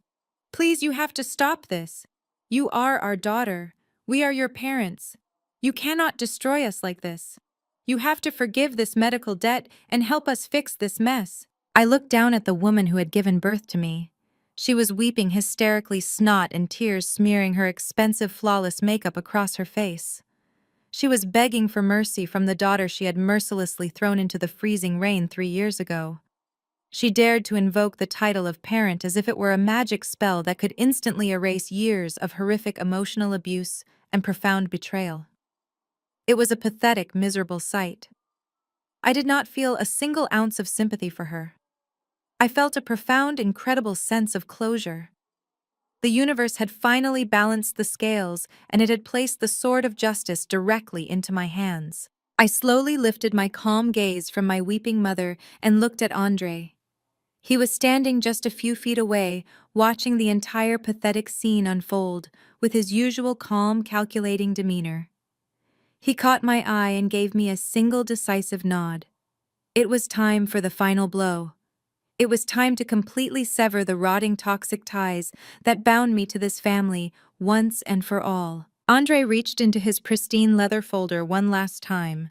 Please, you have to stop this. You are our daughter. We are your parents. You cannot destroy us like this. You have to forgive this medical debt and help us fix this mess." I looked down at the woman who had given birth to me. She was weeping hysterically, snot and tears smearing her expensive, flawless makeup across her face. She was begging for mercy from the daughter she had mercilessly thrown into the freezing rain 3 years ago. She dared to invoke the title of parent as if it were a magic spell that could instantly erase years of horrific emotional abuse and profound betrayal. It was a pathetic, miserable sight. I did not feel a single ounce of sympathy for her. I felt a profound, incredible sense of closure. The universe had finally balanced the scales, and it had placed the sword of justice directly into my hands. I slowly lifted my calm gaze from my weeping mother and looked at Andre. He was standing just a few feet away, watching the entire pathetic scene unfold, with his usual calm, calculating demeanor. He caught my eye and gave me a single decisive nod. It was time for the final blow. It was time to completely sever the rotting, toxic ties that bound me to this family once and for all. Andre reached into his pristine leather folder one last time.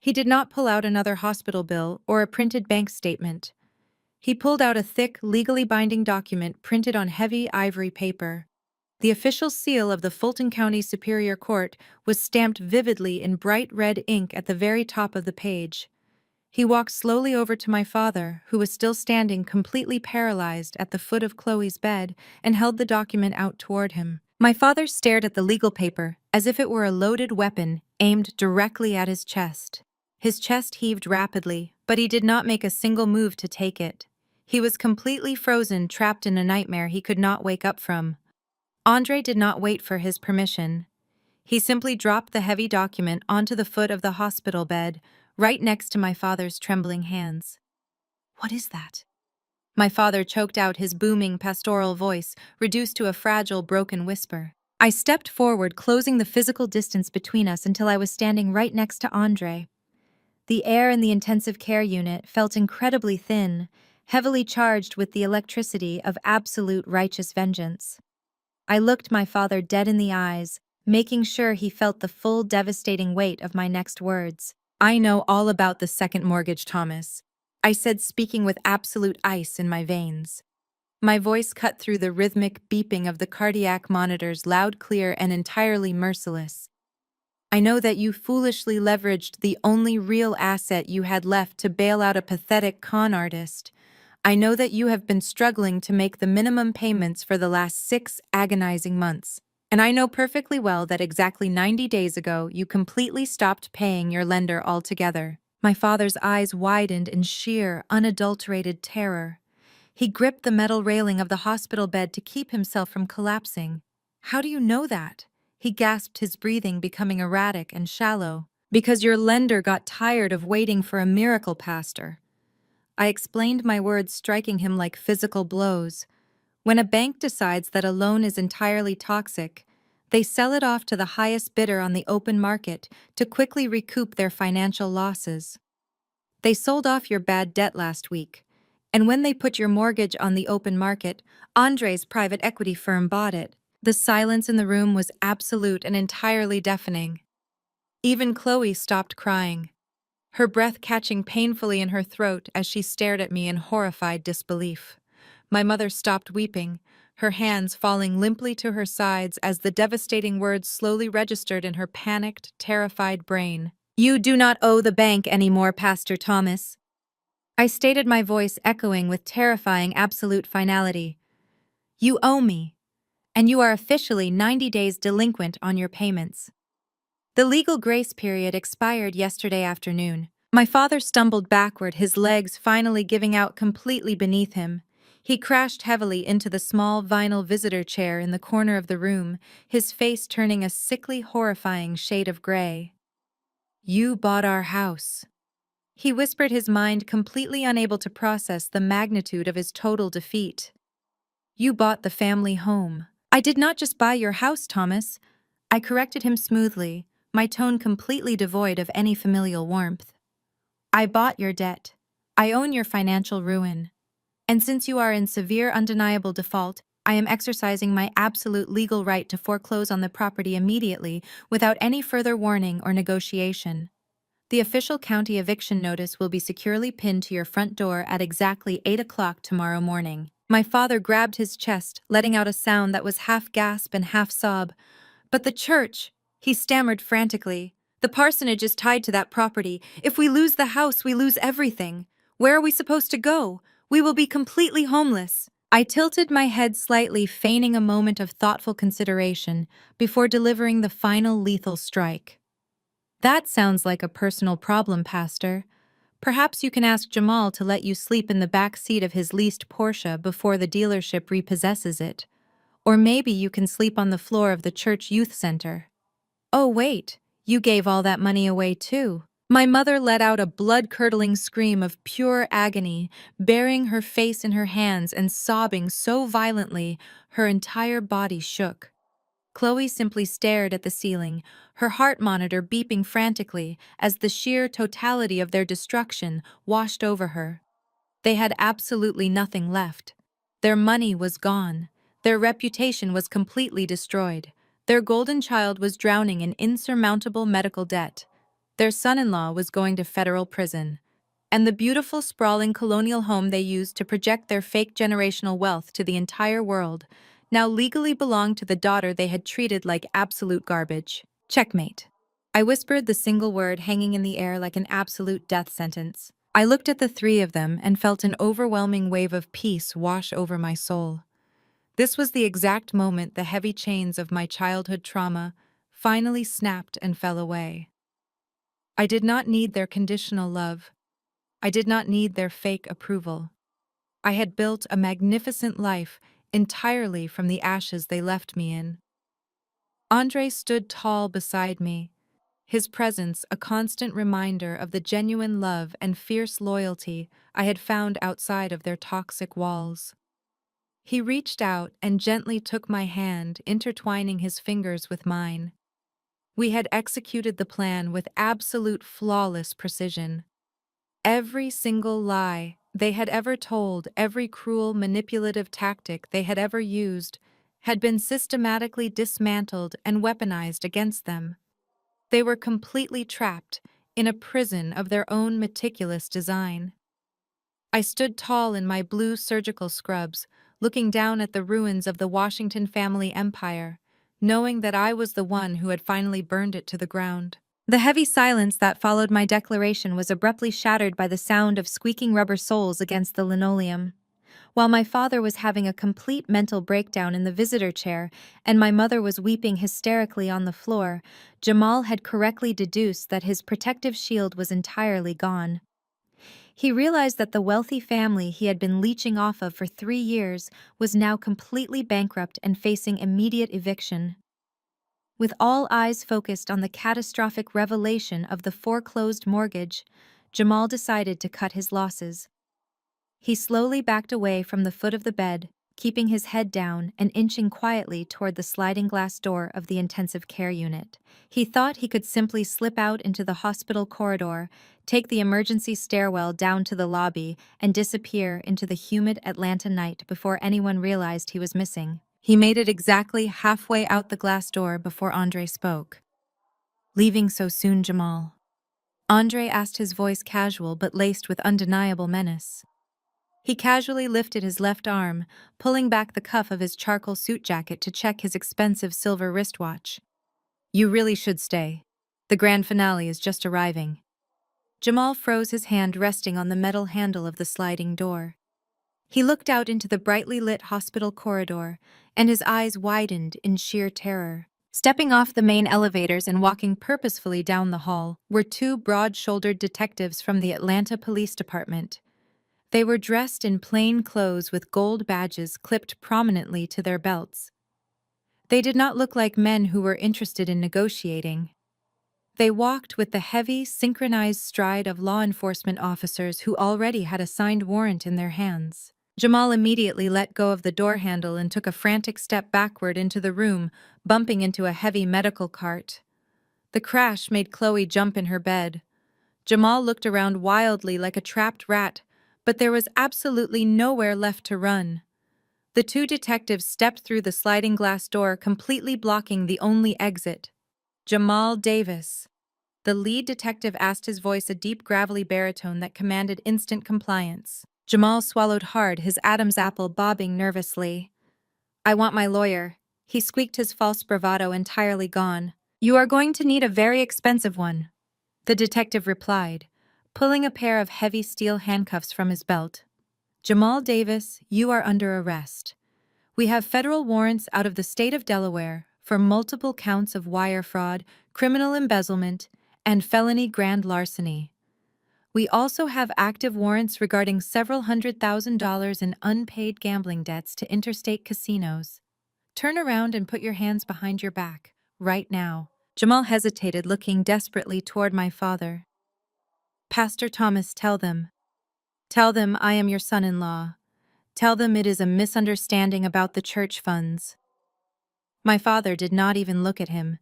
He did not pull out another hospital bill or a printed bank statement. He pulled out a thick, legally binding document printed on heavy ivory paper. The official seal of the Fulton County Superior Court was stamped vividly in bright red ink at the very top of the page. He walked slowly over to my father, who was still standing completely paralyzed at the foot of Chloe's bed, and held the document out toward him. My father stared at the legal paper as if it were a loaded weapon aimed directly at his chest. His chest heaved rapidly, but he did not make a single move to take it. He was completely frozen, trapped in a nightmare he could not wake up from. Andre did not wait for his permission. He simply dropped the heavy document onto the foot of the hospital bed, right next to my father's trembling hands. "What is that?" My father choked out, his booming pastoral voice reduced to a fragile, broken whisper. I stepped forward, closing the physical distance between us until I was standing right next to Andre. The air in the intensive care unit felt incredibly thin, heavily charged with the electricity of absolute righteous vengeance. I looked my father dead in the eyes, making sure he felt the full devastating weight of my next words. "I know all about the second mortgage, Thomas," I said, speaking with absolute ice in my veins. My voice cut through the rhythmic beeping of the cardiac monitors, loud, clear, and entirely merciless. "I know that you foolishly leveraged the only real asset you had left to bail out a pathetic con artist. I know that you have been struggling to make the minimum payments for the last 6 agonizing months. And I know perfectly well that exactly 90 days ago you completely stopped paying your lender altogether." My father's eyes widened in sheer, unadulterated terror. He gripped the metal railing of the hospital bed to keep himself from collapsing. "How do you know that?" He gasped, his breathing becoming erratic and shallow. "Because your lender got tired of waiting for a miracle, Pastor." I explained, my words striking him like physical blows. When a bank decides that a loan is entirely toxic, they sell it off to the highest bidder on the open market to quickly recoup their financial losses. They sold off your bad debt last week, and when they put your mortgage on the open market, Andre's private equity firm bought it. The silence in the room was absolute and entirely deafening. Even Chloe stopped crying, her breath catching painfully in her throat as she stared at me in horrified disbelief. My mother stopped weeping, her hands falling limply to her sides as the devastating words slowly registered in her panicked, terrified brain. "You do not owe the bank anymore, Pastor Thomas." I stated, my voice echoing with terrifying absolute finality. "You owe me, and you are officially 90 days delinquent on your payments." The legal grace period expired yesterday afternoon. My father stumbled backward, his legs finally giving out completely beneath him. He crashed heavily into the small vinyl visitor chair in the corner of the room, his face turning a sickly, horrifying shade of gray. "You bought our house," he whispered, his mind completely unable to process the magnitude of his total defeat. "You bought the family home." "I did not just buy your house, Thomas," I corrected him smoothly, my tone completely devoid of any familial warmth. "I bought your debt. I own your financial ruin. And since you are in severe, undeniable default, I am exercising my absolute legal right to foreclose on the property immediately without any further warning or negotiation. The official county eviction notice will be securely pinned to your front door at exactly 8 o'clock tomorrow morning." My father grabbed his chest, letting out a sound that was half gasp and half sob. "But the church," he stammered frantically. "The parsonage is tied to that property. If we lose the house, we lose everything. Where are we supposed to go? We will be completely homeless." I tilted my head slightly, feigning a moment of thoughtful consideration before delivering the final lethal strike. "That sounds like a personal problem, Pastor. Perhaps you can ask Jamal to let you sleep in the back seat of his leased Porsche before the dealership repossesses it. Or maybe you can sleep on the floor of the church youth center." "Oh wait, you gave all that money away too." My mother let out a blood-curdling scream of pure agony, burying her face in her hands and sobbing so violently her entire body shook. Chloe simply stared at the ceiling, her heart monitor beeping frantically as the sheer totality of their destruction washed over her. They had absolutely nothing left. Their money was gone. Their reputation was completely destroyed. Their golden child was drowning in insurmountable medical debt. Their son-in-law was going to federal prison. And the beautiful, sprawling colonial home they used to project their fake generational wealth to the entire world now legally belonged to the daughter they had treated like absolute garbage. Checkmate. I whispered, the single word hanging in the air like an absolute death sentence. I looked at the three of them and felt an overwhelming wave of peace wash over my soul. This was the exact moment the heavy chains of my childhood trauma finally snapped and fell away. I did not need their conditional love. I did not need their fake approval. I had built a magnificent life entirely from the ashes they left me in. Andre stood tall beside me, his presence a constant reminder of the genuine love and fierce loyalty I had found outside of their toxic walls. He reached out and gently took my hand, intertwining his fingers with mine. We had executed the plan with absolute flawless precision. Every single lie they had ever told, every cruel, manipulative tactic they had ever used, had been systematically dismantled and weaponized against them. They were completely trapped in a prison of their own meticulous design. I stood tall in my blue surgical scrubs, looking down at the ruins of the Washington family empire, knowing that I was the one who had finally burned it to the ground. The heavy silence that followed my declaration was abruptly shattered by the sound of squeaking rubber soles against the linoleum. While my father was having a complete mental breakdown in the visitor chair and my mother was weeping hysterically on the floor, Jamal had correctly deduced that his protective shield was entirely gone. He realized that the wealthy family he had been leeching off of for 3 years was now completely bankrupt and facing immediate eviction. With all eyes focused on the catastrophic revelation of the foreclosed mortgage, Jamal decided to cut his losses. He slowly backed away from the foot of the bed, keeping his head down and inching quietly toward the sliding glass door of the intensive care unit. He thought he could simply slip out into the hospital corridor, take the emergency stairwell down to the lobby, and disappear into the humid Atlanta night before anyone realized he was missing. He made it exactly halfway out the glass door before Andre spoke. "Leaving so soon, Jamal?" Andre asked, his voice casual but laced with undeniable menace. He casually lifted his left arm, pulling back the cuff of his charcoal suit jacket to check his expensive silver wristwatch. "You really should stay. The grand finale is just arriving." Jamal froze, his hand resting on the metal handle of the sliding door. He looked out into the brightly lit hospital corridor, and his eyes widened in sheer terror. Stepping off the main elevators and walking purposefully down the hall were two broad-shouldered detectives from the Atlanta Police Department. They were dressed in plain clothes with gold badges clipped prominently to their belts. They did not look like men who were interested in negotiating. They walked with the heavy, synchronized stride of law enforcement officers who already had a signed warrant in their hands. Jamal immediately let go of the door handle and took a frantic step backward into the room, bumping into a heavy medical cart. The crash made Chloe jump in her bed. Jamal looked around wildly like a trapped rat, but there was absolutely nowhere left to run. The two detectives stepped through the sliding glass door, completely blocking the only exit. "Jamal Davis." The lead detective asked, his voice a deep, gravelly baritone that commanded instant compliance. Jamal swallowed hard, his Adam's apple bobbing nervously. "I want my lawyer." He squeaked, his false bravado entirely gone. "You are going to need a very expensive one," the detective replied, pulling a pair of heavy steel handcuffs from his belt. "Jamal Davis, you are under arrest. We have federal warrants out of the state of Delaware for multiple counts of wire fraud, criminal embezzlement, and felony grand larceny. We also have active warrants regarding several $100,000 in unpaid gambling debts to interstate casinos. Turn around and put your hands behind your back, right now." Jamal hesitated, looking desperately toward my father. "Pastor Thomas, tell them. Tell them I am your son-in-law. Tell them it is a misunderstanding about the church funds." My father did not even look at him.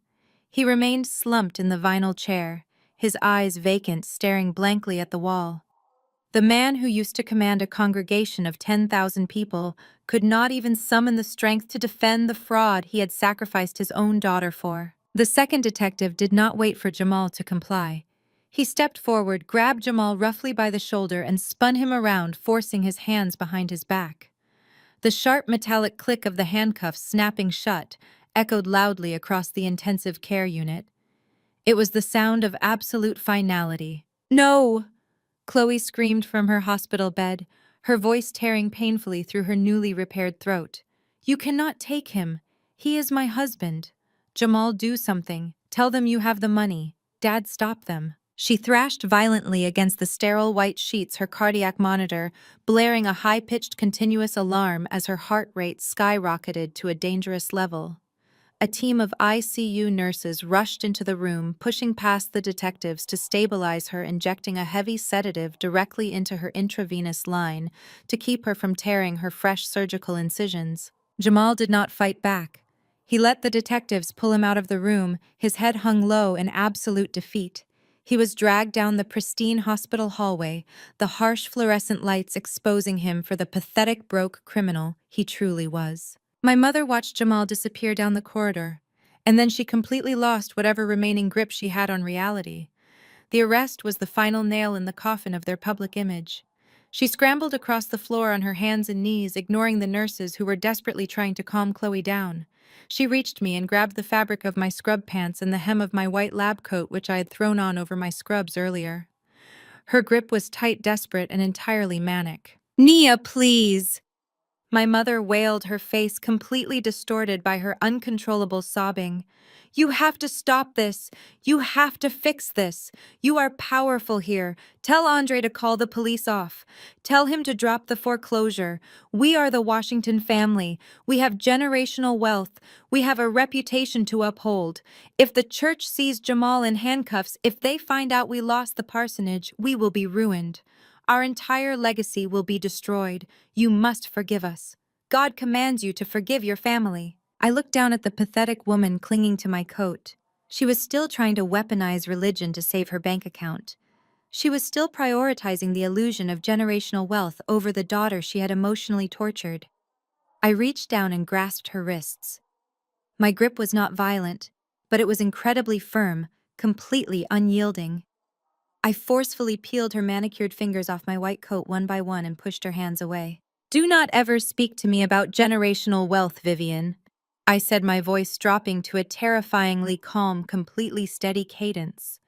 He remained slumped in the vinyl chair, his eyes vacant, staring blankly at the wall. The man who used to command a congregation of 10,000 people could not even summon the strength to defend the fraud he had sacrificed his own daughter for. The second detective did not wait for Jamal to comply. He stepped forward, grabbed Jamal roughly by the shoulder, and spun him around, forcing his hands behind his back. The sharp metallic click of the handcuffs snapping shut echoed loudly across the intensive care unit. It was the sound of absolute finality. "No!" Chloe screamed from her hospital bed, her voice tearing painfully through her newly repaired throat. You cannot take him. He is my husband. Jamal, do something. Tell them you have the money. Dad, stop them. She thrashed violently against the sterile white sheets, her cardiac monitor, blaring a high-pitched continuous alarm as her heart rate skyrocketed to a dangerous level. A team of ICU nurses rushed into the room, pushing past the detectives to stabilize her, injecting a heavy sedative directly into her intravenous line to keep her from tearing her fresh surgical incisions. Jamal did not fight back. He let the detectives pull him out of the room, his head hung low in absolute defeat. He was dragged down the pristine hospital hallway, the harsh fluorescent lights exposing him for the pathetic broke criminal he truly was. My mother watched Jamal disappear down the corridor, and then she completely lost whatever remaining grip she had on reality. The arrest was the final nail in the coffin of their public image. She scrambled across the floor on her hands and knees, ignoring the nurses who were desperately trying to calm Chloe down. She reached me and grabbed the fabric of my scrub pants and the hem of my white lab coat, which I had thrown on over my scrubs earlier. Her grip was tight, desperate, and entirely manic. "Nia, please!" My mother wailed, her face completely distorted by her uncontrollable sobbing. "You have to stop this. You have to fix this. You are powerful here. Tell Andre to call the police off. Tell him to drop the foreclosure. We are the Washington family. We have generational wealth. We have a reputation to uphold. If the church sees Jamal in handcuffs, if they find out we lost the parsonage, we will be ruined. Our entire legacy will be destroyed. You must forgive us. God commands you to forgive your family." I looked down at the pathetic woman clinging to my coat. She was still trying to weaponize religion to save her bank account. She was still prioritizing the illusion of generational wealth over the daughter she had emotionally tortured. I reached down and grasped her wrists. My grip was not violent, but it was incredibly firm, completely unyielding. I forcefully peeled her manicured fingers off my white coat one by one and pushed her hands away. "Do not ever speak to me about generational wealth, Vivian," I said, my voice dropping to a terrifyingly calm, completely steady cadence.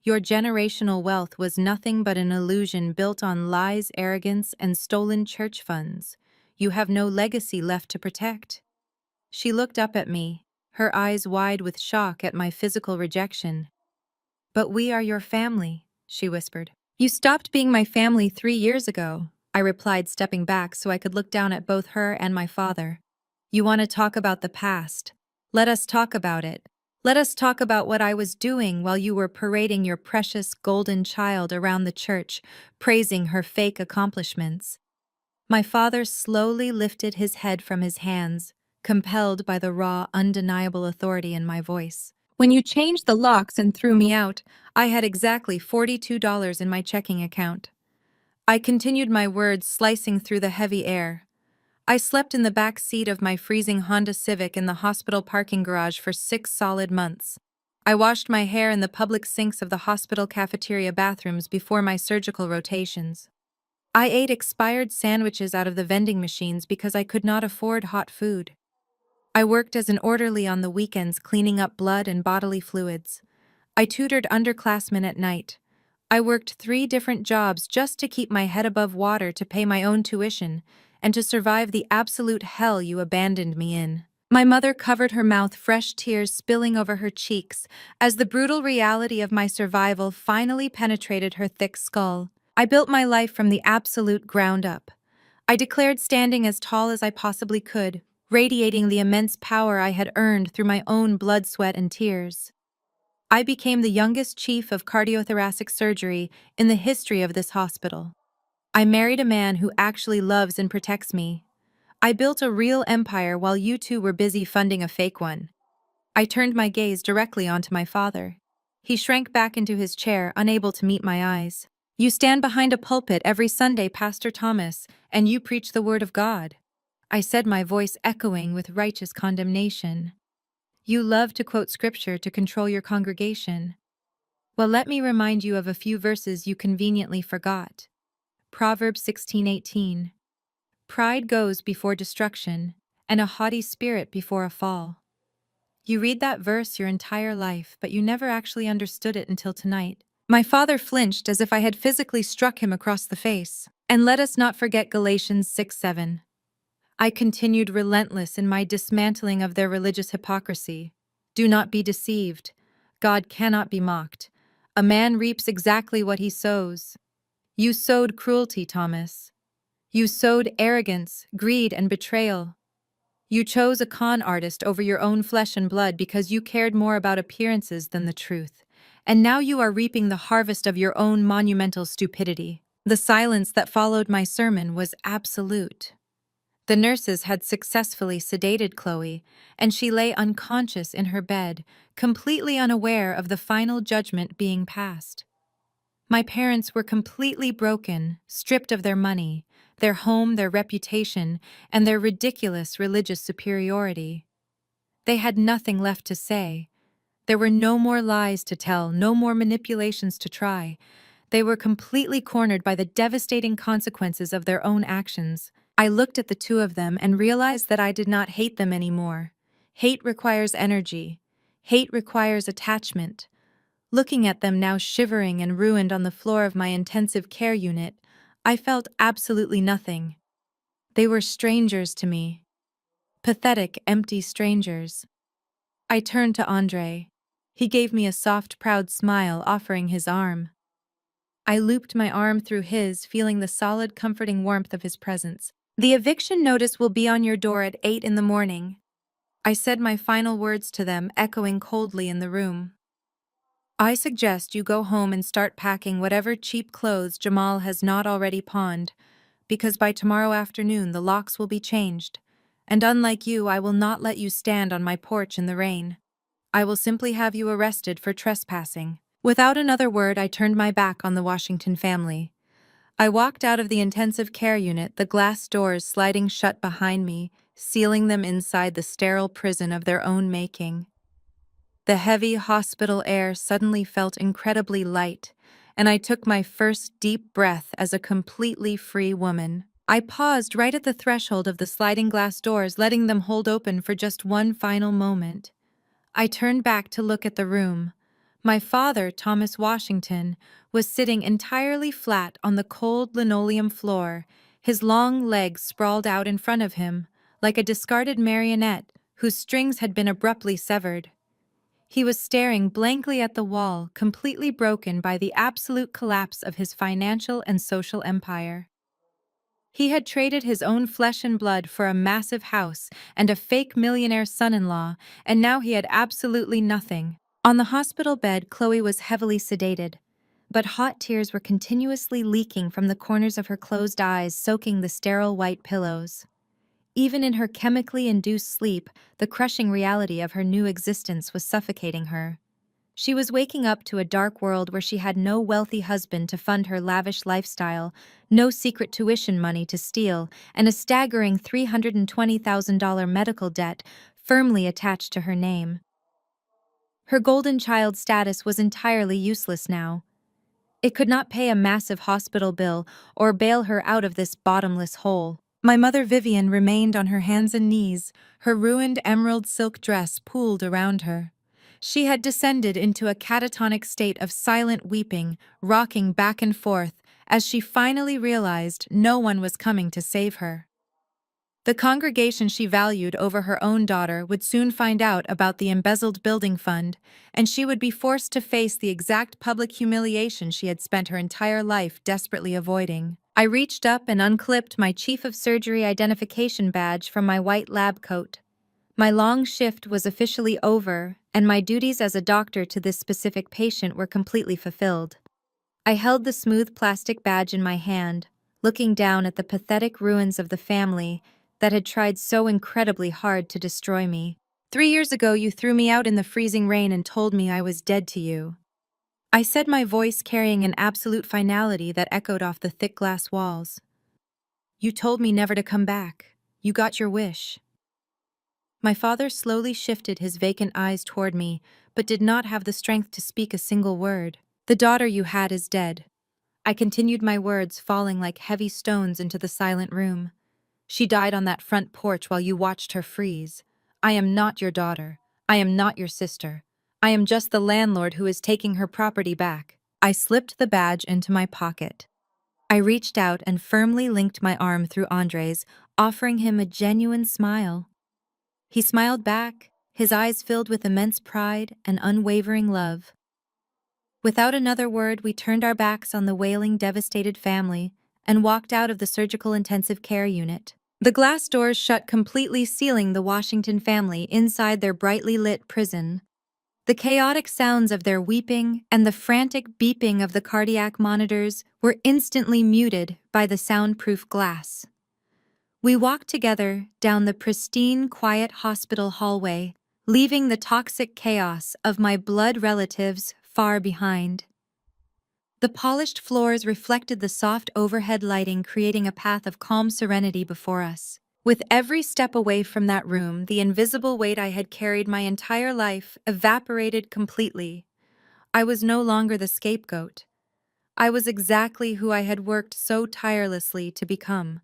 "Your generational wealth was nothing but an illusion built on lies, arrogance, and stolen church funds. You have no legacy left to protect." She looked up at me, her eyes wide with shock at my physical rejection. "But we are your family," she whispered. "You stopped being my family 3 years ago," I replied, stepping back so I could look down at both her and my father. "You want to talk about the past? Let us talk about it. Let us talk about what I was doing while you were parading your precious golden child around the church, praising her fake accomplishments." My father slowly lifted his head from his hands, compelled by the raw, undeniable authority in my voice. "When you changed the locks and threw me out, I had exactly $42 in my checking account." I continued, my words slicing through the heavy air. "I slept in the back seat of my freezing Honda Civic in the hospital parking garage for 6 solid months. I washed my hair in the public sinks of the hospital cafeteria bathrooms before my surgical rotations. I ate expired sandwiches out of the vending machines because I could not afford hot food. I worked as an orderly on the weekends, cleaning up blood and bodily fluids. I tutored underclassmen at night. I worked 3 different jobs just to keep my head above water, to pay my own tuition, and to survive the absolute hell you abandoned me in." My mother covered her mouth, fresh tears spilling over her cheeks, as the brutal reality of my survival finally penetrated her thick skull. "I built my life from the absolute ground up. I declared, standing as tall as I possibly could, radiating the immense power I had earned through my own blood, sweat, and tears. I became the youngest chief of cardiothoracic surgery in the history of this hospital. I married a man who actually loves and protects me. I built a real empire while you two were busy funding a fake one." I turned my gaze directly onto my father. He shrank back into his chair, unable to meet my eyes. "You stand behind a pulpit every Sunday, Pastor Thomas, and you preach the word of God," I said, my voice echoing with righteous condemnation. "You love to quote scripture to control your congregation. Well, let me remind you of a few verses you conveniently forgot. Proverbs 16:18. Pride goes before destruction, and a haughty spirit before a fall. You read that verse your entire life, but you never actually understood it until tonight." My father flinched as if I had physically struck him across the face. "And let us not forget Galatians 6:7. I continued relentless in my dismantling of their religious hypocrisy. Do not be deceived. God cannot be mocked. A man reaps exactly what he sows. You sowed cruelty, Thomas. You sowed arrogance, greed, and betrayal. You chose a con artist over your own flesh and blood because you cared more about appearances than the truth. And now you are reaping the harvest of your own monumental stupidity. The silence that followed my sermon was absolute. The nurses had successfully sedated Chloe, and she lay unconscious in her bed, completely unaware of the final judgment being passed. My parents were completely broken, stripped of their money, their home, their reputation, and their ridiculous religious superiority. They had nothing left to say. There were no more lies to tell, no more manipulations to try. They were completely cornered by the devastating consequences of their own actions. I looked at the two of them and realized that I did not hate them anymore. Hate requires energy. Hate requires attachment. Looking at them now shivering and ruined on the floor of my intensive care unit, I felt absolutely nothing. They were strangers to me. Pathetic, empty strangers. I turned to Andre. He gave me a soft, proud smile, offering his arm. I looped my arm through his, feeling the solid, comforting warmth of his presence. The eviction notice will be on your door at 8 in the morning. I said my final words to them, echoing coldly in the room. I suggest you go home and start packing whatever cheap clothes Jamal has not already pawned, because by tomorrow afternoon the locks will be changed, and unlike you, I will not let you stand on my porch in the rain. I will simply have you arrested for trespassing. Without another word, I turned my back on the Washington family. I walked out of the intensive care unit, the glass doors sliding shut behind me, sealing them inside the sterile prison of their own making. The heavy hospital air suddenly felt incredibly light, and I took my first deep breath as a completely free woman. I paused right at the threshold of the sliding glass doors, letting them hold open for just one final moment. I turned back to look at the room. My father, Thomas Washington, was sitting entirely flat on the cold linoleum floor, his long legs sprawled out in front of him, like a discarded marionette whose strings had been abruptly severed. He was staring blankly at the wall, completely broken by the absolute collapse of his financial and social empire. He had traded his own flesh and blood for a massive house and a fake millionaire son-in-law, and now he had absolutely nothing. On the hospital bed, Chloe was heavily sedated, but hot tears were continuously leaking from the corners of her closed eyes, soaking the sterile white pillows. Even in her chemically induced sleep, the crushing reality of her new existence was suffocating her. She was waking up to a dark world where she had no wealthy husband to fund her lavish lifestyle, no secret tuition money to steal, and a staggering $320,000 medical debt firmly attached to her name. Her golden child status was entirely useless now. It could not pay a massive hospital bill or bail her out of this bottomless hole. My mother Vivian remained on her hands and knees, her ruined emerald silk dress pooled around her. She had descended into a catatonic state of silent weeping, rocking back and forth, as she finally realized no one was coming to save her. The congregation she valued over her own daughter would soon find out about the embezzled building fund, and she would be forced to face the exact public humiliation she had spent her entire life desperately avoiding. I reached up and unclipped my Chief of Surgery identification badge from my white lab coat. My long shift was officially over, and my duties as a doctor to this specific patient were completely fulfilled. I held the smooth plastic badge in my hand, looking down at the pathetic ruins of the family that had tried so incredibly hard to destroy me. 3 years ago, you threw me out in the freezing rain and told me I was dead to you. I said, my voice carrying an absolute finality that echoed off the thick glass walls. You told me never to come back. You got your wish. My father slowly shifted his vacant eyes toward me, but did not have the strength to speak a single word. The daughter you had is dead. I continued, my words falling like heavy stones into the silent room. She died on that front porch while you watched her freeze. I am not your daughter. I am not your sister. I am just the landlord who is taking her property back. I slipped the badge into my pocket. I reached out and firmly linked my arm through Andre's, offering him a genuine smile. He smiled back, his eyes filled with immense pride and unwavering love. Without another word, we turned our backs on the wailing, devastated family and walked out of the surgical intensive care unit. The glass doors shut completely, sealing the Washington family inside their brightly lit prison. The chaotic sounds of their weeping and the frantic beeping of the cardiac monitors were instantly muted by the soundproof glass. We walked together down the pristine, quiet hospital hallway, leaving the toxic chaos of my blood relatives far behind. The polished floors reflected the soft overhead lighting, creating a path of calm serenity before us. With every step away from that room, the invisible weight I had carried my entire life evaporated completely. I was no longer the scapegoat. I was exactly who I had worked so tirelessly to become.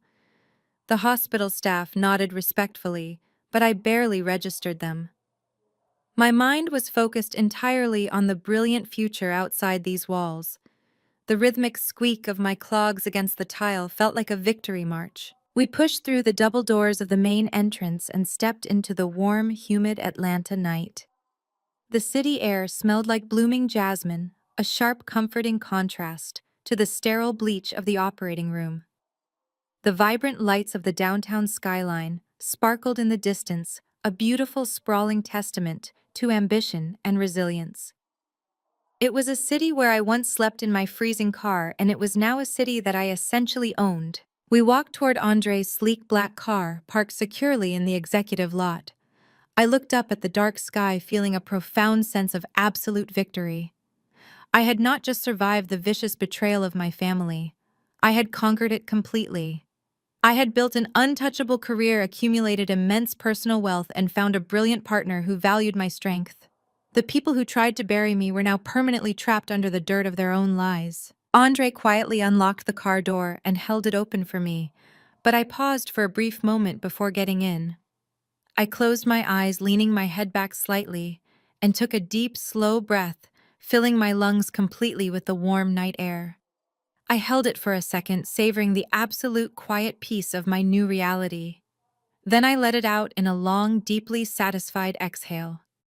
The hospital staff nodded respectfully, but I barely registered them. My mind was focused entirely on the brilliant future outside these walls. The rhythmic squeak of my clogs against the tile felt like a victory march. We pushed through the double doors of the main entrance and stepped into the warm, humid Atlanta night. The city air smelled like blooming jasmine, a sharp, comforting contrast to the sterile bleach of the operating room. The vibrant lights of the downtown skyline sparkled in the distance, a beautiful, sprawling testament to ambition and resilience. It was a city where I once slept in my freezing car, and it was now a city that I essentially owned. We walked toward Andre's sleek black car, parked securely in the executive lot. I looked up at the dark sky, feeling a profound sense of absolute victory. I had not just survived the vicious betrayal of my family. I had conquered it completely. I had built an untouchable career, accumulated immense personal wealth, and found a brilliant partner who valued my strength. The people who tried to bury me were now permanently trapped under the dirt of their own lies. Andre quietly unlocked the car door and held it open for me, but I paused for a brief moment before getting in. I closed my eyes, leaning my head back slightly, and took a deep, slow breath, filling my lungs completely with the warm night air. I held it for a second, savoring the absolute quiet peace of my new reality. Then I let it out in a long, deeply satisfied exhale.